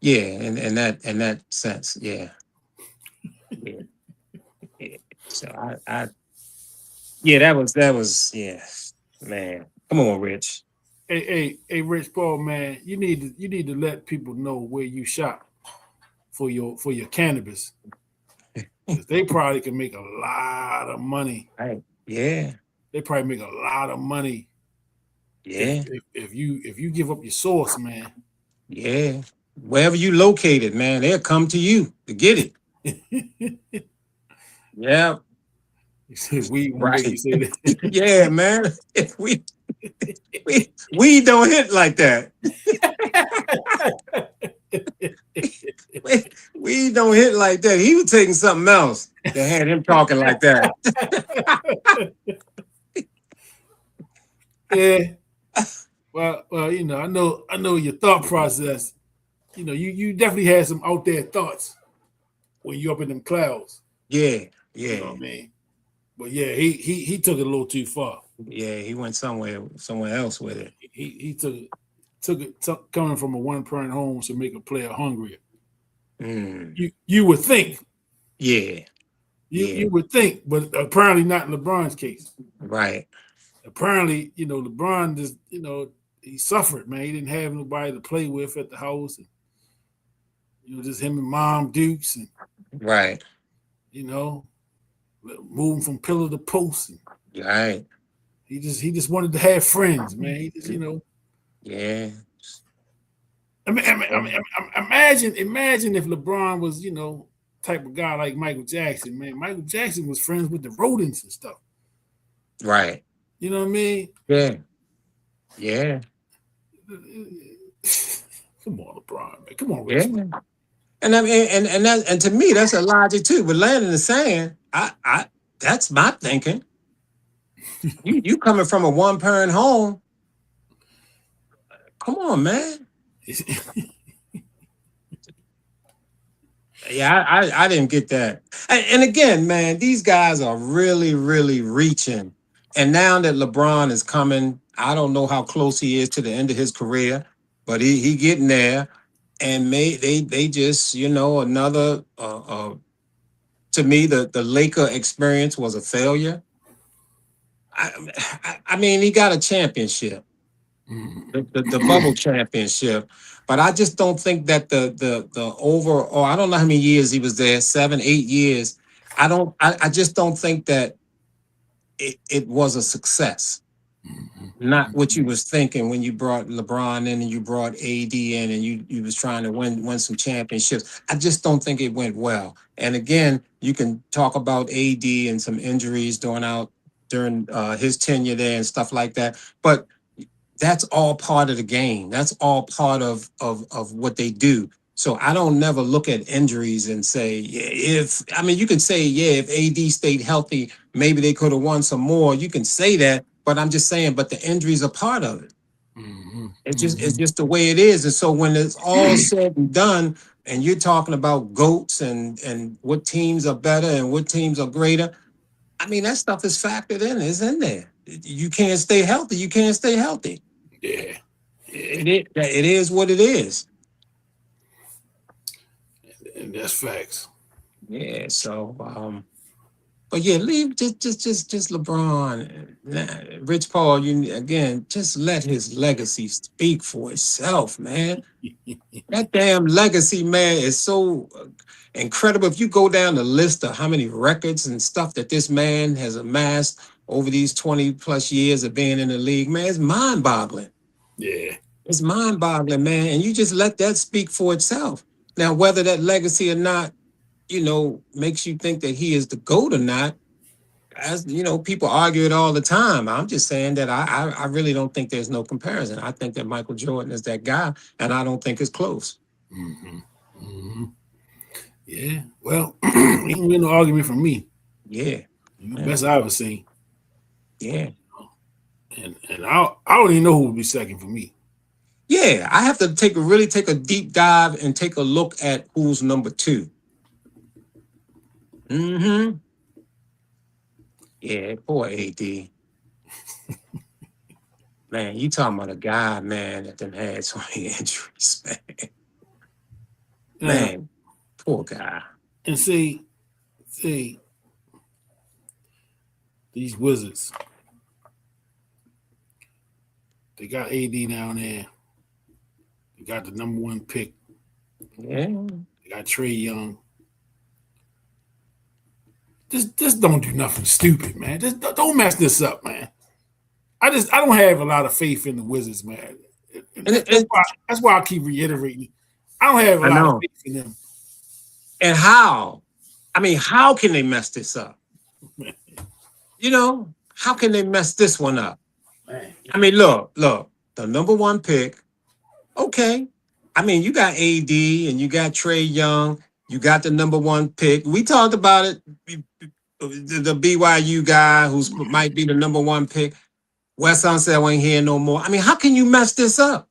Yeah, in that sense, yeah. Yeah. So that was yeah, man. Come on, Rich. Hey, Rich Paul, man, you need to let people know where you shop for your cannabis. They probably can make a lot of money. Right. Yeah. They probably make a lot of money. Yeah. If you give up your source, man. Yeah. Wherever you located, man, they'll come to you to get it. Yeah. You said we right. make you say that. Yeah, man. We don't hit like that. we don't hit like that. He was taking something else that had him talking like that. Yeah. Well, you know, I know your thought process. You know, you definitely had some out there thoughts when you up in them clouds. Yeah. You know what I mean? But yeah, he took it a little too far. Yeah, he went somewhere else with it. He took it coming from a one-parent home to make a player hungrier. You would think. Yeah. You would think, but apparently not in LeBron's case. Right. Apparently, you know, LeBron just, you know, he suffered, man. He didn't have nobody to play with at the house. And, you know, just him and Mom Dukes. And, right. You know, moving from pillar to post. And, right. He just wanted to have friends, man. He just, you know. Yeah. I mean, imagine if LeBron was, you know, type of guy like Michael Jackson, man. Michael Jackson was friends with the rodents and stuff. Right. You know what I mean? Yeah. Yeah. Come on, LeBron, man. Come on, Rich. Yeah. And I mean, and to me, that's a logic too. But Landon is saying, I that's my thinking. you coming from a one-parent home. Come on, man. Yeah, I didn't get that. And again, man, these guys are really, really reaching. And now that LeBron is coming, I don't know how close he is to the end of his career, but he getting there. And they just, you know, another to me, the Laker experience was a failure. I mean, he got a championship, the bubble championship, but I just don't think that the overall, I don't know how many years he was there, 7, 8 years. I just don't think that it was a success. Not what you was thinking when you brought LeBron in and you brought AD in and you was trying to win some championships. I just don't think it went well. And again, you can talk about AD and some injuries during his tenure there and stuff like that. But that's all part of the game. That's all part of what they do. So I don't never look at injuries and say, you can say, if AD stayed healthy, maybe they could have won some more. You can say that, but I'm just saying, but the injuries are part of it. It's just the way it is. And so when it's all said and done, and you're talking about GOATs and what teams are better and what teams are greater, I mean, that stuff is factored in. It's in there. You can't stay healthy. You can't stay healthy. Yeah. It is what it is. And that's facts. Yeah. So, but yeah, leave just LeBron, Rich Paul. You again, just let his legacy speak for itself, man. That damn legacy, man, is so incredible. If you go down the list of how many records and stuff that this man has amassed over these 20 plus years of being in the league, man, it's mind boggling. Yeah. It's mind boggling, man. And you just let that speak for itself. Now, whether that legacy or not, makes you think that he is the GOAT or not, as people argue it all the time. I'm just saying that I really don't think there's no comparison. I think that Michael Jordan is that guy, and I don't think it's close. Mm-hmm. Mm-hmm. Yeah. Well, ain't been no argument from me. Yeah. The best I ever seen. Yeah. And I don't even know who would be second for me. Yeah. I have to really take a deep dive and take a look at who's number 2. Mm-hmm. Yeah, poor AD. Man, you talking about a guy, man, that done had so many injuries, man. Man, poor guy. And see, these Wizards, they got AD down there. They got the number 1 pick. Yeah. They got Trey Young. Just don't do nothing stupid, man. Just don't mess this up, man. I don't have a lot of faith in the Wizards, man. That's why I keep reiterating. I don't have a lot of faith in them. And how? I mean, how can they mess this up? How can they mess this one up? Man. I mean, look, the number 1 pick. Okay. I mean, you got AD and you got Trey Young. You got the number 1 pick. We talked about it. The BYU guy who might be the number 1 pick. West Sunset ain't here no more. I mean, how can you mess this up?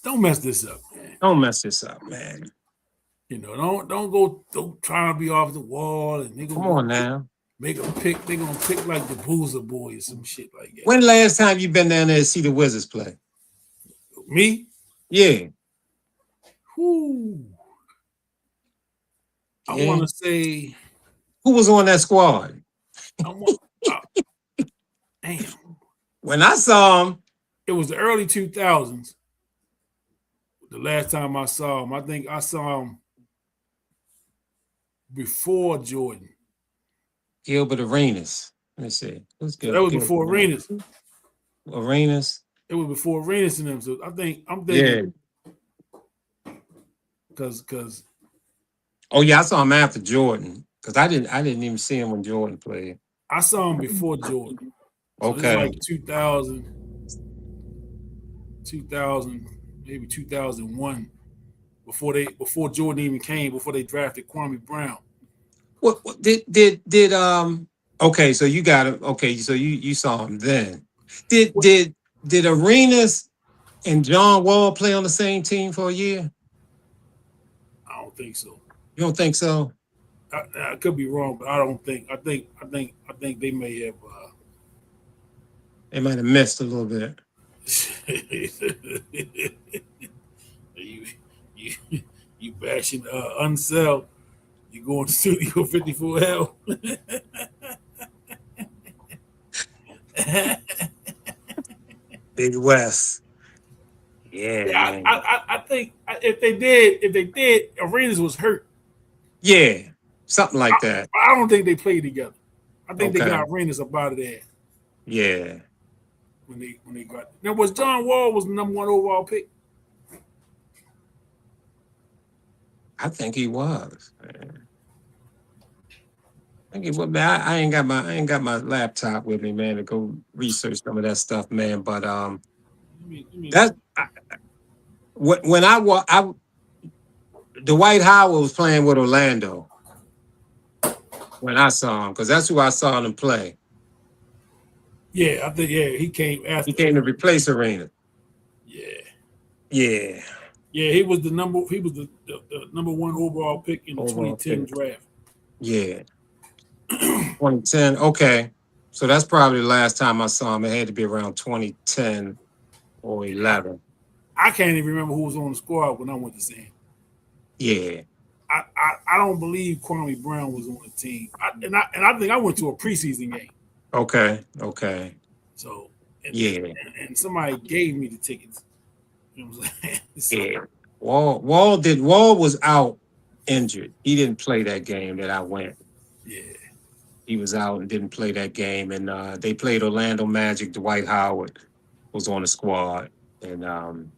Don't mess this up, man. Don't mess this up, man. Don't try to be off the wall and they come on now. Make a pick. They're gonna pick like the Boozer Boy or some shit like that. When last time you been down there to see the Wizards play? Me? Yeah. Whoo. I want to say. Who was on that squad? Damn. When I saw him, it was the early 2000s. The last time I saw him, I think I saw him before Jordan. Gilbert Arenas. Let me see. Who's good? That was before Arenas. Arenas. It was before Arenas and them. So I'm thinking. Yeah. Because. Oh yeah, I saw him after Jordan. Because I didn't even see him when Jordan played. I saw him before Jordan. So okay. Like 2000, maybe 2001. Before Jordan even came, before they drafted Kwame Brown. What did okay, so you got him. Okay, so you saw him then. Did Arenas and John Wall play on the same team for a year? I don't think so. You don't think so? I could be wrong, but I don't think. I think they may have. They might have missed a little bit. you bashing Unsell. You going to Studio 54L. Big West. Yeah. I think if they did, Arenas was hurt. Yeah, something like that. I don't think they played together. I think they got Arenas up out of there. Yeah. When they got now, was John Wall was the number 1 overall pick? I think he was. I think he was. Man, I ain't got my laptop with me, man, to go research some of that stuff, man. But when Dwight Howard was playing with Orlando when I saw him, because that's who I saw him play. Yeah, I think he came after. He came to replace Arena. Yeah, he was the number 1 overall pick in the 2010 draft. Yeah. 2010. Okay. So that's probably the last time I saw him. It had to be around 2010 or 11. I can't even remember who was on the squad when I went to see him. Yeah. I don't believe Kwame Brown was on the team. I think I went to a preseason game. Okay. Okay. So Yeah. and somebody gave me the tickets. You know what I'm saying? So, Yeah. Wall was out injured. He didn't play that game that I went. yeah. He was out and didn't play that game. And they played Orlando Magic. Dwight Howard was on the squad. And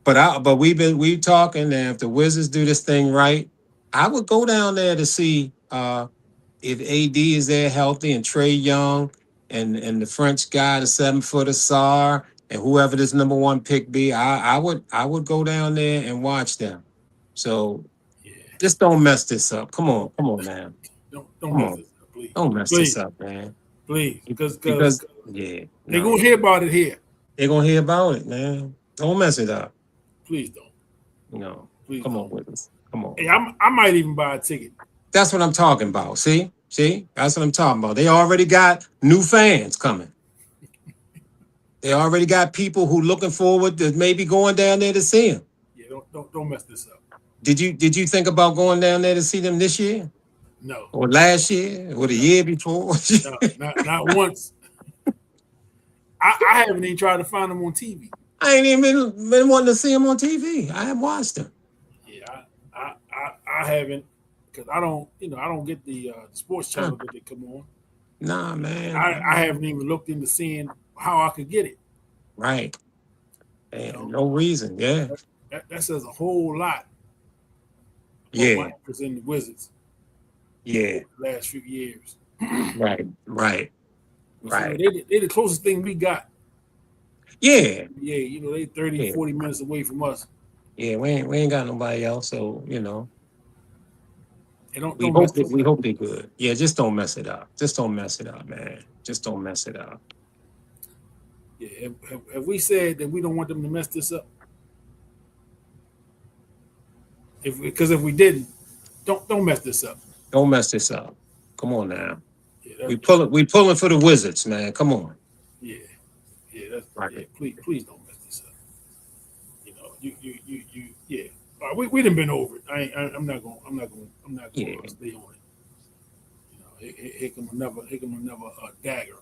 but we talking, and if the Wizards do this thing right, I would go down there to see if AD is there healthy and Trey Young and the French guy, the 7-footer Sar, and whoever this number one pick be. I would go down there and watch them. So Yeah. just don't mess this up. Come on, man. Don't Come mess on, this up, please. don't mess this up, man. Please. Because Yeah, they're no, gonna hear about it here. they're gonna hear about it, man. Don't mess it up. Please don't. No, Please come don't. on with us. Come on. Hey, I might even buy a ticket. That's what I'm talking about. See, that's what I'm talking about. They already got new fans coming. They already got people who looking forward to maybe going down there to see him. Yeah, don't mess this up. Did you think about going down there to see them this year No. or last year or the year before? No, not once. I haven't even tried to find them on TV. I ain't even been wanting to see him on TV. I have watched him. Yeah, I haven't because I don't get the sports channel that they come on. Nah, man. I haven't even looked into seeing how I could get it. Right. And no reason. Yeah. That says a whole lot. Yeah. Because in the Wizards. Yeah. The last few years. Right. So they the closest thing we got. Yeah. Yeah, they 30, 40 minutes away from us. Yeah, we ain't got nobody else, so We hope they're good. Yeah, just don't mess it up. Just don't mess it up, man. Just don't mess it up. Yeah, have we said that we don't want them to mess this up? Because if we didn't, don't mess this up. Don't mess this up. Come on now. Yeah, we pulling for the Wizards, man. Come on. Yeah, that's right. Yeah, please don't mess this up. You yeah. We done been over it. I'm not going to stay on it. Here come another dagger.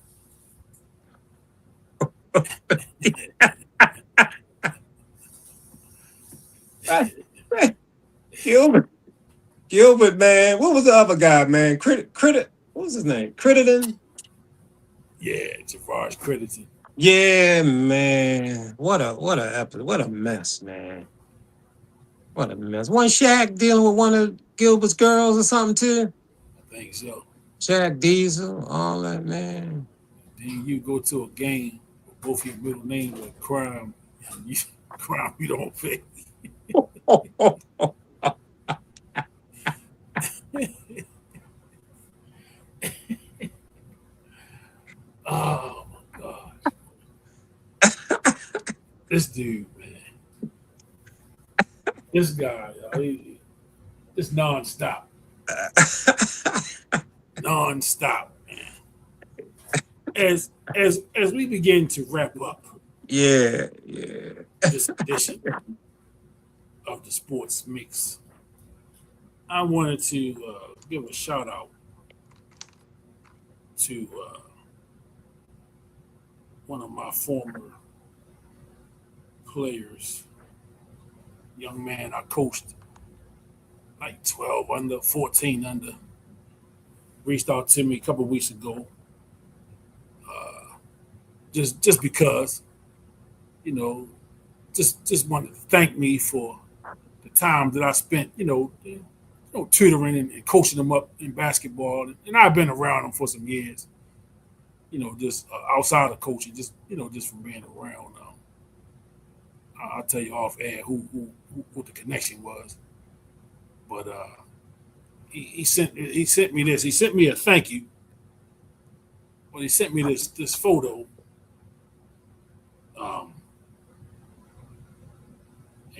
Gilbert, man. What was the other guy, man? Credit. What was his name? Crediton? Yeah, Javaris Crediton. Yeah, man. What a mess, man. What a mess. Wasn't Shaq dealing with one of Gilbert's girls or something too? I think so. Shaq Diesel, all that, man. Then you go to a game with both your middle names are crime, and crime you don't pay. Oh my gosh. This dude, man. This guy, it's nonstop. Nonstop, man. As we begin to wrap up this edition of the Sports Mix, I wanted to give a shout out to one of my former players, young man I coached, like 12 under, 14 under, reached out to me a couple of weeks ago. Just because, just wanted to thank me for the time that I spent, tutoring and coaching them up in basketball. And I've been around them for some years, just outside of coaching, just from being around. I'll tell you off air who the connection was. But he sent me this. He sent me a thank you. But he sent me this photo.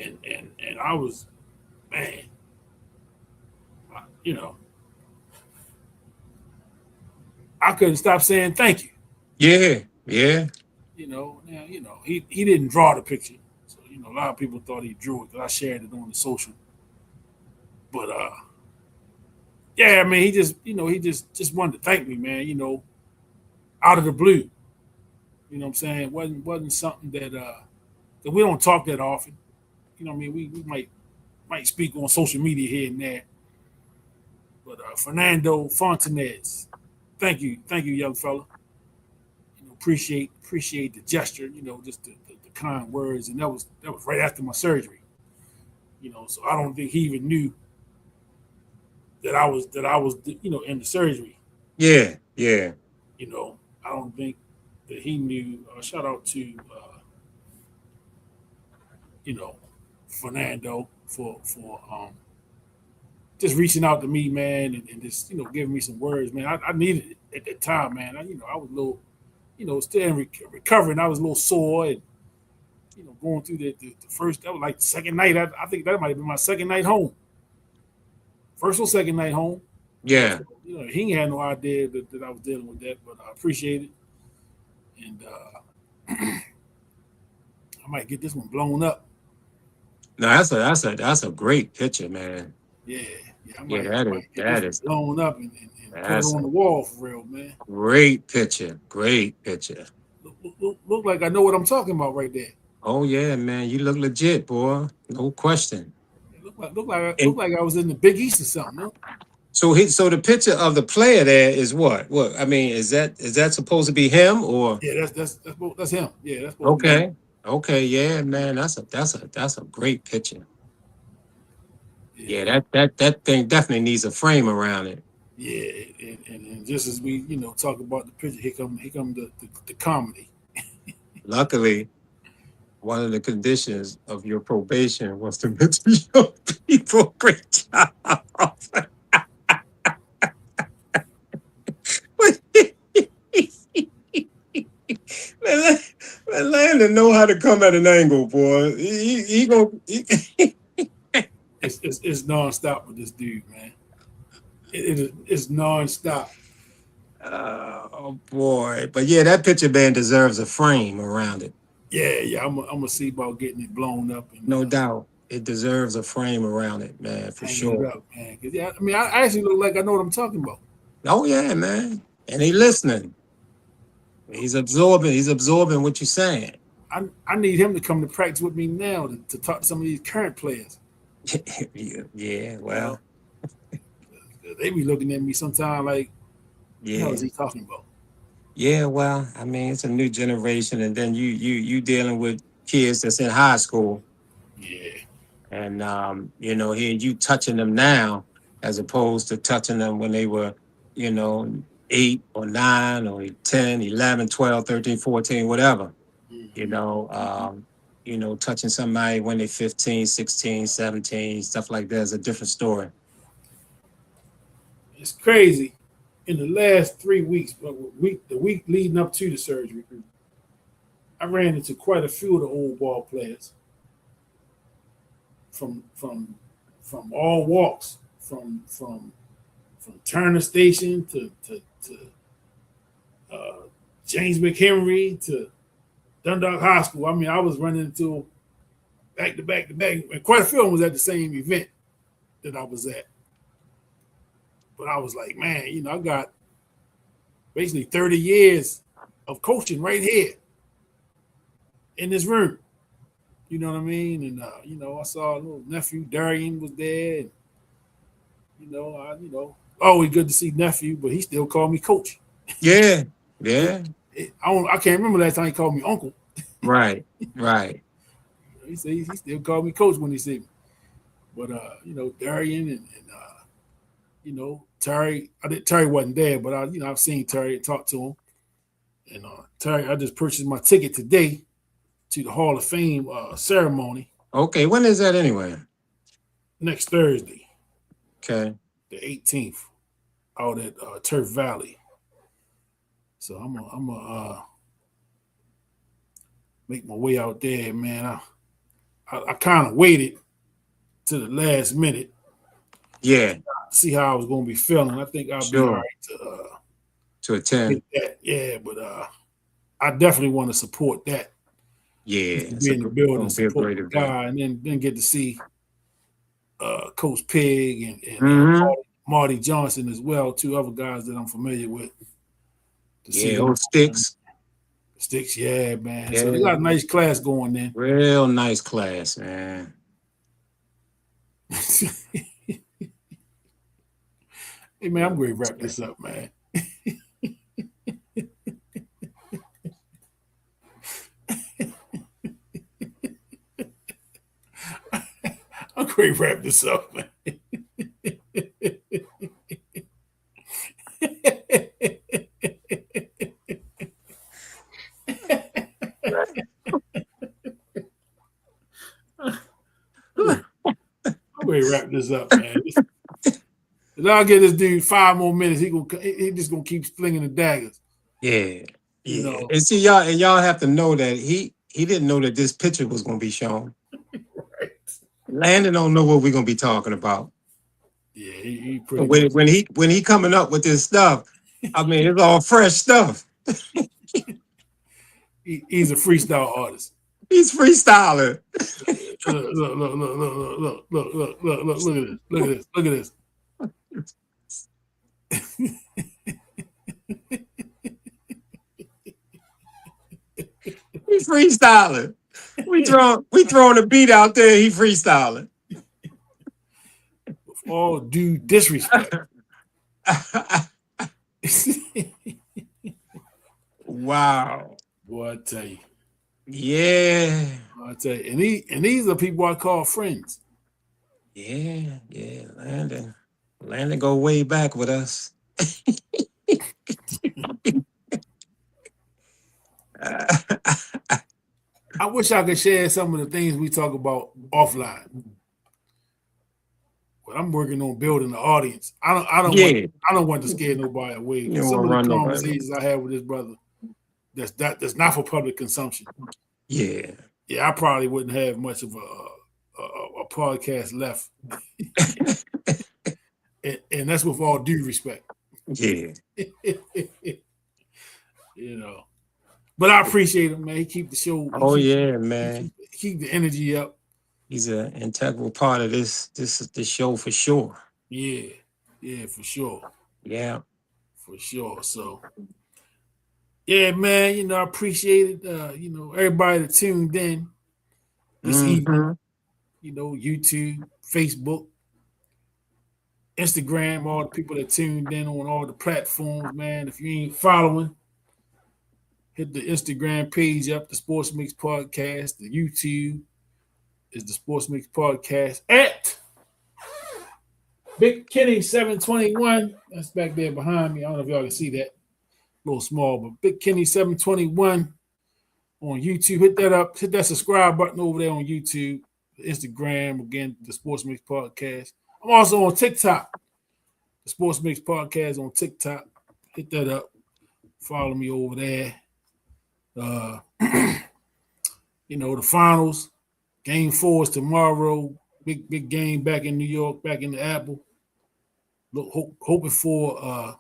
And I was, man, I couldn't stop saying thank you. Yeah. He didn't draw the picture. So, a lot of people thought he drew it because I shared it on the social. But yeah, I mean, he just wanted to thank me, man. Out of the blue. You know what I'm saying? Wasn't something that we don't talk that often. What I mean? We might speak on social media here and there. But Fernando Fontanez, thank you, young fella. Appreciate the gesture. Just the kind words, and that was right after my surgery. So I don't think he even knew that I was in the surgery. Yeah, yeah. I don't think that he knew. Shout out to you know Fernando for just reaching out to me, man, and just giving me some words, man. I needed it at that time, man. I was a little, still recovering. I was a little sore, and going through the first. That was like the second night. I think that might have been my second night home. First or second night home. Yeah. So, he had no idea that I was dealing with that, but I appreciate it, and I might get this one blown up. No, that's a great picture, man. Yeah, I Yeah, might get this one is blown up and put it that's on a the wall for real, man. great picture. Great picture. Look like I know what I'm talking about right there. Oh yeah, man. You look legit, boy. No question. Look And like I was in the Big East or something. No? so the picture of the player there is what? What I mean, is that supposed to be him or Yeah, that's him. Yeah, that's supposed to be him. okay. Okay, yeah, man. That's a great picture. Yeah, Yeah, that thing definitely needs a frame around it. yeah, and just as we talk about the picture, here come the comedy. Luckily, one of the conditions of your probation was to mentor young people. Great job. Man, Landon know how to come at an angle, boy. He gonna. It's nonstop with this dude, man. It's nonstop. Oh boy, but yeah, that picture man deserves a frame around it. Yeah. I'm gonna see about getting it blown up and No doubt, it deserves a frame around it, man, for hanging it sure. up, man. 'Cause, yeah, I mean, I actually look like I know what I'm talking about. Oh yeah, man, and he listening. He's absorbing. He's absorbing what you're saying. I need him to come to practice with me now to talk to some of these current players. Yeah, You know, well, they be looking at me sometimes like, "What the hell is yeah. he talking about?" Yeah, well, I mean, it's a new generation, and then you dealing with kids that's in high school, Yeah, and here you touching them now, as opposed to touching them when they were, you know, 8 or 9 or 10, 11, 12, 13, 14, whatever. You hmm know, hmm touching somebody when they're 15, 16, 17, stuff like that is a different story. it's crazy. In the last 3 weeks, the week leading up to the surgery, I ran into quite a few of the old ball players from from from all walks, from Turner Station to uh, James McHenry to Dundalk High School. I mean, I was running into back to back to back, and quite a few of them was at the same event that I was at. But I was like, man, I got basically 30 years of coaching right here in this room. You know what I mean? And I saw a little nephew Darian was there, and always good to see nephew, but he still called me coach. Yeah, yeah, I can't remember last time he called me uncle. right, right. He said he still called me coach when he see me. But Darian and Terry. Terry wasn't there, but I've seen Terry and talked to him. And Terry, I just purchased my ticket today to the Hall of Fame ceremony Okay, when is that anyway? next Thursday, Okay. the 18th, out at Turf Valley. So I'm gonna make my way out there, man. I kind of waited to the last minute Yeah, to see how I was gonna be feeling. I think I'll be all sure. right to To hit attend. that. Yeah, but I definitely want to support that. Yeah, Just to be in the building, gonna be a support great the event. guy, and then get to see Coach Pig and Mm-hmm. Marty Johnson as well. Two other guys that I'm familiar with. To see Yeah, them those sticks. sticks, yeah, man. So they Yeah, got a nice class going then. real nice class, man. Hey man, I'm going to wrap this up, man. I'm going to wrap this up, man. I'm going to wrap this up, man. And I'll give this dude 5 more minutes. He just gonna keep slinging the daggers. Yeah, You yeah. know. And see, y'all have to know that he didn't know that this picture was gonna be shown. Right. Landon don't know what we're gonna be talking about. Yeah, he So pretty much. when he coming up with this stuff, I mean it's all fresh stuff. He's a freestyle artist. He's freestyling. Look at this. Look at this. He's freestyling. We throwing a beat out there. He freestyling. With all due disrespect. Wow. Boy, I tell you. Yeah. I tell you. And these are people I call friends. Yeah. Landon go way back with us. I wish I could share some of the things we talk about offline. But I'm working on building the audience. I don't want to scare nobody away. You don't Some of wanna the run conversations I have with this brother that's not for public consumption. Yeah. Yeah, I probably wouldn't have much of a podcast left. and that's with all due respect. Yeah. You know. But I appreciate him, man. He keep the show. Oh yeah, man. Keep the energy up. He's an integral part of this show for sure. Yeah, for sure. Yeah. For sure. So yeah, man, you know, I appreciate it. Everybody that tuned in this evening. You know, YouTube, Facebook, Instagram, all the people that tuned in on all the platforms, man. If you ain't following, hit the Instagram page up, the Sports Mix Podcast. The YouTube is the Sports Mix Podcast at Big Kenny 721. That's back there behind me. I don't know if y'all can see that. A little small, but Big Kenny 721 on YouTube. Hit that up. Hit that subscribe button over there on YouTube. Instagram, again, the Sports Mix Podcast. I'm also on TikTok. The Sports Mix Podcast on TikTok. Hit that up. Follow me over there. The finals. Game 4 is tomorrow. Big game back in New York, back in the Apple. Hoping for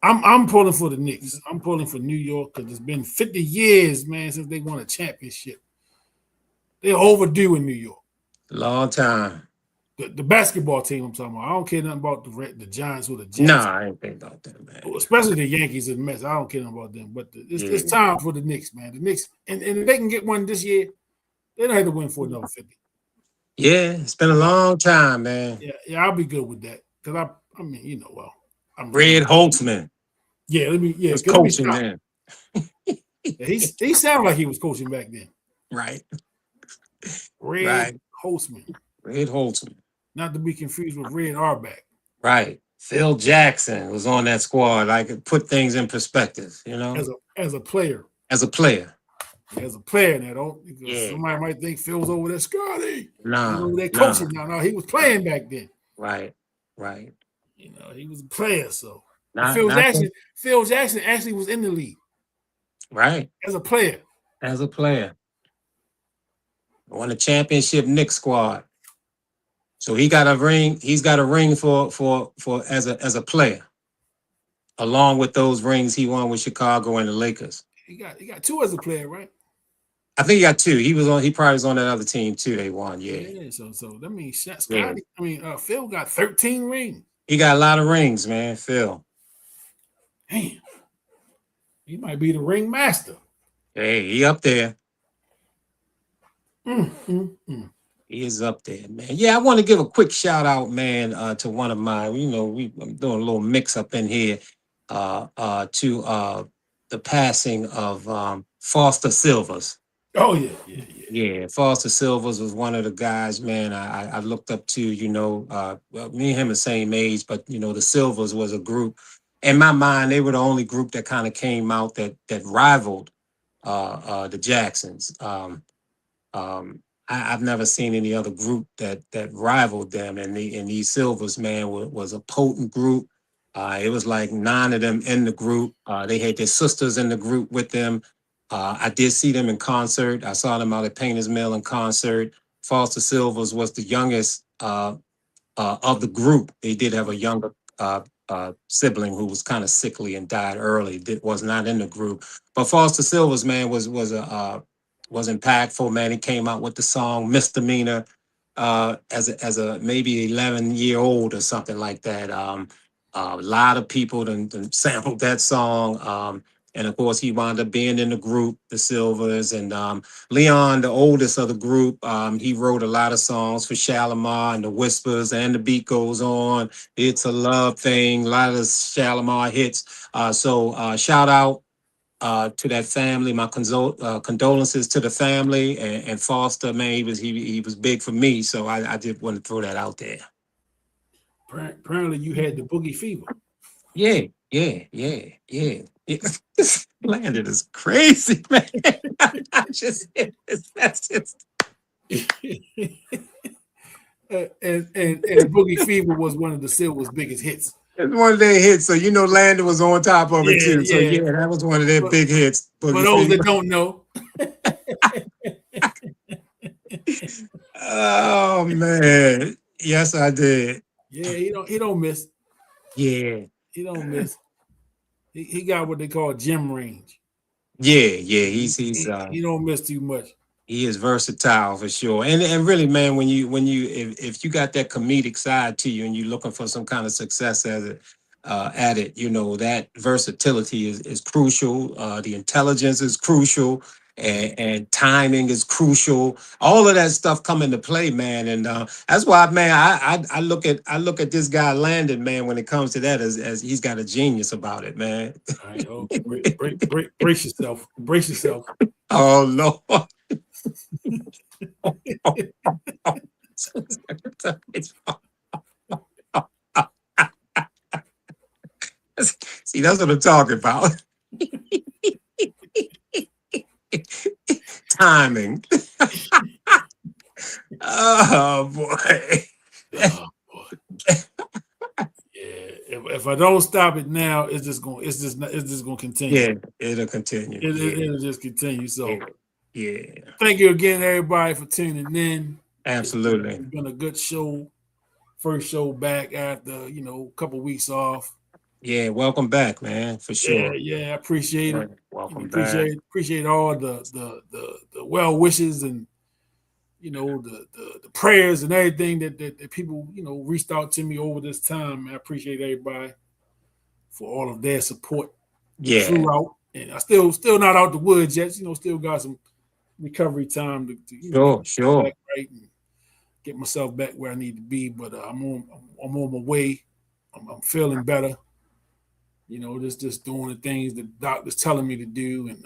I'm pulling for the Knicks. I'm pulling for New York because it's been 50 years, man, since they won a championship. They're overdue in New York. Long time. The basketball team I'm talking about. I don't care nothing about the Giants or the Jets. Nah, I ain't think about that, man. Especially the Yankees and the Mets. I don't care nothing about them. But it's time for the Knicks, man. The Knicks, and if they can get one this year, they don't have to win for another 50. Yeah, it's been a long time, man. Yeah, I'll be good with that. Because I'm Red Holtzman. Yeah, was coaching then. He sounded like he was coaching back then. Right. Red Holtzman. Red Holtzman. Not to be confused with Red Auerbach. Right. Phil Jackson was on that squad. I could put things in perspective, you know. As a player. As a player. As a player now, somebody might think Phil's over there, Scotty. Nah. They're coaching now. No, he was playing back then. Right. You know, he was a player, so Phil Jackson actually was in the league. Right. As a player. Won the championship Knicks squad. So he got a ring. He's got a ring for as a player, along with those rings he won with Chicago and the Lakers. He got 2 as a player, right? I think he got 2. He was on. He probably was on that other team too. They won. Yeah. Yeah. So that means Yeah. Scotty. Phil got 13 rings. He got a lot of rings, man. Phil. Damn. He might be the ring master. Hey, he up there. Mm. He is up there, man. Yeah, I want to give a quick shout out, man, to one of my, I'm doing a little mix up in here, to the passing of Foster Silvers. Oh yeah. Yeah, Foster Silvers was one of the guys, man. I looked up to, well, me and him the same age, but the Silvers was a group. In my mind, they were the only group that kind of came out that rivaled the Jacksons. I've never seen any other group that rivaled them, and these Silvers, man, was a potent group. It was like 9 of them in the group. They had their sisters in the group with them. I did see them in concert. I saw them out at Painters Mill in concert. Foster Silvers was the youngest of the group. They did have a younger sibling who was kind of sickly and died early. That was not in the group. But Foster Silvers, man, was impactful. Man, he came out with the song "Misdemeanor" as a maybe 11-year-old or something like that. A lot of people done sampled that song. And of course, he wound up being in the group, the Silvers, and Leon, the oldest of the group. He wrote a lot of songs for Shalimar and the Whispers, and The Beat Goes On. It's a Love Thing, a lot of the Shalimar hits. So shout out to that family. My condolences to the family, and Foster, man, he was big for me. So I did want to throw that out there. Apparently, you had the boogie fever. Yeah. Landon is crazy, man. That's just and boogie fever was one of the Silver's biggest hits. It's one of their hits, so Landon was on top of it too. So that was one of their big hits. For those that don't know. Oh man. Yes, I did. Yeah, he don't miss. Yeah. He don't miss. He got what they call gym range. Yeah. He don't miss too much. He is versatile for sure. And really, man, if you got that comedic side to you and you're looking for some kind of success at it, that versatility is crucial. The intelligence is crucial, and timing is crucial. All of that stuff come into play, man. And that's why, man, I look at this guy Landon, man, when it comes to that, as he's got a genius about it, man. All right, brace yourself. Brace yourself. Oh Lord. See, that's what I'm talking about. Timing. Oh boy. Oh, boy. Yeah. If I don't stop it now, it's just gonna continue. Yeah, it'll continue. It'll just continue. So yeah. Thank you again, everybody, for tuning in. Absolutely. It's been a good show. First show back after, a couple weeks off. Yeah, welcome back, man, for sure. Yeah, I appreciate it. Welcome back. Appreciate all the well wishes and the prayers and everything that people reached out to me over this time. I appreciate everybody for all of their support throughout. And I still not out the woods yet. Still got some recovery time to sure. Back right and get myself back where I need to be. But I'm on my way. I'm feeling better. Just doing the things the doctor's telling me to do, and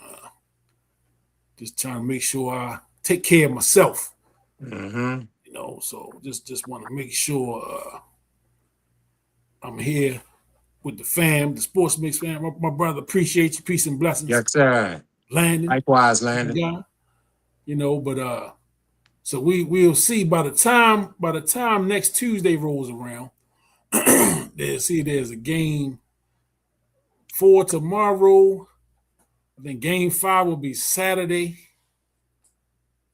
just trying to make sure I take care of myself. Mm-hmm. So just want to make sure I'm here with the fam, the Sports Mix fam. My brother, appreciate you. Peace and blessings. Yes, sir. Landon. Likewise, Landon. But so we'll see by the time next Tuesday rolls around. There's a game 4 tomorrow. I think game 5 will be Saturday.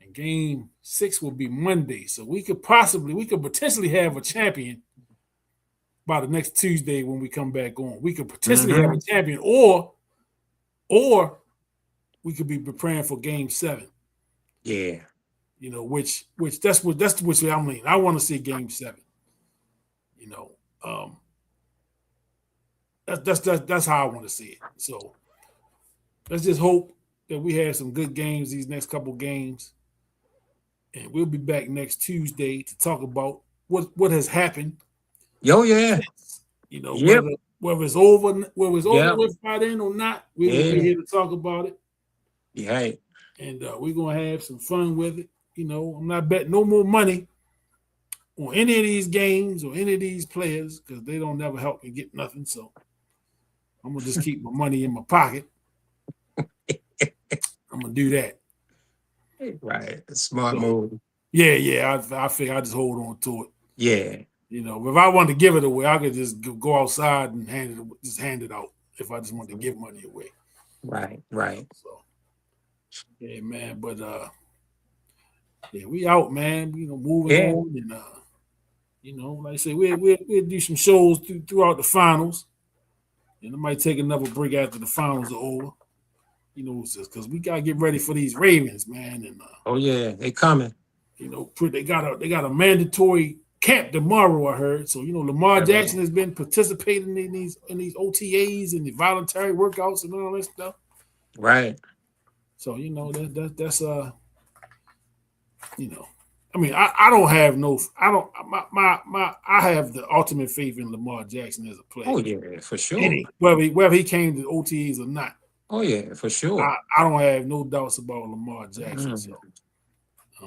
And game 6 will be Monday. So we could potentially have a champion by the next Tuesday when we come back on. We could potentially have a champion, or we could be preparing for game 7. Yeah. You know, which that's which way I'm leaning. I want to see Game 7. You know, that's how I want to see it. So let's just hope that we have some good games these next couple games, and we'll be back next Tuesday to talk about what has happened. Yo, yeah. You know, Yep. whether it's over Yep. with by then or not, we will be Yeah. here to talk about it, Yeah. and we're gonna have some fun with it. You know, I'm not betting no more money on any of these games or any of these players because they don't never help me get nothing. So I'm gonna just keep my money in my pocket. I'm gonna do that. Right. Smart So move. yeah. I figure I just hold on to it. Yeah. You know, if I wanted to give it away, I could just go outside and hand it out. If I just wanted to give money away. Right. Right. So yeah, man. But yeah, we out, man. You know, moving Yeah. on, and you know, like I said, we'll do some shows throughout the finals, and I might take another break after the finals are over. You know, because we gotta get ready for these Ravens, man, and Oh yeah, they coming. you know, they got a mandatory camp tomorrow. I heard. So you know, Lamar Jackson has been participating in these OTAs and the voluntary workouts and all that stuff. Right. So you know that's you know, I mean I don't have no I don't my I have the ultimate faith in Lamar Jackson as a player. Oh yeah, for sure. Whether he came to OTAs or not, Oh yeah, for sure. I don't have no doubts about Lamar Jackson. So.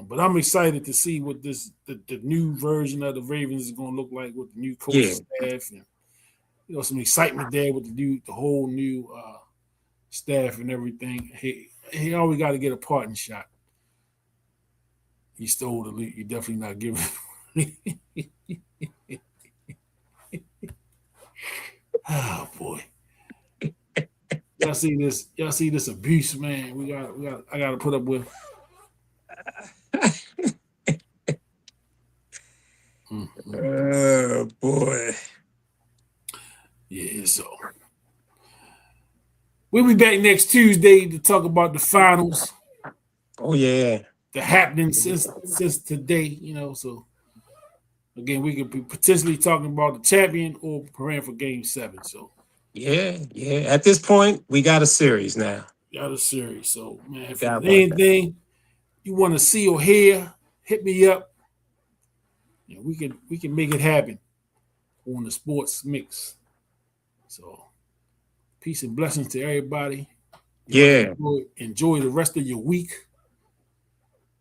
But I'm excited to see what the new version of the Ravens is going to look like with the new coach staff, and you know, some excitement there with the whole new staff and everything. He always got to get a parting shot. He stole the lead. You definitely not giving. Oh boy, y'all see this? Y'all see this abuse, man? I got to put up with. Oh boy. Yeah, so we'll be back next Tuesday to talk about the finals. Oh yeah. The happening since today, you know. So again, we could be potentially talking about the champion or preparing for Game 7. So yeah. At this point, we got a series now. got a series. So man, if Got there's anything you want to see or hear, hit me up. And we can make it happen on the sports mix. So peace and blessings to everybody. Yeah. Enjoy the rest of your week.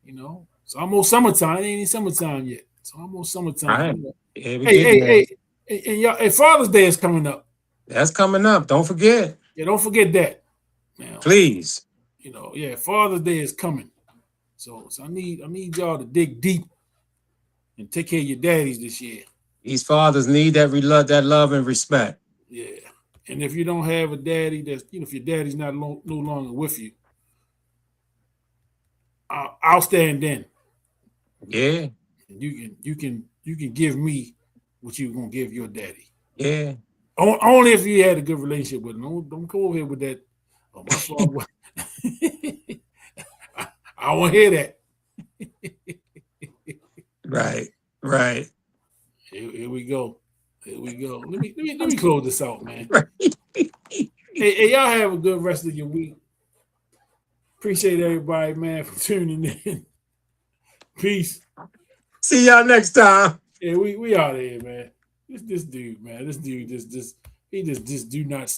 You know, it's almost summertime. It ain't even summertime yet. It's almost summertime. Right. You know? Yeah, and y'all, and Father's Day is coming up. That's coming up. Don't forget. Yeah, don't forget that. Now, please. You know, yeah, Father's Day is coming. So I need y'all to dig deep and take care of your daddies this year. These fathers need that love and respect. Yeah. And if you don't have a daddy if your daddy's no longer with you, I'll stand in. Yeah. You can give me what you're gonna give your daddy. Yeah. Only if you had a good relationship with him. Don't come over here with that. Oh, my father. I won't hear that. Right. Here we go. Let me close this out, man. Hey, y'all have a good rest of your week. Appreciate everybody, man, for tuning in. Peace. See y'all next time. Yeah, we out of here, man. This dude, man. This dude he just do not